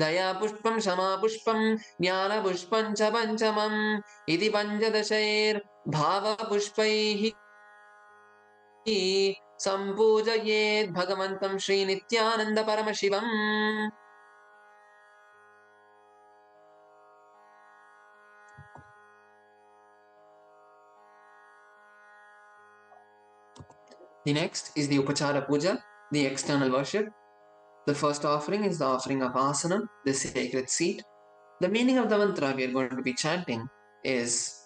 E: दया पुष्पं क्षमा पुष्पं ज्ञानपुष्पं च पञ्चमम् इति पञ्चदशैर्भावपुष्पैः सम्पूजयेत् भगवन्तं Shri Nityananda Paramashivam. The next is the Upachara Puja, the external worship. The first offering is the offering of Asanam, the sacred seat. The meaning of the mantra we are going to be chanting is,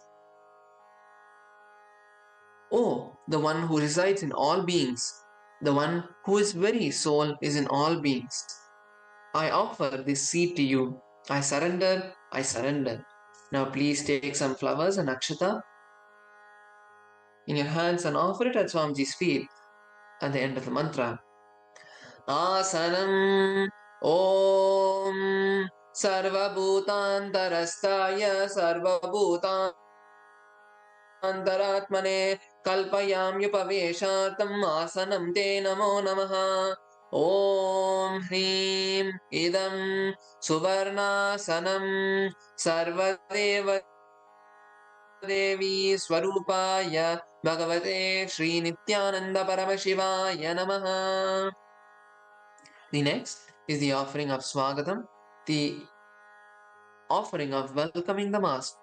E: Oh, the one who resides in all beings, the one whose very soul is in all beings. I offer this seed to you. I surrender, I surrender. Now please take some flowers and akshata in your hands and offer it at Swamiji's feet at the end of the mantra. Asanam Om Sarvabhutantarastaya Sarvabhutantaratmane Kalpayamyupaveshartam Asanam Te Namo Namaha. Om Hrim Idam Suvarnasanam Sarvadeva Devi Swarupaya Bhagavate Sri Nithyananda Paramashivaya Namaha. The next is the offering of Swagatam, the offering of welcoming the Master.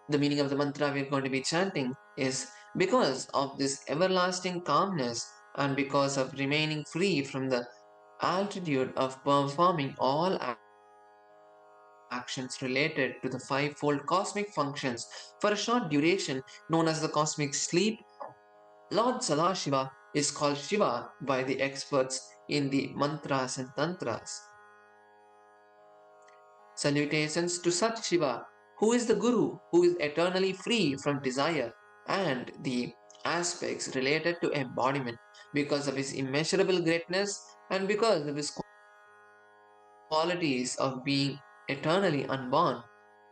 E: The meaning of the mantra we are going to be chanting is, because of this everlasting calmness and because of remaining free from the altitude of performing all actions related to the fivefold cosmic functions for a short duration known as the cosmic sleep, Lord Sadashiva is called Shiva by the experts in the mantras and tantras. Salutations to such Shiva, who is the Guru, who is eternally free from desire and the aspects related to embodiment, because of his immeasurable greatness and because of his qualities of being eternally unborn.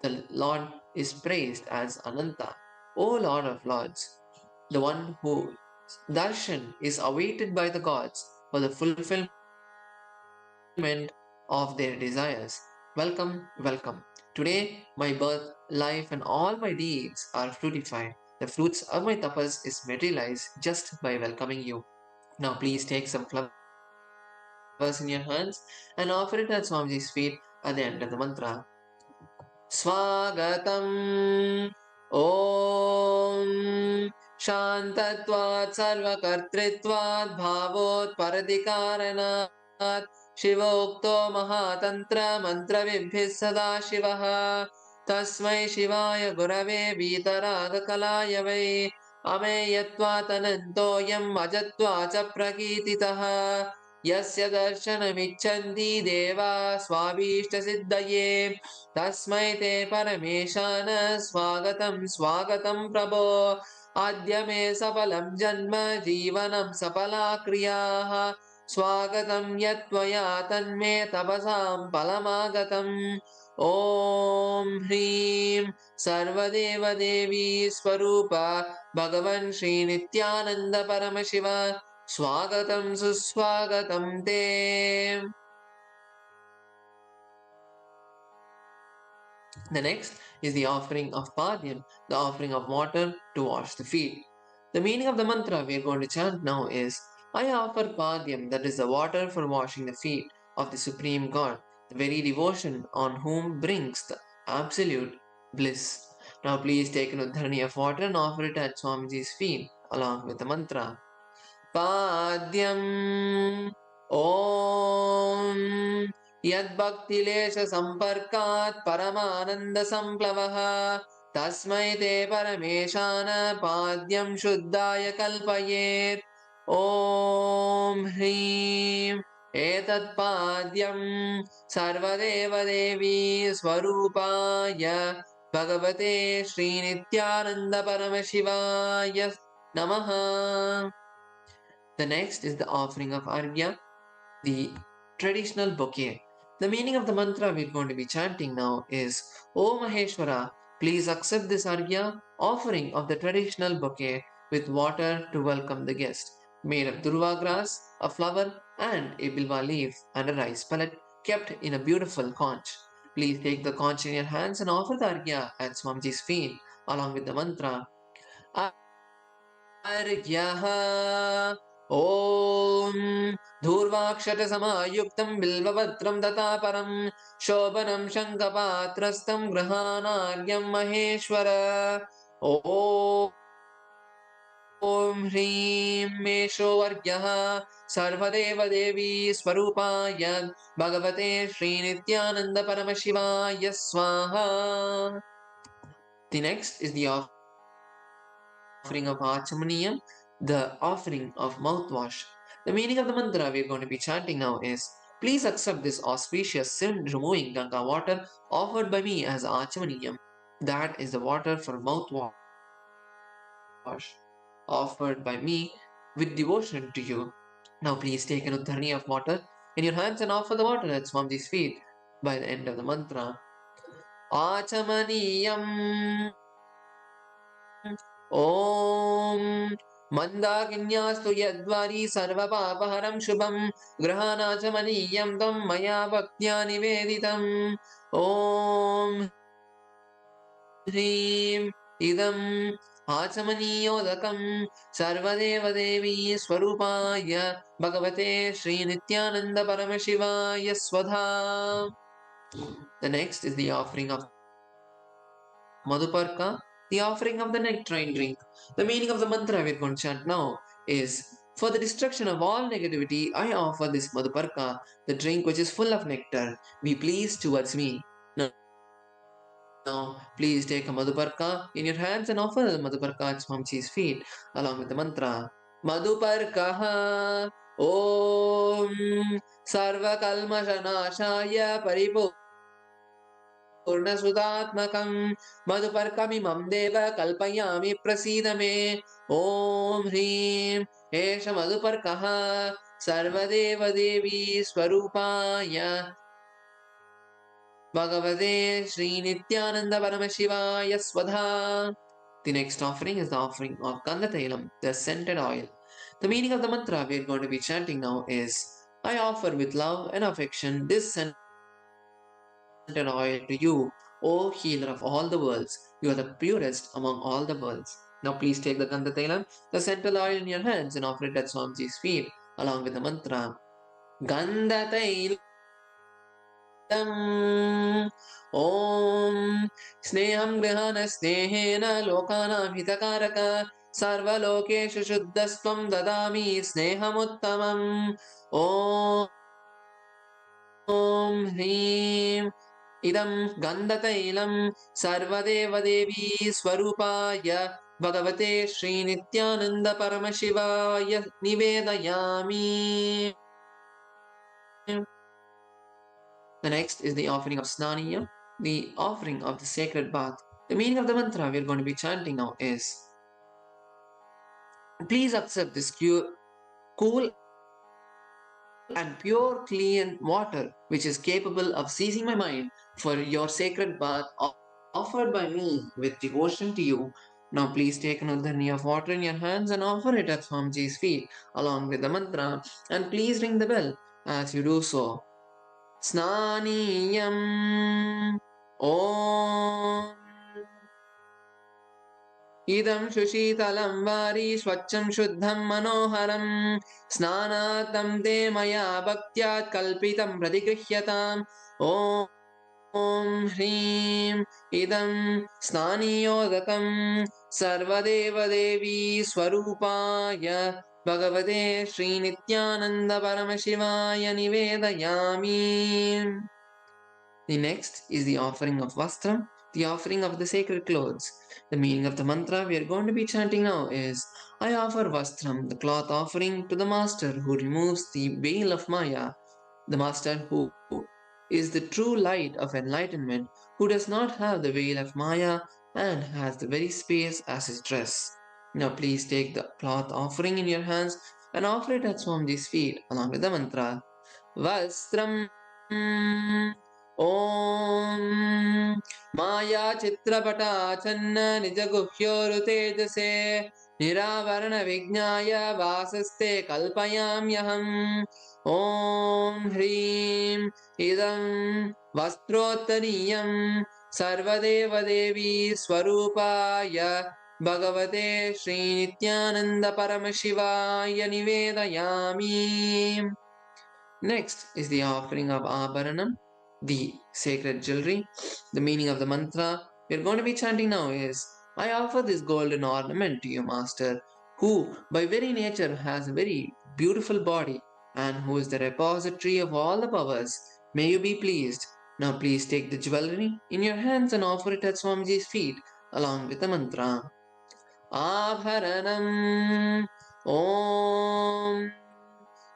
E: The Lord is praised as Ananta, O Lord of Lords, the one whose darshan is awaited by the gods for the fulfillment of their desires. Welcome, welcome. Today, my birth, life, and all my deeds are fruitified. The fruits of my tapas is materialized just by welcoming you. Now, please take some flowers in your hands and offer it at Swamiji's feet at the end of the mantra. Swagatam. Om Shantatvat Sarvakartritvat Bhavot Paradikaranat Shivokto Mahatantra Mantra Vibhis Sada Shivaha Tasmai Shivaya Gurave Vitaraga Kalaya Vai Ameyatvatanantoyam Ajatvacha Prakititaha Yasya Darshanamichanti Deva Swabhishta Siddhaye Tasmai Te Parameshana Swagatam Swagatam Prabho Adya Me Sapalam Janma Jivanam Sapala Kriyaha Swagatam Yatvaya Tanme Tapasam Palamagatam Om Hrim Sarvadeva Devi Swarupa Bhagavan Shri Nithyananda Paramashiva Swagatam Suswagatam Te. The next is the offering of Padyam, the offering of water to wash the feet. The meaning of the mantra we are going to chant now is I offer Padyam, that is the water for washing the feet of the Supreme God, the very devotion on whom brings the absolute bliss. Now please take an udharani of water and offer it at Swamiji's feet along with the mantra. Padyam Om Yadbhaktilesh Samparkat Paramananda Samplavaha Tasmai Te Parameshana Padyam Shuddhaya Kalpayet Om Hrim Etat Padyam Sarvadeva Devi Swarupaya Bhagavate Sri Nithyananda Paramashivaya Namaha. The next is the offering of Arghya, the traditional bouquet. The meaning of the mantra we're going to be chanting now is O Maheshwara, please accept this Arghya offering of the traditional bouquet with water to welcome the guest, made of durva grass, a flower, and a bilva leaf and a rice pellet kept in a beautiful conch. Please take the conch in your hands and offer the Arghya at Swamiji's feet along with the mantra. अर्घ्यः ॐ धूर्वाक्षतसमायुक्तं बिल्वपत्रं तथा परं शोभनं शङ्खपात्रस्थं गृहाणार्घ्यं महेश्वर ॐ ह्रीं मेषोऽर्घ्यः सर्वदेवदेवी स्वरूपाय भगवते श्रीनित्यानन्दपरमशिवाय स्वाहा. The next is the offering of Achamaniyam, the offering of mouthwash. The meaning of the mantra we are going to be chanting now is please accept this auspicious sin removing Ganga water offered by me as Achamaniyam. That is the water for mouthwash offered by me with devotion to you. Now please take an udharani of water in your hands and offer the water at Swamiji's feet by the end of the mantra. Achamaniyam Om Mandakinyāstu yadvari sarvapāpaharam shubham grahānāchamanīyam tam maya bhaktya niveditam. Om Hrim idam Achamaniyodakam sarvadeva devi swarupāya bhagavate Sri Nithyananda Paramashivaya Swadha. The next is the offering of Madhuparka, the offering of the nectarine drink. The meaning of the mantra we're going to chant now is for the destruction of all negativity, I offer this Madhuparka, the drink which is full of nectar. Be pleased towards me. Now, please take a Madhuparka in your hands and offer the Madhuparka at Swamiji's feet along with the mantra. Madhuparkaha Om Sarva Kalmashanashaya Paripu पूर्णसुतात्मकं मधुपर्कमिमं देव कल्पयामि प्रसीद मे ॐ ह्रीं एष मधुपर्कः सर्वदेवदेवी स्वरूपाय भगवते श्रीनित्यानन्दपरमशिवाय स्वधा. The next offering is the offering of Gangatailam, the scented oil. The meaning of the mantra we are going to be chanting now is I offer with love and affection this scented oil to you, O healer of all the worlds. You are the purest among all the worlds. Now please take the Gandhatailam, the central oil in your hands and offer it at Swamiji's feet along with the mantra. Gandhatailam ॐ स्नेहं गृहाण स्नेहेन लोकानां हितकारक सर्वलोकेषु शुद्धस्त्वं ददामि स्नेहमुत्तमम् ॐ ह्रीं इदं गन्धतैलं सर्वदेवदेवी स्वरूपाय भगवते श्रीनित्यानन्दपरमशिवाय निवेदयामि. The next is the offering of Snaniyam, the offering of the sacred bath. The meaning of the mantra we are going to be chanting now is: please accept this cool and pure clean water which is capable of seizing my mind for your sacred bath offered by me with devotion to you. Now please take another dharni of water in your hands and offer it at Swamiji's feet along with the mantra, and please ring the bell as you do so. Snaniyam Om Idam Shushitalam Vari Swacham Shuddham Manoharam Snanatam Te Maya Bhaktyat Kalpitam Pradigrihyatam Om Hrim Idam Snaniyodakam Sarvadeva Devi Swarupaya Bhagavate Sri Nithyananda Paramashivaya Nivedayami. The next is the offering of Vastram, the offering of the sacred clothes. The meaning of the mantra we are going to be chanting now is: I offer Vastram, the cloth offering, to the Master who removes the veil of Maya, the Master who is the true light of enlightenment, who does not have the veil of Maya and has the very space as his dress. Now please take the cloth offering in your hands and offer it at Swamiji's feet along with the mantra. Vastram Om Maya Chitrapata Channa Nijaguhyoru Tejase Niravarana Vignaya Vasaste Kalpayamyaham Om Hrim Idam Vastrottariyam Sarvadeva Devi Swarupaya Bhagavate Sri Nithyananda Paramashivaya Nivedayami. Next is the offering of Abharanam, the sacred jewelry. The meaning of the mantra we are going to be chanting now is: I offer this golden ornament to you, Master, who by very nature has a very beautiful body and who is the repository of all the powers. May you be pleased. Now please take the jewelry in your hands and offer it at Swamiji's feet along with the mantra. Abharanam Om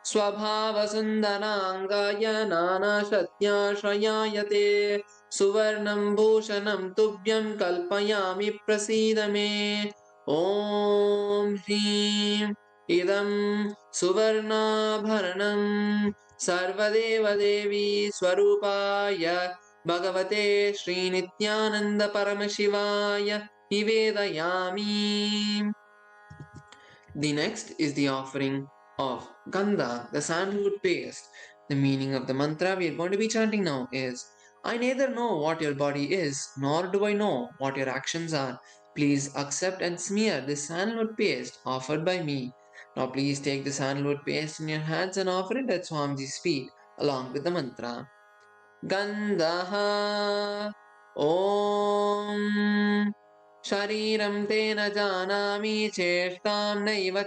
E: स्वभावसुन्दराङ्गाय नानाशत्याश्रयायते सुवर्णं भूषणं तुभ्यं कल्पयामि प्रसीद मे ॐ ह्रीं इदं सुवर्णाभरणं सर्वदेवदेवी स्वरूपाय भगवते श्रीनित्यानन्दपरमशिवाय निवेदयामि. The next is the offering of Gandha, the sandalwood paste. The meaning of the mantra we are going to be chanting now is: I neither know what your body is, nor do I know what your actions are. Please accept and smear this sandalwood paste offered by me. Now please take the sandalwood paste in your hands and offer it at Swamiji's feet along with the mantra. Gandha Om Shariram Tena Janami Cheshtam Naiva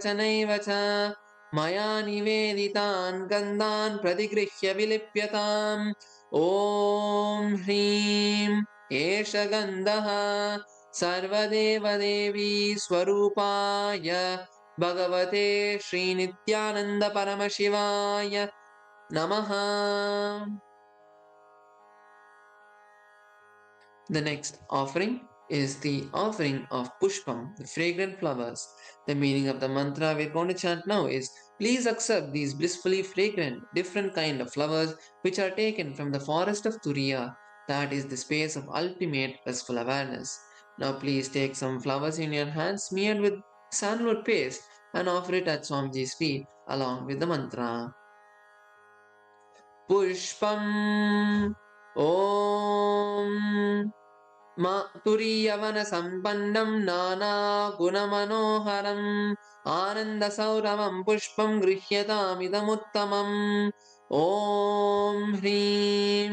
E: Cha Maya Niveditan Gandhan Pradigrihya Vilipyatam Om Hrim Esha Gandha Sarvadeva Devi Swarupaya Bhagavate Sri Nithyananda Paramashivaya Namaha. The next offering is the offering of Pushpam, the fragrant flowers. The meaning of the mantra we're going to chant now is: please accept these blissfully fragrant, different kind of flowers which are taken from the forest of Turiya, that is the space of ultimate blissful awareness. Now please take some flowers in your hands smeared with sandalwood paste and offer it at Swamiji's feet along with the mantra. Pushpam Om तुरीयवन सम्पन्नं नाना गुणमनोहरम् आनन्दसौरभं पुष्पं गृह्यतामिदमुत्तमम् ॐ ह्रीं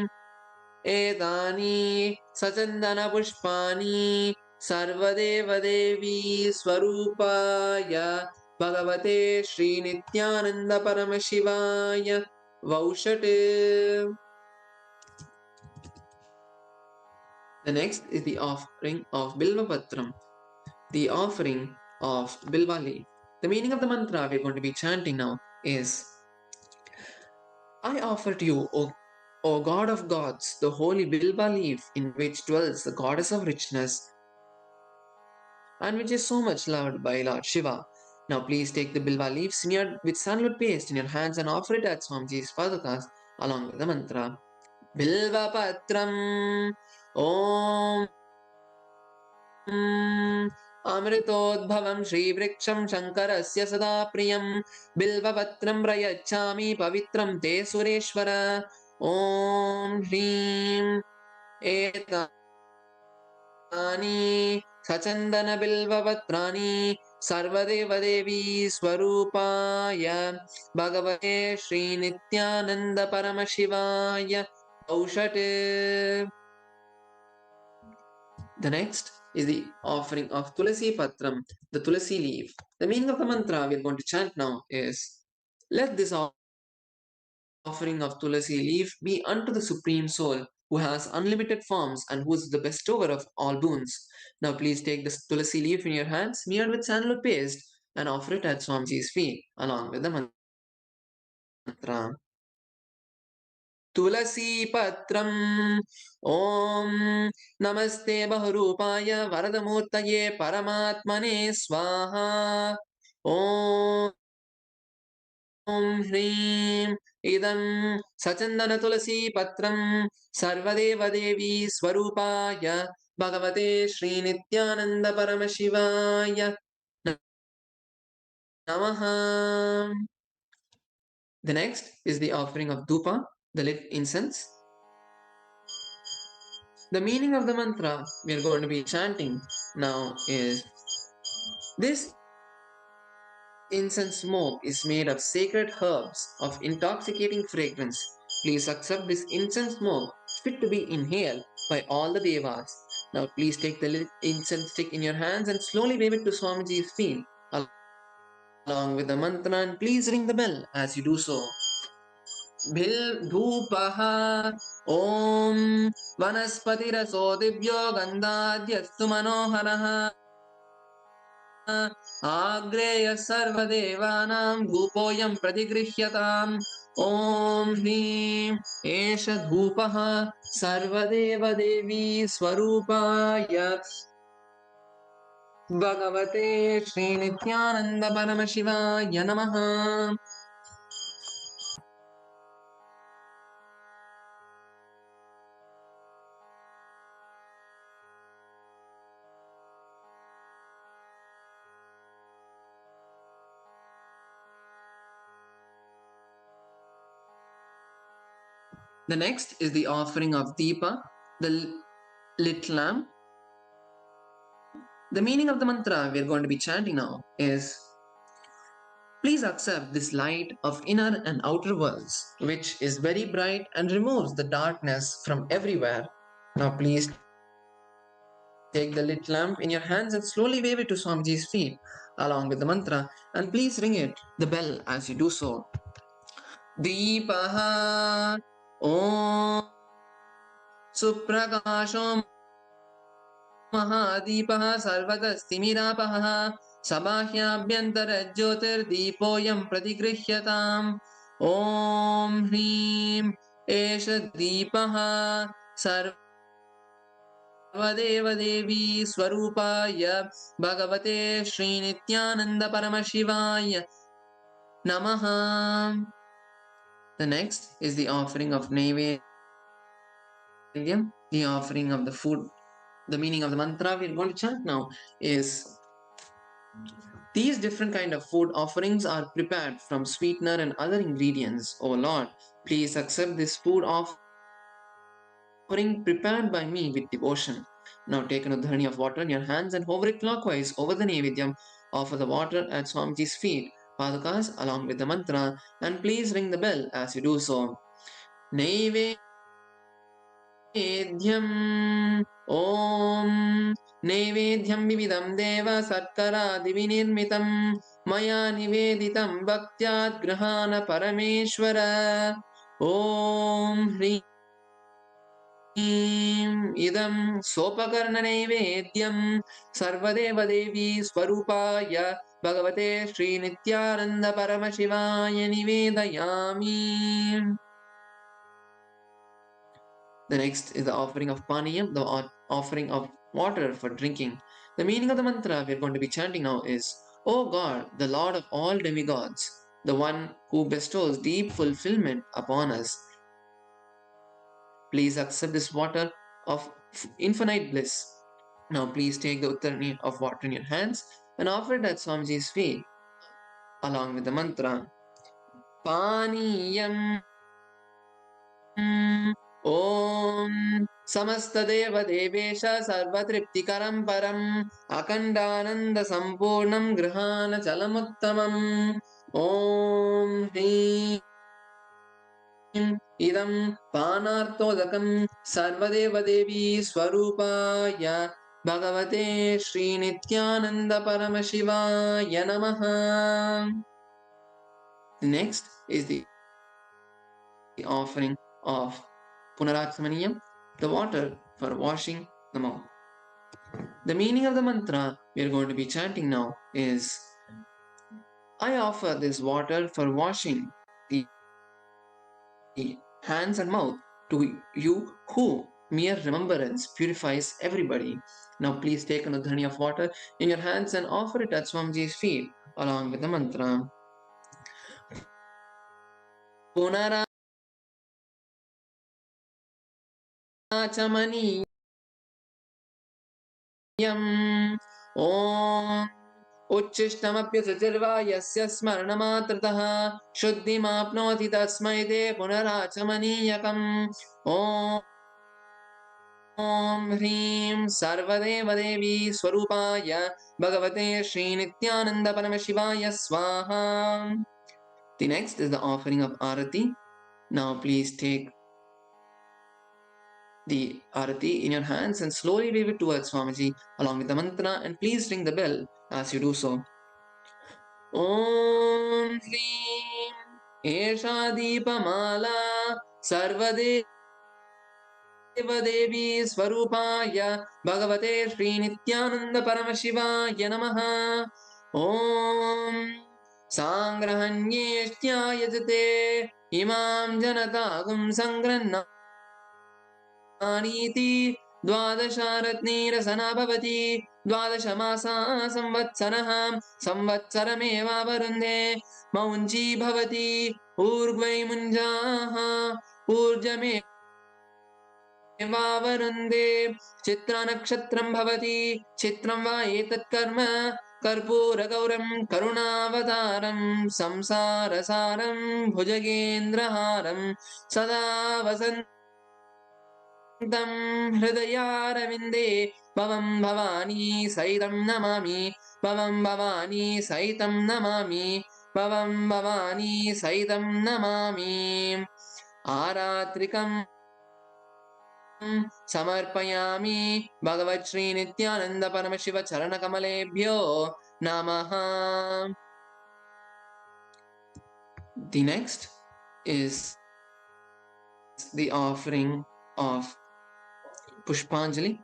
E: etani sachandana pushpani sarvadeva devi swarupaya bhagavate Shri Nithyananda Paramashivaya Vaushate. The next is the offering of Bilva Patram, the offering of Bilva leaf. The meaning of the mantra we're going to be chanting now is I offer to you, O God of gods, the holy Bilva leaf in which dwells the goddess of richness and which is so much loved by Lord Shiva. Now please take the Bilva leaf smeared with sandalwood paste in your hands and offer it at Swamiji's padukas along with the mantra. Bilva Patram Om अमृतोद्भवं श्रीवृक्षं शङ्करस्य सदा प्रियं बिल्वपत्रं प्रयच्छामि पवित्रं ते सुरेश्वर ॐ ह्रीं एतानि सचन्दनबिल्वपत्राणि सर्वदेवदेवी स्वरूपाय भगवते श्रीनित्यानन्दपरमशिवाय औषटे. The next is the offering of Tulasi Patram, the Tulasi leaf. The meaning of the mantra we are going to chant now is let this offering of Tulasi leaf be unto the Supreme Soul who has unlimited forms and who is the bestower of all boons. Now please take this Tulasi leaf in your hands, smeared with sandalwood paste, and offer it at Swamiji's feet along with the mantra. तुलसी पत्रम् ॐ नमस्ते बहुरूपाय वरदमूर्तये परमात्मने स्वाहा ॐ ह्रीं इदं सचन्दन तुलसी पत्रं सर्वदेवदेवी स्वरूपाय भगवते श्रीनित्यानन्द परमशिवाय नमः. The next is the offering of Dhupa, the lit incense. The meaning of the mantra we are going to be chanting now is this incense smoke is made of sacred herbs of intoxicating fragrance. Please accept this incense smoke fit to be inhaled by all the devas. Now please take the lit incense stick in your hands and slowly wave it to Swamiji's feet along with the mantra, and please ring the bell as you do so. Bhil Dhupaha Om Vanaspatiraso Divyo Gandhadhyastu Manoharaha Agreya Sarvadevanam Dhupoyam Pratigrihyataam Om Hrim Esha Dhupaha Sarvadeva Devi Swarupaya Bhagavate Shri Nithyananda Paramashivaya Namaha. The next is the offering of Deepa, the lit lamp. The meaning of the mantra we are going to be chanting now is please accept this light of inner and outer worlds, which is very bright and removes the darkness from everywhere. Now please take the lit lamp in your hands and slowly wave it to Swamiji's feet along with the mantra, and please ring it, the bell, as you do so. Deepaha Om Suprakashom Mahadipah Sarvadastimirapah Sabahyaabhyantara-jyotir-deepoyam pratigrihyatam Om Hrim Esha Deepah Sarvadeva Devi Swarupaya Bhagavate Shri Nithyananda Paramashivaya Namaha. The next is the offering of Naivedyam, the offering of the food. The meaning of the mantra we are going to chant now is these different kind of food offerings are prepared from sweetener and other ingredients. O Lord, please accept this food offering prepared by me with devotion. Now take an udharani of water in your hands and hover it clockwise over the Naivedyam. Offer the water at Swamiji's feet, padukas along with the mantra, and please ring the bell as you do so. Naivedyam Naivedyam ॐ नैवेद्यं विविधं देव शर्करादिविनिर्मितं मया निवेदितं भक्त्या गृहाण परमेश्वर ॐ ह्रीं इदं सोपकर्णनैवेद्यं सर्वदेवदेवी स्वरूपाय भगवते श्रीनित्यानन्द परमशिवाय निवेदयामि. The next is the offering of paniyam, the offering of water for drinking. The meaning of the mantra we are going to be chanting now is, O God, the Lord of all demigods, the one who bestows deep fulfillment upon us, please accept this water of infinite bliss. Now please take the uttarani of water in your hands and offer it at Swamiji's feet along with the mantra. Paniyam ॐ समस्तदेवदेवेश सर्वतृप्तिकरं परम् अखण्डानन्दसम्पूर्णं गृहाणजलमुत्तमम् ॐ ह्रीं इदं पानार्थोदकं सर्वदेवदेवी स्वरूपाय भगवते श्रीनित्यानन्दपरमशिवाय नमः. Next is the offering of Punarachamaniyam, the water for washing the mouth. The meaning of the mantra we are going to be chanting now is, I offer this water for washing the hands and mouth to you who mere remembrance purifies everybody. Now please take another dhani of water in your hands and offer it at Swamiji's feet along with the mantra. Punarachamaniyam ॐ उच्छिष्टमप्युचर्वा यस्य स्मरणमात्रतः शुद्धिमाप्नोति तस्मै ते पुनराचमनीयकम् ॐ ह्रीं सर्वदेवदेवी स्वरूपाय भगवते श्रीनित्यानन्दपरमशिवाय स्वाहा. The next is the offering of arati. Now please take the arati in your hands and slowly wave it towards Swamiji along with the mantra, and please ring the bell as you do so. Om Hrim Esha Deepamala Sarvadevi Swarupaya Bhagavate Sri Nityananda Paramashivaya Namaha. Om Sangrahanyeshtya Yajate Imam Janatagum Sangranna नीति द्वादशारत्नीरसना भवति द्वादशमासा संवत्सरः संवत्सरमेवावरुन्धे मौञ्जी भवति ऊर्ध्वै मुञ्जाः ऊर्जमेवावरुन्धे चित्रानक्षत्रं भवति चित्रं वा एतत् कर्म कर्पूरगौरं करुणावतारं संसारसारं भुजगेन्द्रहारं सदा वसन्तं हृदयारविन्दे भवं भवानी सहितं नमामि भवं भवानी सहितं नमामि भवं भवानी सहितं नमामि. आरात्रिकं समर्पयामि भगवत् श्री नित्यानंद परमशिव चरणकमलेभ्यो नमः. The next is the offering of Pushpanjali.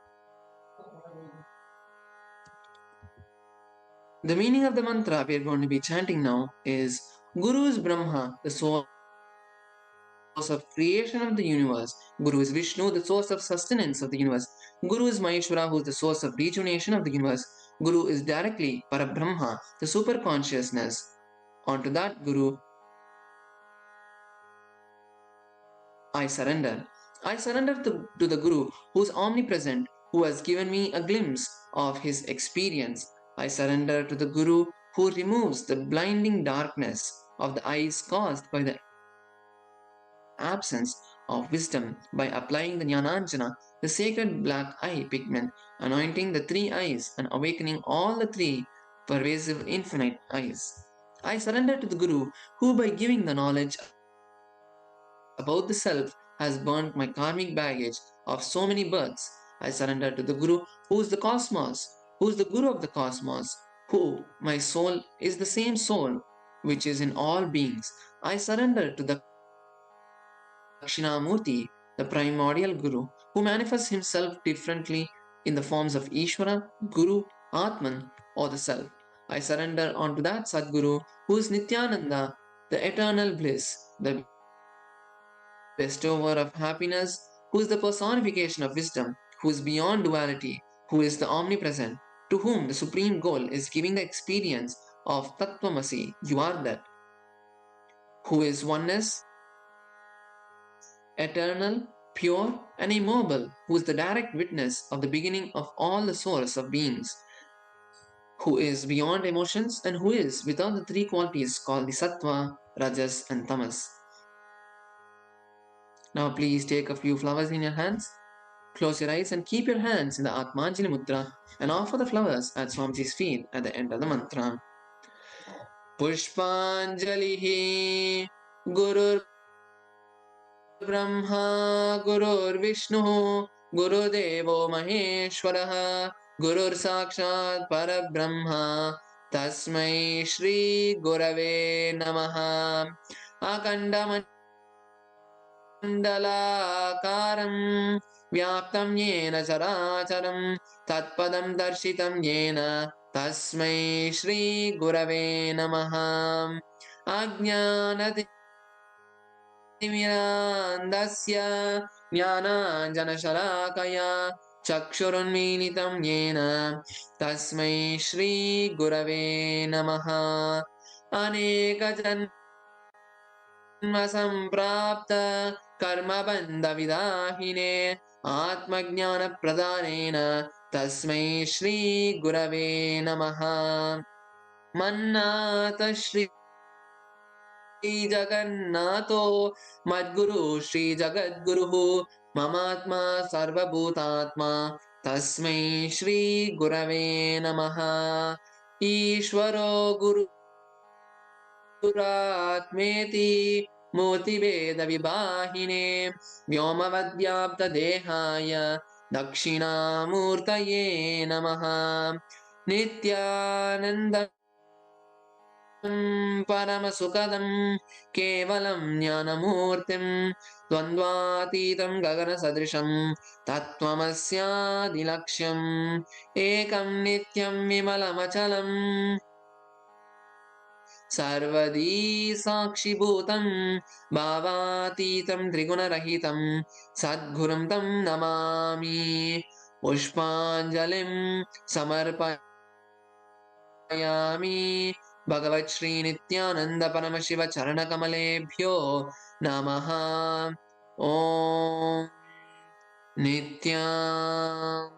E: The meaning of the mantra we are going to be chanting now is, Guru is Brahma, the source of creation of the universe. Guru is Vishnu, the source of sustenance of the universe. Guru is Maheshwara, who is the source of rejuvenation of the universe. Guru is directly Parabrahma, the super consciousness. Onto that Guru I surrender. I surrender to the Guru who is omnipresent, who has given me a glimpse of his experience. I surrender to the Guru who removes the blinding darkness of the eyes caused by the absence of wisdom by applying the Jnananjana, the sacred black eye pigment, anointing the three eyes and awakening all the three pervasive infinite eyes. I surrender to the Guru who, by giving the knowledge about the self, has burnt my karmic baggage of so many births. I surrender to the Guru, who is the cosmos, who is the Guru of the cosmos, who, my soul, is the same soul which is in all beings. I surrender to the Dakshinamurti, the primordial Guru, who manifests himself differently in the forms of Ishvara, Guru, Atman, or the Self. I surrender onto that Sadguru, who is Nithyananda, the eternal bliss, the bestower of happiness, who is the personification of wisdom, who is beyond duality, who is the omnipresent, to whom the supreme goal is giving the experience of Tattvamasi, you are that, who is oneness, eternal, pure, and immobile, who is the direct witness of the beginning of all the source of beings, who is beyond emotions, and who is without the three qualities called the Sattva, Rajas, and Tamas. Now please take a few flowers in your hands, close your eyes and keep your hands in the Atmanjali Mudra and offer the flowers at Swamiji's feet at the end of the mantra. Pushpanjalihi Gurur Brahma Gurur Vishnu Gurudevo Maheshwaraha Gurur Sakshat Parabrahma Tasmai Shri Gurave Namaha Akandamani Mandalakaram Vyaptam Yena Characharam Tatpadam Darshitam Yena Tasmai Shri Gurave Namaha Ajnanatimirandasya Jnananjanashalakaya Chakshurunmilitam Yena Tasmai Shri Gurave Namaha Aneka सम्प्राप्त कर्मबन्धविदाहिने आत्मज्ञानप्रदानेन तस्मै श्रीगुरवे नमः मन्नाथ श्रीजगन्नाथो मद्गुरु श्रीजगद्गुरुः ममात्मा सर्वभूतात्मा तस्मै श्रीगुरवे नमः ईश्वरो गुरु Atmeti Motiveda Vibahine Vyomavadhyapta Dehaya Dakshinamurtaye Namaha Nithyananda Paramasukadam Kevalam Jnanamurtim Dvandvatitam Gagana Sadrisham Tattvamasya Dilaksham Ekam Nityam Vimalamachalam Sarvadi Sakshibhutam Bhavatītam Triguణarahitam Sadgurum Tam Namami Pushpanjalim Samarpayami Bhagavat Shri Nithyananda Paramashiva Charanakamaleebhyo Namaha Om Nithyanandam.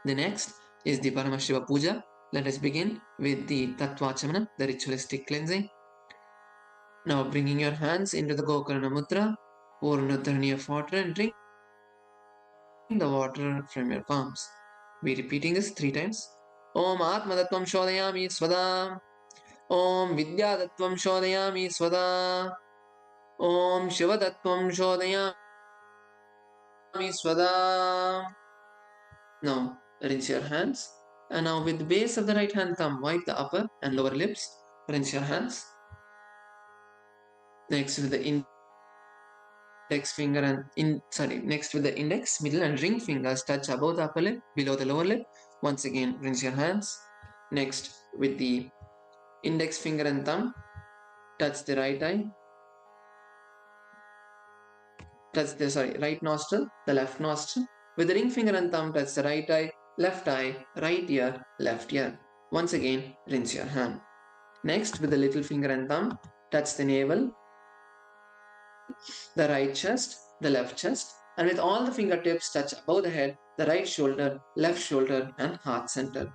E: The next is the Paramashiva Puja. Let us begin with the Tattvachamana, the ritualistic cleansing. Now bringing your hands into the Gokarna Mudra, pour in a dharani of water and drink the water from your palms. Be repeating this 3 times. Om Atmadattvam Shodayami Svada. Om Vidyadattvam Shodayami Svada. Om Shivadattvam Shodayami Svada. Now rinse your hands, and now with the base of the right hand thumb wipe the upper and lower lips. Rinse your hands. Next with the index finger and next with the index, middle and ring fingers touch above the upper lip, below the lower lip. Once again rinse your hands. Next with the index finger and thumb touch the right eye, touch the right nostril, the left nostril. With the ring finger and thumb touch the right eye, right ear, left ear. Once again, rinse your hand. Next, with the little finger and thumb, touch the navel, the right chest, the left chest, and with all the fingertips touch above the head, the right shoulder, left shoulder, and heart center.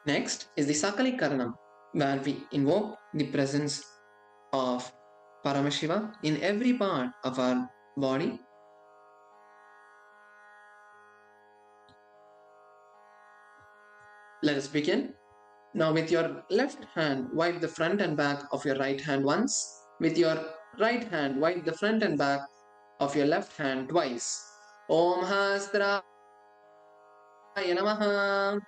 E: Next is the Sakali Karanam, where we invoke the presence of Paramashiva in every part of our body. Let us begin. Now with your left hand, wipe the front and back of your right hand once. With your right hand, wipe the front and back of your left hand twice. Om Hastra Namaha.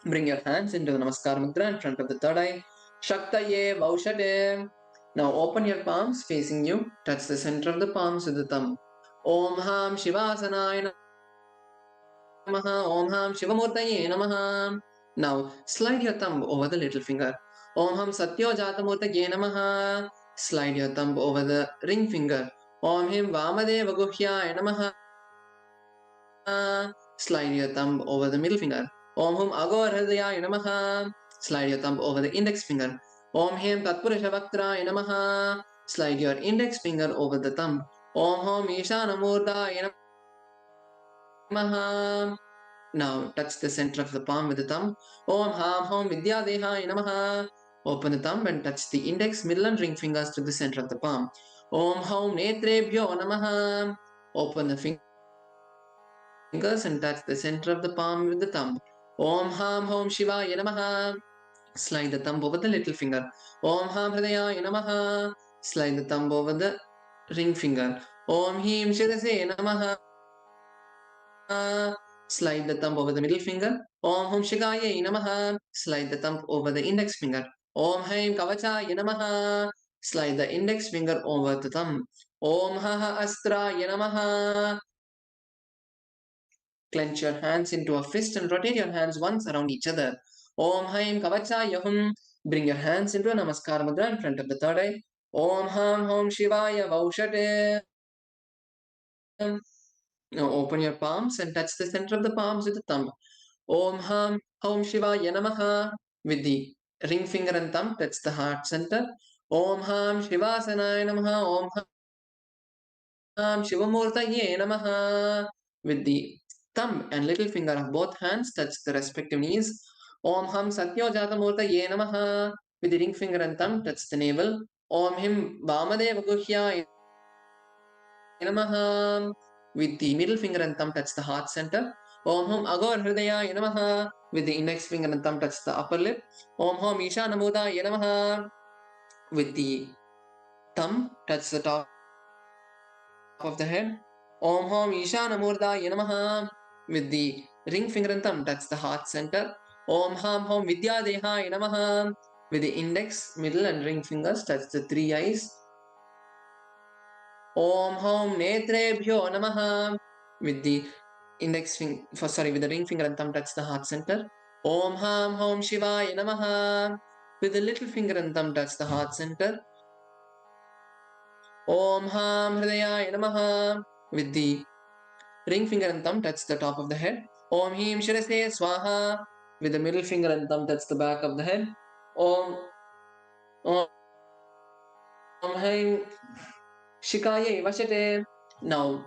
E: Bring your hands into the Namaskar Mudra in front of the third eye. Shaktaye Vaushate. Now open your palms facing you. Touch the center of the palms with the thumb. Om Ham Shivasanaya Namaha. Om Ham Shivamurtaye Namaha. Now slide your thumb over the little finger. Om Ham Satyo Jatamurtaye Namaha. Slide your thumb over the ring finger. Om Him Vamadeva Guhyaya Namaha. Slide your thumb over the middle finger. Om Hum Agor Hridayaya Namaha. Slide your thumb over the index finger. Om Him Tatpurusha Vaktraya Namaha. Slide your index finger over the thumb. Om Hum Ishanamurdaya Namaha. Now touch the center of the palm with the thumb. Om Ham Hum Vidyadehaya Namaha. Open the thumb and touch the index, middle and ring fingers to the center of the palm. Om Hum Netrebhyo Namaha. Open the fingers and touch the center of the palm with the thumb. Om Ham Hom Shivaya Namaha. Slide the thumb over the little finger. Om Ham Hridayaya Namaha. Slide the thumb over the ring finger. Om Him Shirase Namaha. Slide the thumb over the middle finger. Om Hum Shigaya Namaha. Slide the thumb over the index finger. Om Haim Kavachaya Namaha. Slide the index finger over the thumb. Om Haha Astraya Namaha. Clench your hands into a fist and rotate your hands once around each other. Om Haim Kavachaya Hum. Bring your hands into a Namaskar Mudra in front of the third eye. Om Ham Hom Shivaya Vaushate. Now open your palms and touch the center of the palms with the thumb. Om Ham Hom Shivaya Namaha. With the ring finger and thumb, touch the heart center. Om Ham Shivasanaya Namaha. Om Ham Shivamurtaye Namaha. With the thumb and little finger of both hands, touch the respective knees. Om Ham Satyo Jatamurtaye Namaha. With the ring finger and thumb, touch the navel. Om Him Vamadeva Guhyaya Namaha. With the middle finger and thumb, touch the heart center. Om Hum Agor Hridayaya Namaha. With the index finger and thumb, touch the upper lip. Om Hum Ishanamudaya Namaha. With the thumb, touch the top of the head. Om Hum Ishanamurdaya Namaha. With the ring finger and thumb, touch the heart center. Om Ham Hom Vidyadehaya Namaha. With the index, middle and ring fingers, touch the three eyes. Om Hom Netrebhyo Namaha. With the index finger, with the ring finger and thumb, touch the heart center. Om Ham Hom Shivaya Namaha. With the little finger and thumb, touch the heart center. Om Ham Hridayaya Namaha. With the ring finger and thumb, touch the top of the head. Om Him Shirase Swaha. With the middle finger and thumb, touch the back of the head. Om Haim Shikaya Vashate. Now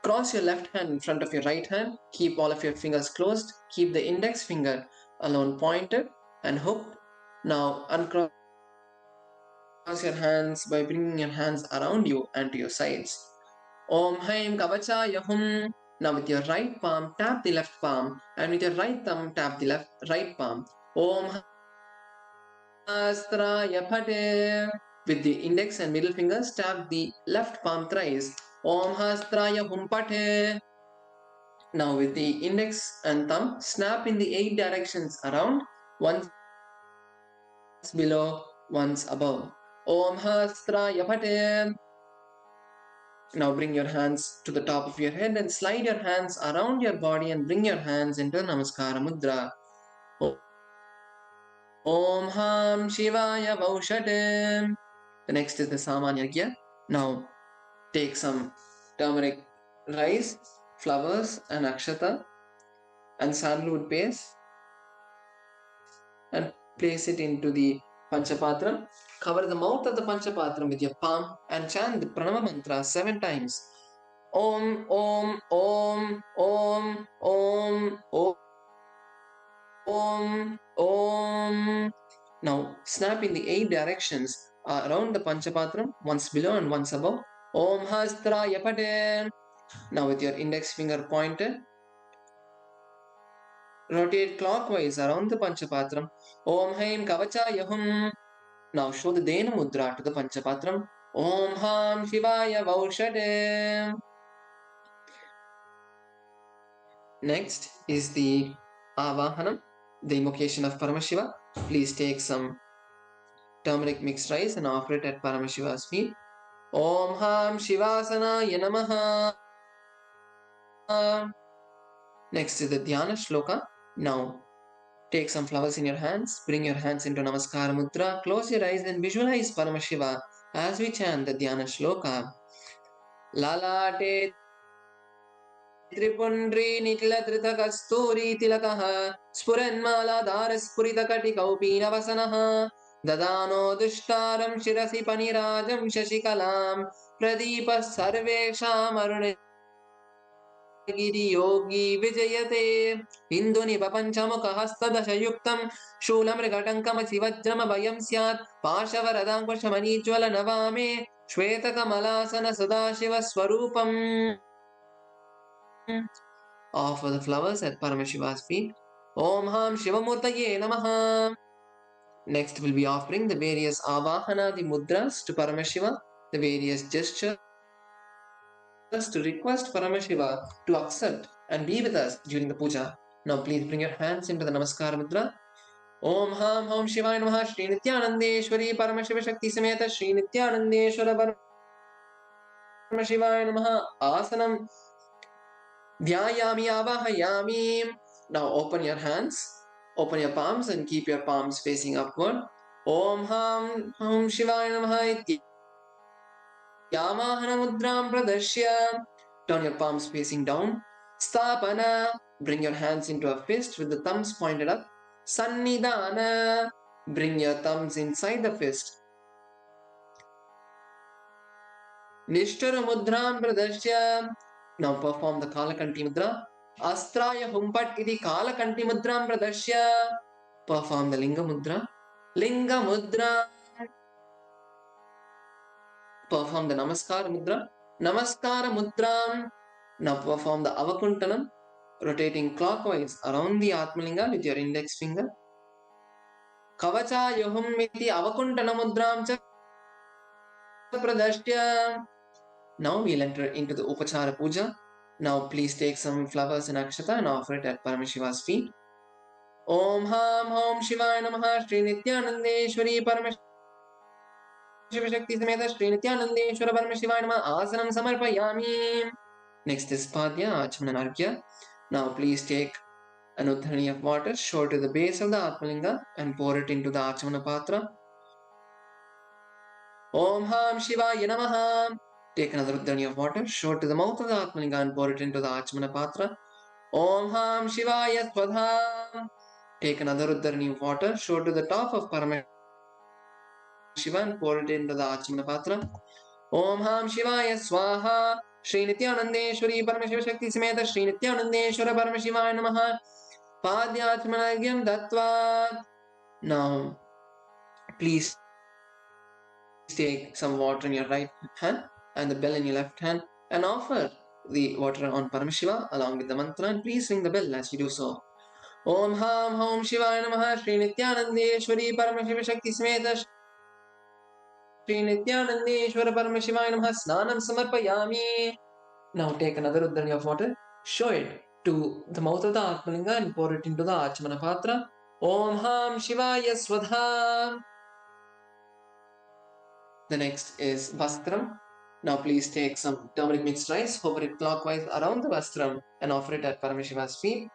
E: cross your left hand in front of your right hand. Keep all of your fingers closed. Keep the index finger alone pointed and hooked. Now uncross your hands by bringing your hands around you and to your sides. Om Haim Kavachaya Hum. Now with your right palm, tap the left palm, and with your right thumb, tap the right palm. Om Hastraya Phate. With the index and middle fingers, tap the left palm thrice. Om Hastraya Hum Phate. Now with the index and thumb, snap in the 8 directions around, once below, once above. Om Hastraya Phate. Now bring your hands to the top of your head and slide your hands around your body and bring your hands into Namaskara Mudra. Om Ham Shivaya Vaushate. The next is the Samanya Yagya. Now take some turmeric rice, flowers and akshata and sandalwood paste and place it into the Panchapatram. Cover the mouth of the Panchapatram with your palm and chant the Pranava mantra 7 times. Om, Om, Om, Om, Om, Om, Om, Om. Now snap in the 8 directions around the Panchapatram, once below and once above. Om Hastraya Phate. Now with your index finger pointed, rotate clockwise around the Panchapatram. Om Haim Kavachaya Hum. Now show the Dena Mudra to the Panchapatram. Om Ham Shivaya Vaushade. Next is the Avahanam, the invocation of Paramashiva. Please take some turmeric mixed rice and offer it at Paramashiva's feet. Om Ham Shivasana Yanamaha. Next is the Dhyana Shloka. Now take some flowers in your hands, bring your hands into Namaskara Mudra, close your eyes and visualize Paramashiva as we chant the Dhyana Shloka. Lalate Tripundri Nitla Trita Kasturi Tilakaha Spuranmala Dara Spurita Katikaupi Navasanaha Dadano Dushtaram Shirasi Panirajam Shashikalam Pradipa Sarvesham Arune Giri Yogi Vijayate Induni Papanchamukahastadashayuktam Shulamrigatankama Vayam Syat Pashavaradangoshamani Jwala Navame Shvetakamalāsana Sadashiva Swarupam. Offer the flowers at Paramashiva's feet. Om Ham Shivamurtaye Namaha. Next we'll be offering the various Avahana, the mudras to Paramashiva, the various gestures to request Paramashiva to accept and be with us during the puja. Now please bring your hands into the Namaskara Mudra. Om Ham Ham Shivaya Namaha Shri Nithyanandeshwari Paramashiva Shakti Sameta Shri Nithyanandeshwara Paramashiva Namaha Asanam Dhyayami Avahayami. Now open your hands, open your palms and keep your palms facing upward. Om Ham Ham Shivaya Namaha Yamahana Mudram Pradashya. Turn your palms facing down. Stapana. Bring your hands into a fist with the thumbs pointed up. Sannidhana. Bring your thumbs inside the fist. Nishtara Mudram Pradashya. Now perform the Kalakanti Mudra. Astraya Humpat iti Kalakanti Mudram Pradashya. Perform the Linga Mudra. Linga Mudra. Perform the Namaskara Mudra. Namaskara Mudra. Now perform the Avakuntanam, rotating clockwise around the Atmalinga with your index finger. Kavacha Yohum iti Avakuntana Mudram cha Pradashya. Now we'll enter into the Upachara Puja. Now please take some flowers and akshata and offer it at Paramashiva's feet. Om Ham Om Shivaya Namaha Shri Nithyanandeshwari Paramashiva Shakti Sameta Shri Nithyanandeshwara Paramashiva Namaha Asanam Samarpayami. Next is Padya Achmananargya. Now please take an udhani of water, show to the base of the Atmalinga and pour it into the Achmana Patra. Om Ham Shivaya Namaha. Take another udhani of water, show to the mouth of the Atmalinga and pour it into the Achmana Patra. Om Ham Shivaya Swadha. Take another udhani of water, show to the top of Paramashiva and pour it into the Achmana Patra. Om Ham Shivaya Swaha. Shri Nithyanandeshwari Paramashiva Shakti Sameta Shri Nithyanandeshwara Paramashiva Namaha. Padyachmanagyam Dattva. Now, please take some water in your right hand and the bell in your left hand and offer the water on Paramashiva along with the mantra and please ring the bell as you do so. Om Ham Om Shivaya Namaha Shri Nithyanandeshwari Paramashiva Shakti Sameta Shri Nithyanandeshwara Paramashiva Namaha Snanam Samarpayami. Now take another udhani of water, show it to the mouth of the Atmalinga and pour it into the Achmana Patra. Om Ham Shivaya Swadha. The next is Vastram. Now please take some turmeric mixed rice, hover it clockwise around the Vastram and offer it at Paramashiva's feet.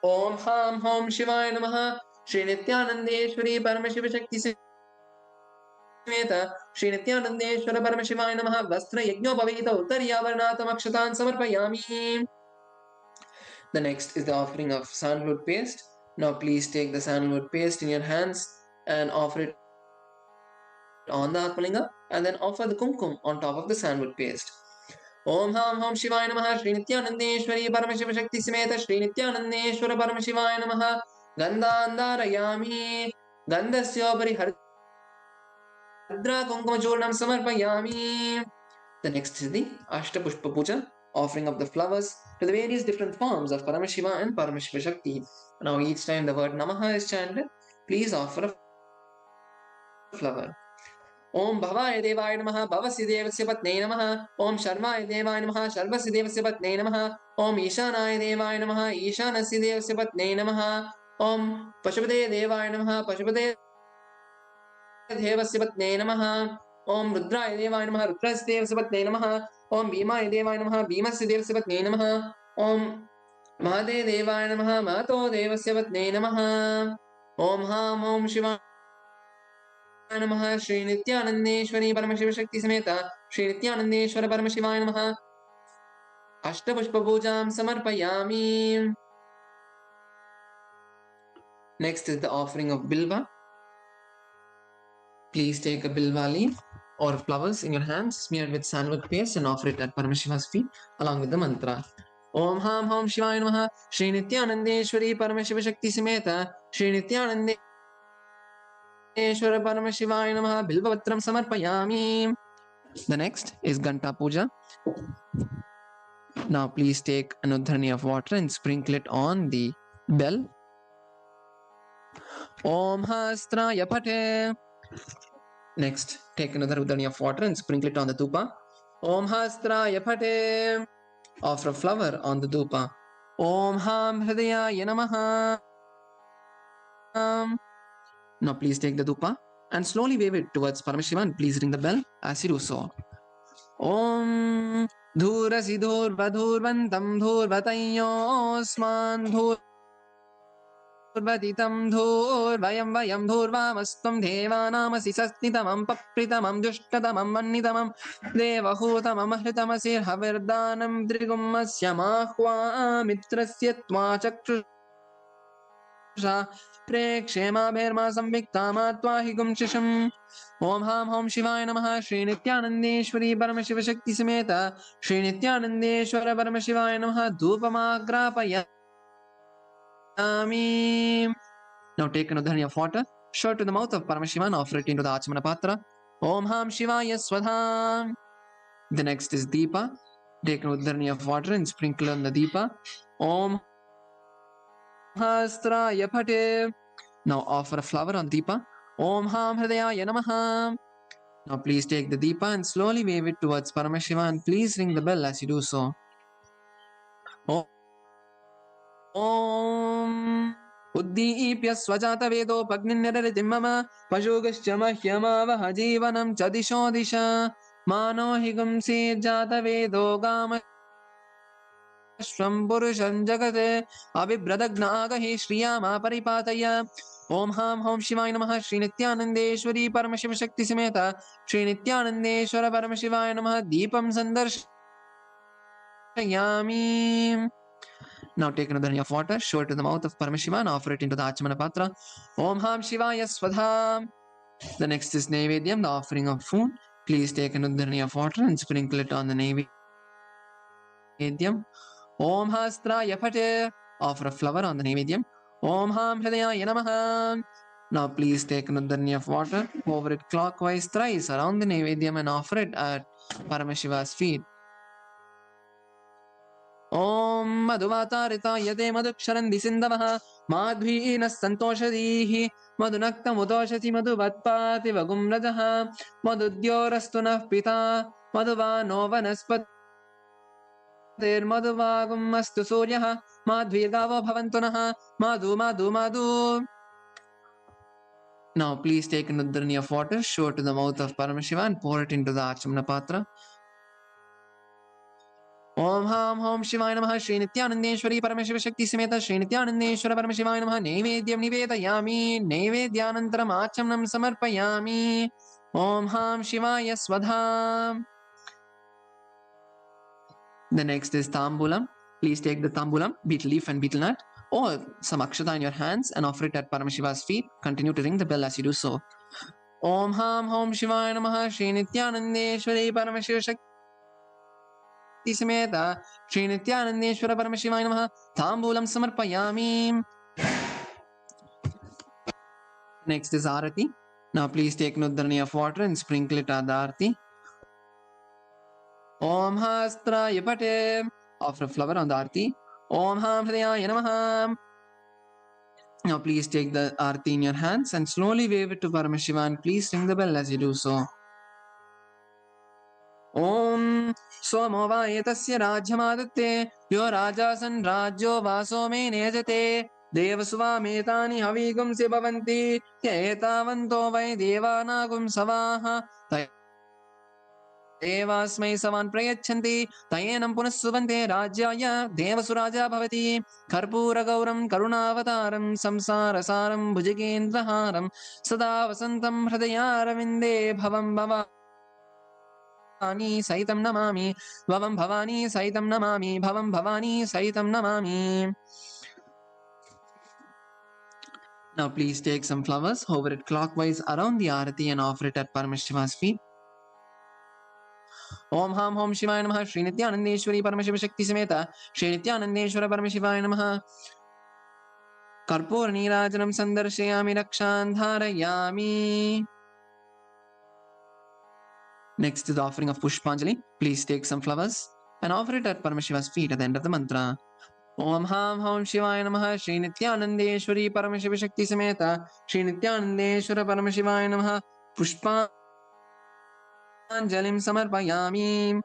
E: Om Ham Om Shivaya Namaha Shri Nithyanandeshwari Paramashiva Shakti Sameta Shri Nithyanandeshwara Paramashiva Namaha Vastra Yajnopavita Uttaryavarnatam Akshatan Samarpayami. The next is the offering of sandalwood paste. Now please take the sandalwood paste in your hands and offer it on the Atmalinga and then offer the kumkum on top of the sandalwood paste. Om Ham Om Shivaya Namaha Shri Nithyanandeshwari Paramashiva Shakti Sameta Shri Nithyanandeshwara Paramashiva Namaha Gandhandarayami. Gandhasyopari Hardra Kumkum Churnam Samarpayami. The next is the Ashtapushpa Puja. offering up the flowers to the various different forms of Paramashiva and Paramashiva Shakti. Now, each time the word Namaha is chanted, please offer a flower. Om Bhavaya Devaya Namaha, Bhavasya Devasya Patne Namaha. Om Sharvaya Devaya Namaha, Sharvasya Devasya Patne Namaha. Om Ishanaya Devaya Namaha, Ishanasya Devasya Patne Namaha. Om Pashupate Devaya Namaha, Pashupate Devasya Patne Namaha. Om Rudraya Devaya Namaha, Rudrasya Devasya Patne Namaha. Om Bhimaya Devaya Namaha, Bhimasya Devasya Patne Namaha. Om Mahate Devaya Namaha, Mahato Devasya Patne Namaha. Om Ham Om Shiva नमः श्री नित्यानंदेश्वरी परमशिव शक्ति समेत श्री नित्यानंदेश्वर परमशिवाय नमः अष्टपुष्प पूजां समर्पयामि. Next is the offering of bilva. Please take a bilva leaf or flowers in your hands smeared with sandalwood paste and offer it at Paramashiva's feet along with the mantra. Om Ham Ham Shivaya Namaha Shri Nithyanandeshwari Paramashiva Shakti Sameta Shri Nithyanandeshwara Paramashivaye Namaha Bilvavatram Samarpayami. The next is Ganta Puja. Now please take an udharani of water and sprinkle it on the bell. Om Hastraya Pate. Next, take another udharani of water and sprinkle it on the dhupa. Om Hastraya Pate. Offer a flower on the dhupa. Om Ham Hridayaya Namaha. Now please take the dhupa and slowly wave it towards Paramashiva and please ring the bell as you do so. Om Dhurasi Dhurvadhurvantam Dhurvatayosman Dhurvatitam Dhurvayam Vayam Dhurvamastam Devanamasi Sasnitamam Papritamam Dushkatamam Mannitamam Devahutamam Ahritamasi Havirdanam Drigumasya Mitrasya Tva Chakshu Prekshema Bherma Samviktama Twahigum Chisham. Om Ham Om Shivaya Namaha Shri Nithyanandeshwari Paramashiva Shakti Sameta Shri Nithyanandeshwara Paramashivaya Namaha Dhupamagrapayami. Now take an udharani of water, show it to the mouth of Paramashiva and offer it into the Achmana Patra. Om Ham Shivaya Swadha. The next is Deepa. Take an udharani of water and sprinkle on the Deepa. Om Hastraya Pate. Now offer a flower on Deepa. Om Ham Hridayaya Namaha. Now please take the Deepa and slowly wave it towards Paramashiva and please ring the bell as you do so. Om Uddipya Swajata Vedo Pagniniraritim Mama Pashugascha Mahyamavaha Jivanam Chadisho Disha Mano Higumsi Jata Vedo Gama Shrampurusham Jagate Abhibradagnaagahi Shriyama Paripataya. Om Ham Om Shivaya Namaha Shri Nithyanandeshwari Paramashiva Shakti Sameta Shri Nithyanandeshwara Paramashivaya Namaha Deepam Sandarshayami. Now take another udharani of water, show it to the mouth of Paramashiva and offer it into the Achmana Patra. Om Ham Shivaya Swadha. The next is Naivedyam, the offering of food. Please take another udharani of water and sprinkle it on the Naivedyam. Om Hastraya Pate. Offer a flower on the Naivedyam. Om Ham Hridayaya Namaha. Now please take another udharani of water, over it clockwise thrice around the Naivedyam and offer it at Paramashiva's feet. Om Madhuvatarita Yade Madhuksharandi Sindavaha Madhvina Santoshadihi Madhunakta Mudoshati Madhuvatpati Vagum Rajaha Madhudyorastunah Pita Madhuvano Vanaspat Madhuvagum Astu Suryaha Madhvirgavo Bhavantunaha Madhu Madhu Madhu. Now please take an udharani of water, show it to the mouth of Paramashiva and pour it into the Achmana Patra. Om Ham Om Shivaya Namaha Shri Nithyanandeshwari Paramashiva Shakti Sameta Shri Nithyanandeshwara Paramashivaya Namaha Naivedyam Nivedayami Naivedyanantaram Achamnam Samarpayami. Om Ham Shivaya Swadha. The next is Tambulam. Please take the Tambulam, beetle leaf and beetle nut, or some akshata in your hands and offer it at Paramashiva's feet. Continue to ring the bell as you do so. Om Ham Om Shivaya Namaha Shri Nithyanandeshwari Paramashiva Shakti Sameta Shri Nithyanandeshwara Paramashivaya Namaha Tambulam Samarpayami. Next is Arati. Now please take an udharani of water and sprinkle it at the Arati. Om Hastraya Pate. Offer a flower on the Arti. Om Ham Hridaya Namaha. Now please take the Arti in your hands and slowly wave it to Paramashiva, and please ring the bell as you do so. Om Somo va etasya rajyamadatte yo rajasan rajyo vaso me nejate devasuva metani havigum se bhavanti etavanto vai devanagum savaha देवास्मै सवान् प्रयच्छन्ति तयेनं पुनः सुवन्ते राज्याय देवसुराजा भवति कर्पूरगौरं करुणावतारं संसारसारं भुजगेन्द्रहारं सदा वसन्तं हृदयारविन्दे भवं भवानी सहितं नमामि भवं भवानी सहितं नमामि भवं भवानी सहितं Namami. Now please take some flowers, hover it clockwise around the arati and offer it at Paramashiva's feet. Om Ham Om Shivaya Namaha. Shri Nithyanandeshwari Paramashiva Shakti Sameta Shri Nithyanandeshwara Paramashiva Namaha. Karpur Neerajanam Sandarshayami Rakshan Dharayami. Next is the offering of Pushpanjali. Please take some flowers and offer it at Paramashiva's feet at the end of the mantra. Om Ham Om Shivaya Namaha. Shri Nithyanandeshwari Paramashiva Shakti Sameta Shri Nithyanandeshwara Paramashiva Namaha. Pushpanjalim Samarpayami.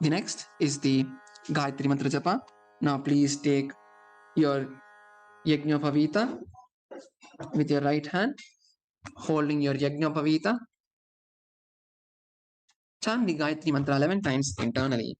E: The next is the Gayatri Mantra Japa. Now please take your Yajnopavita with your right hand, holding your Yajnopavita. Chant the Gayatri Mantra 11 times internally.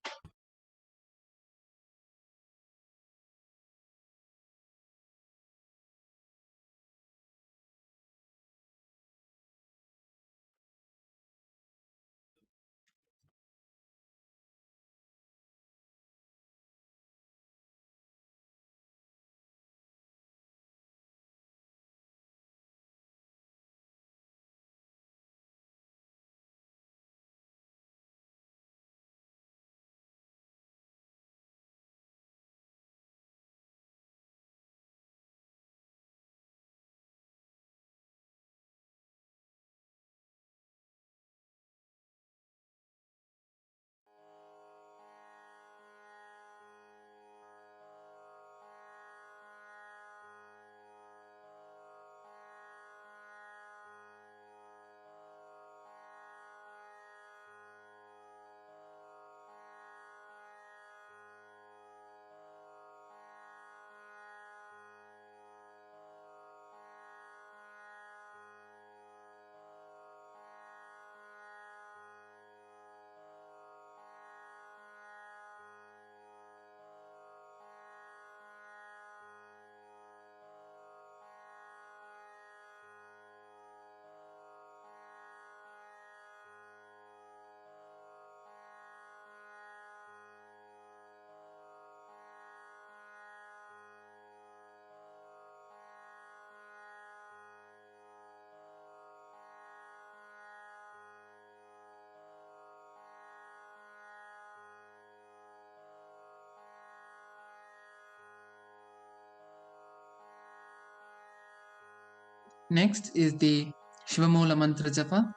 E: Next is the Shivamoola Mantra Japa.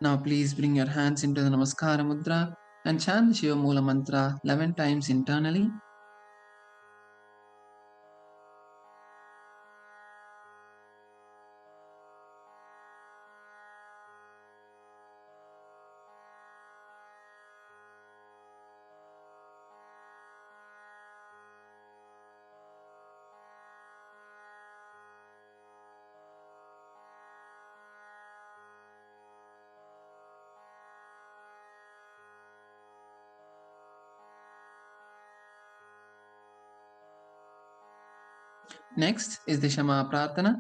E: Now please bring your hands into the Namaskara Mudra and chant the Shivamoola Mantra 11 times internally. Next is the Shama Prarthana.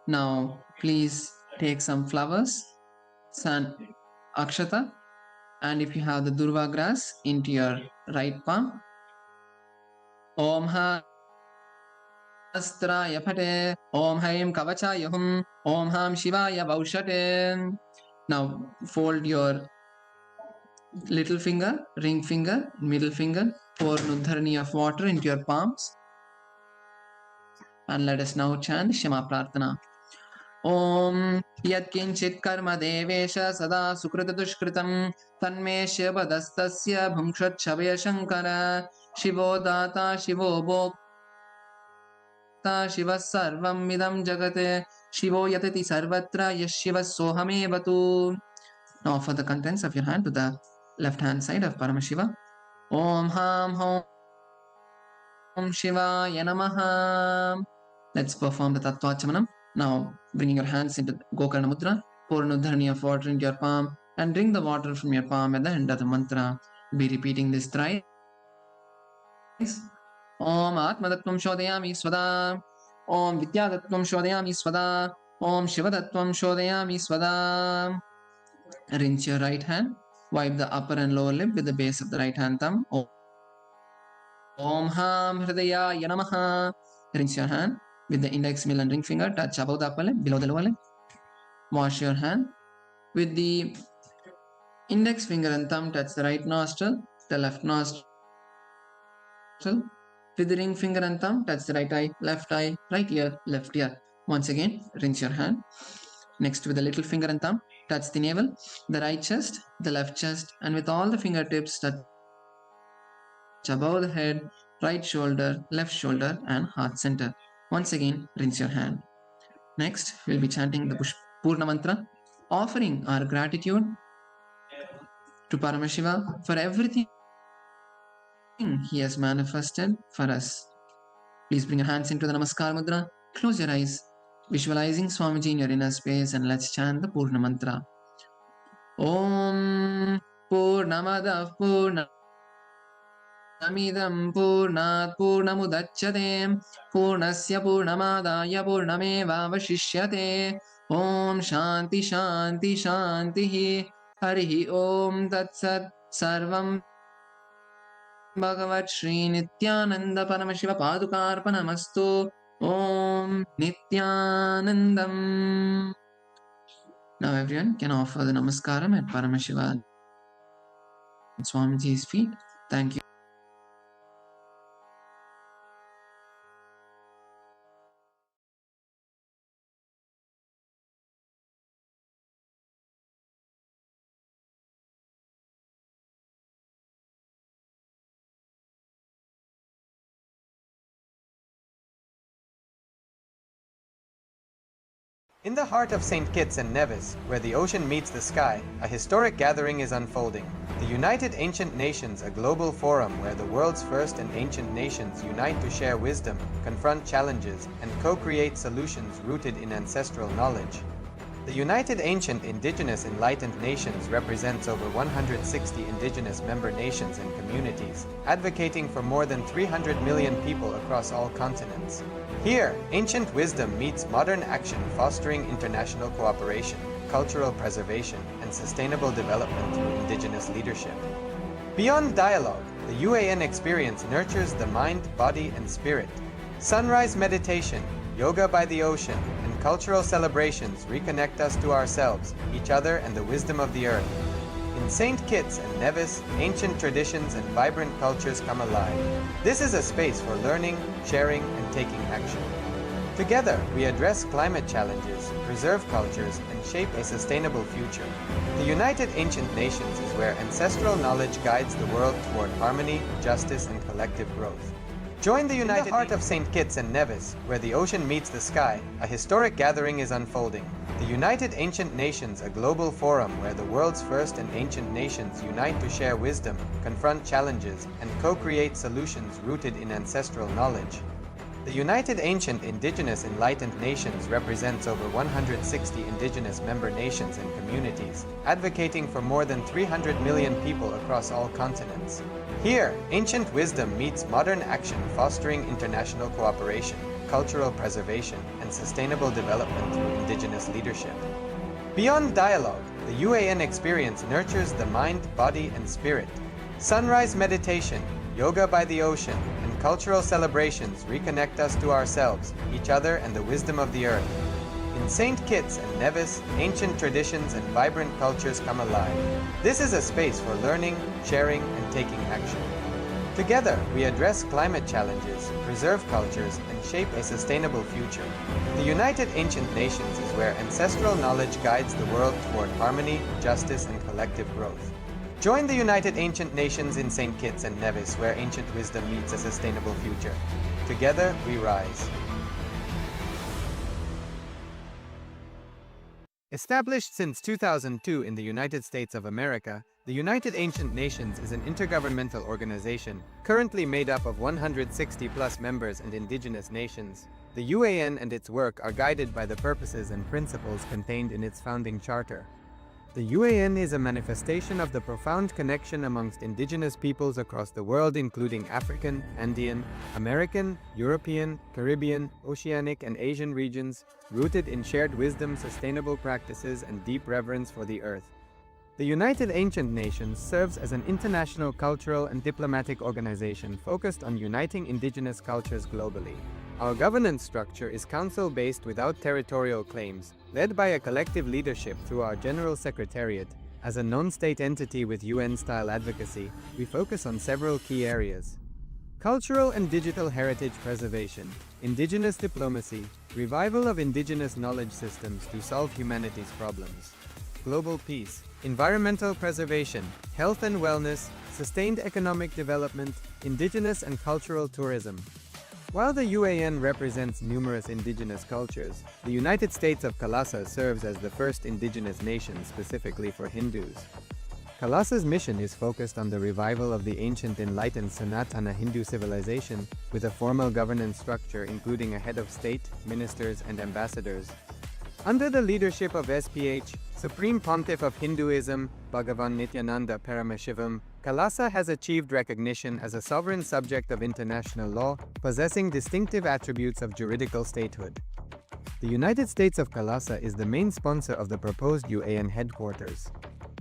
E: Now please take some flowers, san akshata, and if you have the Durva grass, into your right palm. Om Hastraya Pate, Om Haim Kavachaya Hum, Om Ham Shivaya Vaushate. Now fold your little finger, ring finger, middle finger, pour Nudharani of water into your palms. And let us now chant Shama Prarthana. ॐ यत्किञ्चित् कर्म देवेश सदा सुकृतदुष्कृतं तन्मे शिवदस्तस्य भुङ्क्षच्छवयशङ्कर शिवो दाता शिवो भोक्ता शिवः सर्वम् इदं जगत् शिवो यतति सर्वत्र यः शिवः सोऽहमेव तु. Now offer the contents of your hand to the left hand side of Paramashiva. Om Ham Hom Shivaya Namaha. Let's perform the Tattvachamanam. Now bringing your hands into Gokarna Mudra, pour an udharani of water into your palm and drink the water from your palm at the end of the mantra. Be repeating this thrice. Om Atmadattvam Shodayami Svada. Om Vidyadattvam Shodayami Svada. Om Shivadattvam Shodayami Svada. Rinse your right hand. Wipe the upper and lower lip with the base of the right hand thumb. Om Ham Hridayaya Namaha. Rinse your hand with the index, middle and ring finger. Touch above the upper lip, below the lower lip. Wash your hand with the index finger and thumb. Touch the right nostril, the left nostril. With the ring finger and thumb, touch the right eye, right ear, left ear. Once again, rinse your hand. Next, with the little finger and thumb, touch the navel, the right chest, the left chest, and with all the fingertips, touch above the head, right shoulder, left shoulder, and heart center. Once again, rinse your hand. Next, we'll be chanting the Purna Mantra, offering our gratitude to Paramashiva for everything he has manifested for us. Please bring your hands into the Namaskar Mudra, close your eyes, visualizing Swamiji in your inner space, and let's chant the Purna Mantra. Om Purnamadav Purnamidam Purnat Purnamudachyate Purnasya Purnamadaya Purnamevavashishyate. Om Shanti Shanti Shanti Harihi Om Tat Sat Sarvam Bhagavat Shri Nithyananda Paramashiva Padukarpanamastu. Om Nithyanandam. Now everyone can offer the Namaskaram at Paramashiva and Swamiji's feet. Thank you.
A: In the heart of St. Kitts and Nevis, where the ocean meets the sky, a historic gathering is unfolding. The United Ancient Nations, a global forum where the world's first and ancient nations unite to share wisdom, confront challenges, and co-create solutions rooted in ancestral knowledge. The United Ancient Indigenous Enlightened Nations represents over 160 indigenous member nations and communities, advocating for more than 300 million people across all continents. Here, ancient wisdom meets modern action, fostering international cooperation, cultural preservation, and sustainable development through indigenous leadership. Beyond dialogue, the UAN experience nurtures the mind, body, and spirit. Sunrise meditation, yoga by the ocean, and cultural celebrations reconnect us to ourselves, each other, and the wisdom of the earth. In St. Kitts and Nevis, ancient traditions and vibrant cultures come alive. This is a space for learning, sharing, and taking action. Together, we address climate challenges, preserve cultures, and shape a sustainable future. The United Ancient Nations is where ancestral knowledge guides the world toward harmony, justice, and collective growth. Join the United Heart of St. Kitts and Nevis, where the ocean meets the sky, a historic gathering is unfolding. The United Ancient Nations, a global forum where the world's first and ancient nations unite to share wisdom, confront challenges, and co-create solutions rooted in ancestral knowledge. The United Ancient Indigenous Enlightened Nations represents over 160 indigenous member nations and communities, advocating for more than 300 million people across all continents. Here, ancient wisdom meets modern action, fostering international cooperation, cultural preservation, and sustainable development through indigenous leadership. Beyond dialogue, the UAN experience nurtures the mind, body, and spirit. Sunrise meditation, yoga by the ocean, and cultural celebrations reconnect us to ourselves, each other, and the wisdom of the earth. In St. Kitts and Nevis, ancient traditions and vibrant cultures come alive. This is a space for learning, sharing, and taking action. Together, we address climate challenges, preserve cultures, and shape a sustainable future. The United Ancient Nations is where ancestral knowledge guides the world toward harmony, justice, and collective growth. Join the United Ancient Nations in St. Kitts and Nevis, where ancient wisdom meets a sustainable future. Together, we rise. Established since 2002 in the United States of America, the United Ancient Nations is an intergovernmental organization, currently made up of 160+ members and indigenous nations. The UAN and its work are guided by the purposes and principles contained in its founding charter. The UAN is a manifestation of the profound connection amongst indigenous peoples across the world, including African, Andean, American, European, Caribbean, Oceanic, and Asian regions, rooted in shared wisdom, sustainable practices, and deep reverence for the earth. The United Ancient Nations serves as an international cultural and diplomatic organization focused on uniting indigenous cultures globally. Our governance structure is council-based without territorial claims, led by a collective leadership through our General Secretariat. As a non-state entity with UN-style advocacy, we focus on several key areas: cultural and digital heritage preservation, indigenous diplomacy, revival of indigenous knowledge systems to solve humanity's problems, global peace, environmental preservation, health and wellness, sustained economic development, indigenous and cultural tourism. While the UAN represents numerous indigenous cultures, the United States of KAILASA serves as the first indigenous nation specifically for Hindus. KAILASA's mission is focused on the revival of the ancient enlightened Sanatana Hindu civilization, with a formal governance structure including a head of state, ministers, and ambassadors. Under the leadership of SPH, Supreme Pontiff of Hinduism, Bhagavan Nithyananda Paramashivoham, KAILASA has achieved recognition as a sovereign subject of international law, possessing distinctive attributes of juridical statehood. The United States of KAILASA is the main sponsor of the proposed UAN headquarters.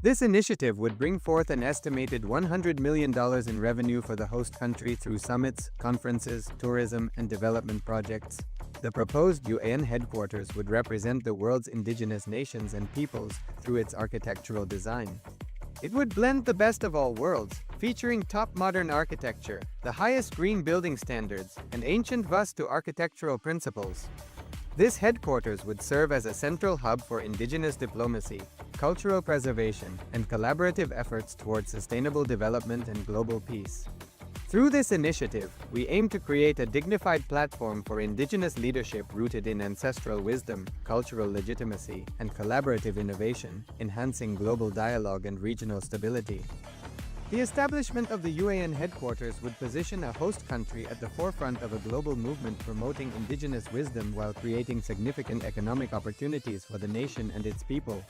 A: This initiative would bring forth an estimated $100 million in revenue for the host country through summits, conferences, tourism, and development projects. The proposed UAN headquarters would represent the world's indigenous nations and peoples through its architectural design. It would blend the best of all worlds, featuring top modern architecture, the highest green building standards, and ancient Vastu architectural principles. This headquarters would serve as a central hub for indigenous diplomacy, cultural preservation, and collaborative efforts towards sustainable development and global peace. Through this initiative, we aim to create a dignified platform for indigenous leadership rooted in ancestral wisdom, cultural legitimacy, and collaborative innovation, enhancing global dialogue and regional stability. The establishment of the UAN headquarters would position a host country at the forefront of a global movement promoting indigenous wisdom while creating significant economic opportunities for the nation and its people.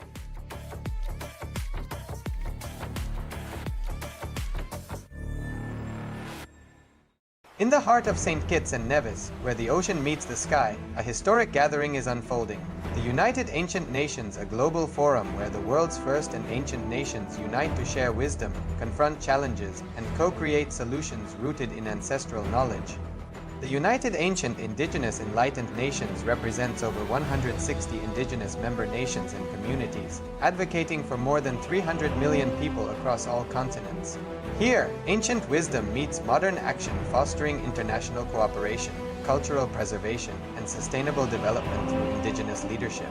A: In the heart of St. Kitts and Nevis, where the ocean meets the sky, a historic gathering is unfolding. The United Ancient Nations, a global forum where the world's first and ancient nations unite to share wisdom, confront challenges, and co-create solutions rooted in ancestral knowledge. The United Ancient Indigenous Enlightened Nations represents over 160 indigenous member nations and communities, advocating for more than 300 million people across all continents. Here, ancient wisdom meets modern action, fostering international cooperation, cultural preservation, and sustainable development through indigenous leadership.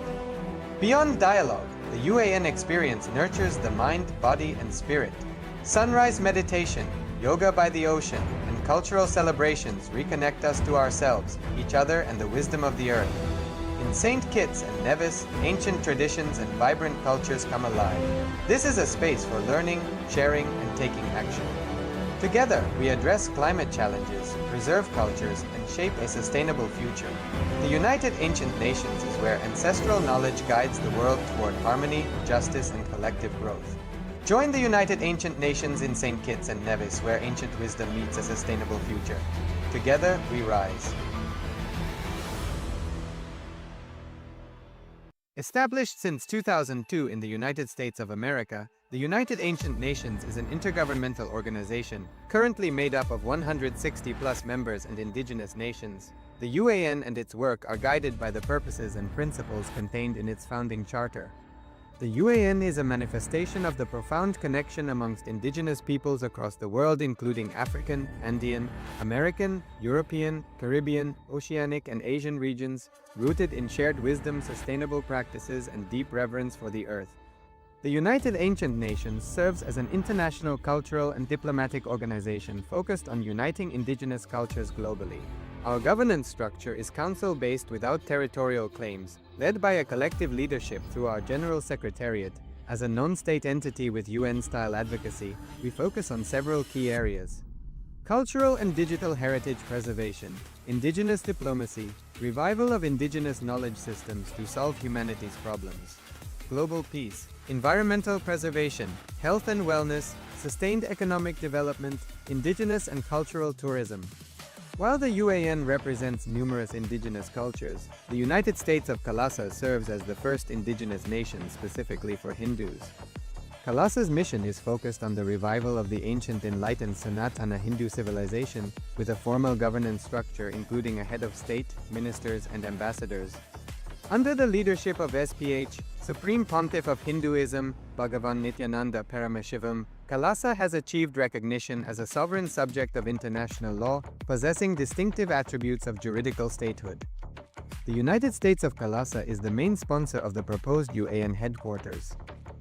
A: Beyond dialogue, the UAN experience nurtures the mind, body, and spirit. Sunrise meditation, yoga by the ocean, and cultural celebrations reconnect us to ourselves, each other, and the wisdom of the earth. In St. Kitts and Nevis, ancient traditions and vibrant cultures come alive. This is a space for learning, sharing, and taking action. Together, we address climate challenges, preserve cultures, and shape a sustainable future. The United Ancient Nations is where ancestral knowledge guides the world toward harmony, justice, and collective growth. Join the United Ancient Nations in St. Kitts and Nevis, where ancient wisdom meets a sustainable future. Together, we rise. Established since 2002 in the United States of America, the United Ancient Nations is an intergovernmental organization, currently made up of 160+ members and indigenous nations. The UAN and its work are guided by the purposes and principles contained in its founding charter. The UAN is a manifestation of the profound connection amongst indigenous peoples across the world, including African, Andean, American, European, Caribbean, Oceanic, and Asian regions, rooted in shared wisdom, sustainable practices, and deep reverence for the earth. The United Ancient Nations serves as an international cultural and diplomatic organization focused on uniting indigenous cultures globally. Our governance structure is council-based without territorial claims, led by a collective leadership through our General Secretariat. As a non-state entity with UN-style advocacy, we focus on several key areas: cultural and digital heritage preservation, indigenous diplomacy, revival of indigenous knowledge systems to solve humanity's problems, global peace, environmental preservation, health and wellness, sustained economic development, indigenous and cultural tourism. While the UAN represents numerous indigenous cultures, the United States of KAILASA serves as the first indigenous nation specifically for Hindus. KAILASA's mission is focused on the revival of the ancient enlightened Sanatana Hindu civilization with a formal governance structure including a head of state, ministers, and ambassadors. Under the leadership of SPH, Supreme Pontiff of Hinduism, Bhagavan Nithyananda Paramashivoham, KAILASA has achieved recognition as a sovereign subject of international law, possessing distinctive attributes of juridical statehood. The United States of KAILASA is the main sponsor of the proposed UAN headquarters.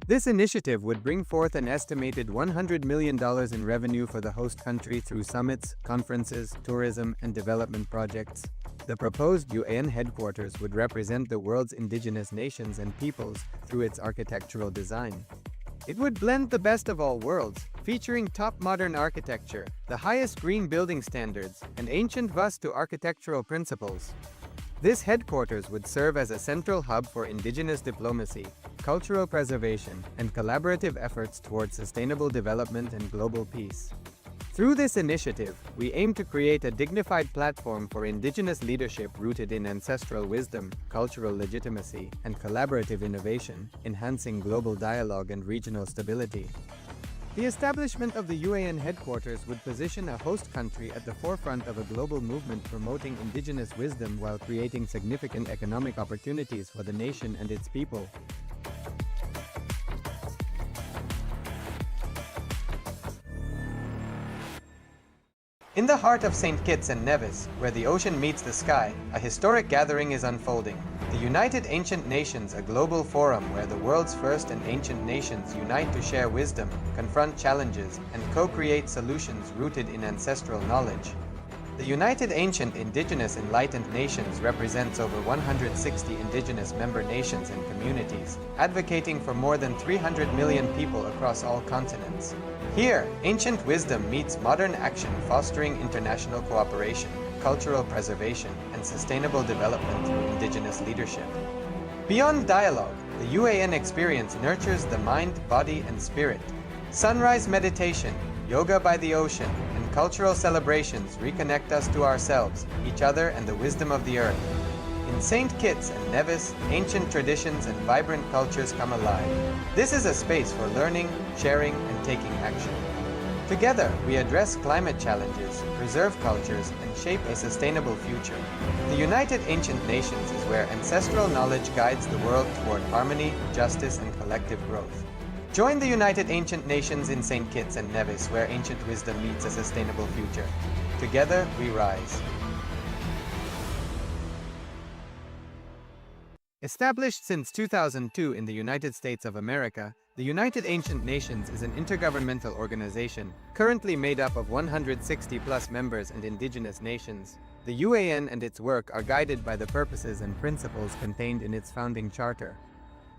A: This initiative would bring forth an estimated $100 million in revenue for the host country through summits, conferences, tourism, and development projects. The proposed UAN headquarters would represent the world's indigenous nations and peoples through its architectural design. It would blend the best of all worlds, featuring top modern architecture, the highest green building standards, and ancient Vastu architectural principles. This headquarters would serve as a central hub for indigenous diplomacy, cultural preservation, and collaborative efforts towards sustainable development and global peace. Through this initiative, we aim to create a dignified platform for indigenous leadership rooted in ancestral wisdom, cultural legitimacy, and collaborative innovation, enhancing global dialogue and regional stability. The establishment of the UAN headquarters would position a host country at the forefront of a global movement promoting indigenous wisdom while creating significant economic opportunities for the nation and its people. In the heart of St. Kitts and Nevis, where the ocean meets the sky, a historic gathering is unfolding. The United Ancient Nations, a global forum where the world's first and ancient nations unite to share wisdom, confront challenges, and co-create solutions rooted in ancestral knowledge. The United Ancient Indigenous Enlightened Nations represents over 160 indigenous member nations and communities, advocating for more than 300 million people across all continents. Here, ancient wisdom meets modern action, fostering international cooperation, cultural preservation, and sustainable development through indigenous leadership. Beyond dialogue, the UAN experience nurtures the mind, body, and spirit. Sunrise meditation, yoga by the ocean, and cultural celebrations reconnect us to ourselves, each other, and the wisdom of the earth. In St. Kitts and Nevis, ancient traditions and vibrant cultures come alive. This is a space for learning, sharing, and taking action. Together, we address climate challenges, preserve cultures, and shape a sustainable future. The United Ancient Nations is where ancestral knowledge guides the world toward harmony, justice, and collective growth. Join the United Ancient Nations in St. Kitts and Nevis, where ancient wisdom meets a sustainable future. Together, we rise. Established since 2002 in the United States of America, the United Ancient Nations is an intergovernmental organization, currently made up of 160+ members and indigenous nations. The UAN and its work are guided by the purposes and principles contained in its founding charter.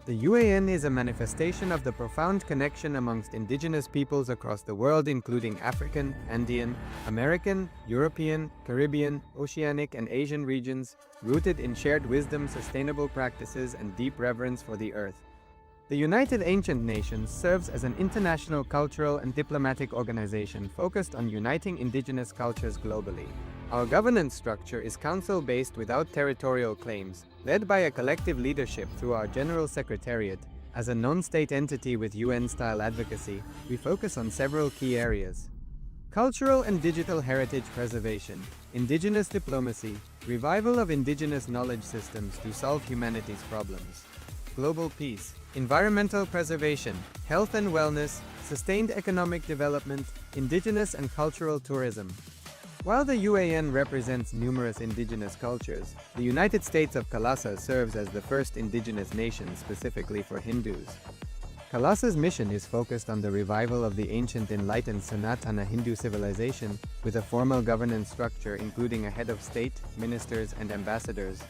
A: The UAN is a manifestation of the profound connection amongst indigenous peoples across the world, including African, Andean, American, European, Caribbean, Oceanic, and Asian regions, rooted in shared wisdom, sustainable practices, and deep reverence for the earth. The United Ancient Nations serves as an international cultural and diplomatic organization focused on uniting indigenous cultures globally. Our governance structure is council-based without territorial claims, led by a collective leadership through our General Secretariat. As a non-state entity with UN-style advocacy, we focus on several key areas: cultural and digital heritage preservation, indigenous diplomacy, revival of indigenous knowledge systems to solve humanity's problems, global peace, environmental preservation, health and wellness, sustained economic development, indigenous and cultural tourism. While the UAN represents numerous indigenous cultures, the United States of KAILASA serves as the first indigenous nation specifically for Hindus. KAILASA's mission is focused on the revival of the ancient enlightened Sanatana Hindu civilization with a formal governance structure including a head of state, ministers, and ambassadors.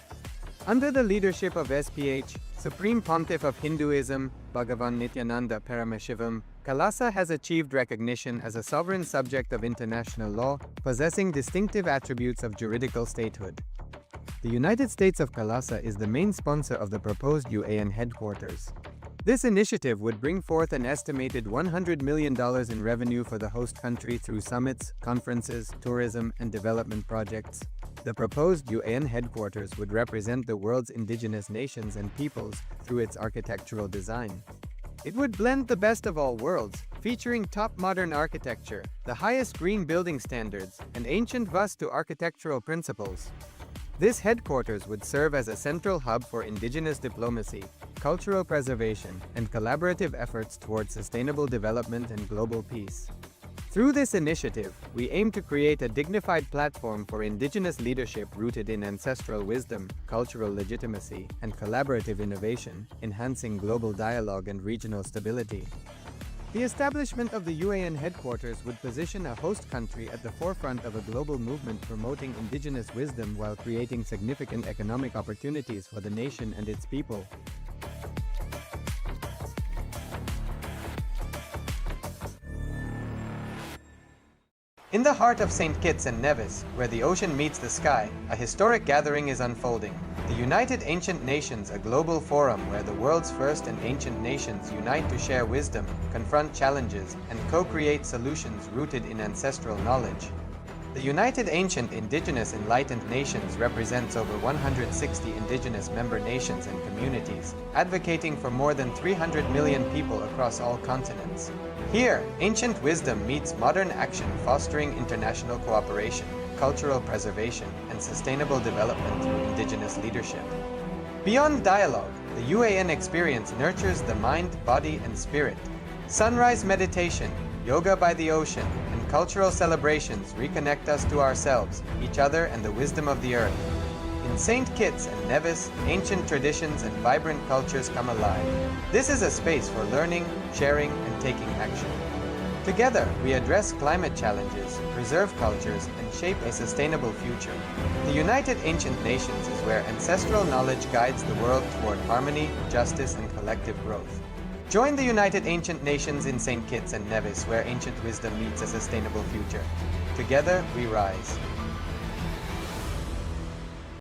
A: Under the leadership of SPH, Supreme Pontiff of Hinduism, Bhagavan Nithyananda Paramashivoham, KAILASA has achieved recognition as a sovereign subject of international law, possessing distinctive attributes of juridical statehood. The United States of KAILASA is the main sponsor of the proposed UAN headquarters. This initiative would bring forth an estimated $100 million in revenue for the host country through summits, conferences, tourism, and development projects. The proposed UAN headquarters would represent the world's indigenous nations and peoples through its architectural design. It would blend the best of all worlds, featuring top modern architecture, the highest green building standards, and ancient Vastu architectural principles. This headquarters would serve as a central hub for indigenous diplomacy, cultural preservation, and collaborative efforts towards sustainable development and global peace. Through this initiative, we aim to create a dignified platform for indigenous leadership rooted in ancestral wisdom, cultural legitimacy, and collaborative innovation, enhancing global dialogue and regional stability. The establishment of the UAN headquarters would position a host country at the forefront of a global movement promoting indigenous wisdom while creating significant economic opportunities for the nation and its people. In the heart of St. Kitts and Nevis, where the ocean meets the sky, a historic gathering is unfolding. The United Ancient Nations, a global forum where the world's first and ancient nations unite to share wisdom, confront challenges, and co-create solutions rooted in ancestral knowledge. The United Ancient Indigenous Enlightened Nations represents over 160 indigenous member nations and communities, advocating for more than 300 million people across all continents. Here, ancient wisdom meets modern action, fostering international cooperation, cultural preservation, and sustainable development through indigenous leadership. Beyond dialogue, the UAN experience nurtures the mind, body, and spirit. Sunrise meditation, yoga by the ocean, and cultural celebrations reconnect us to ourselves, each other, and the wisdom of the earth. In St. Kitts and Nevis, ancient traditions and vibrant cultures come alive. This is a space for learning, sharing, and taking action. Together, we address climate challenges, preserve cultures, and shape a sustainable future. The United Ancient Nations is where ancestral knowledge guides the world toward harmony, justice, and collective growth. Join the United Ancient Nations in St. Kitts and Nevis, where ancient wisdom meets a sustainable future. Together, we rise.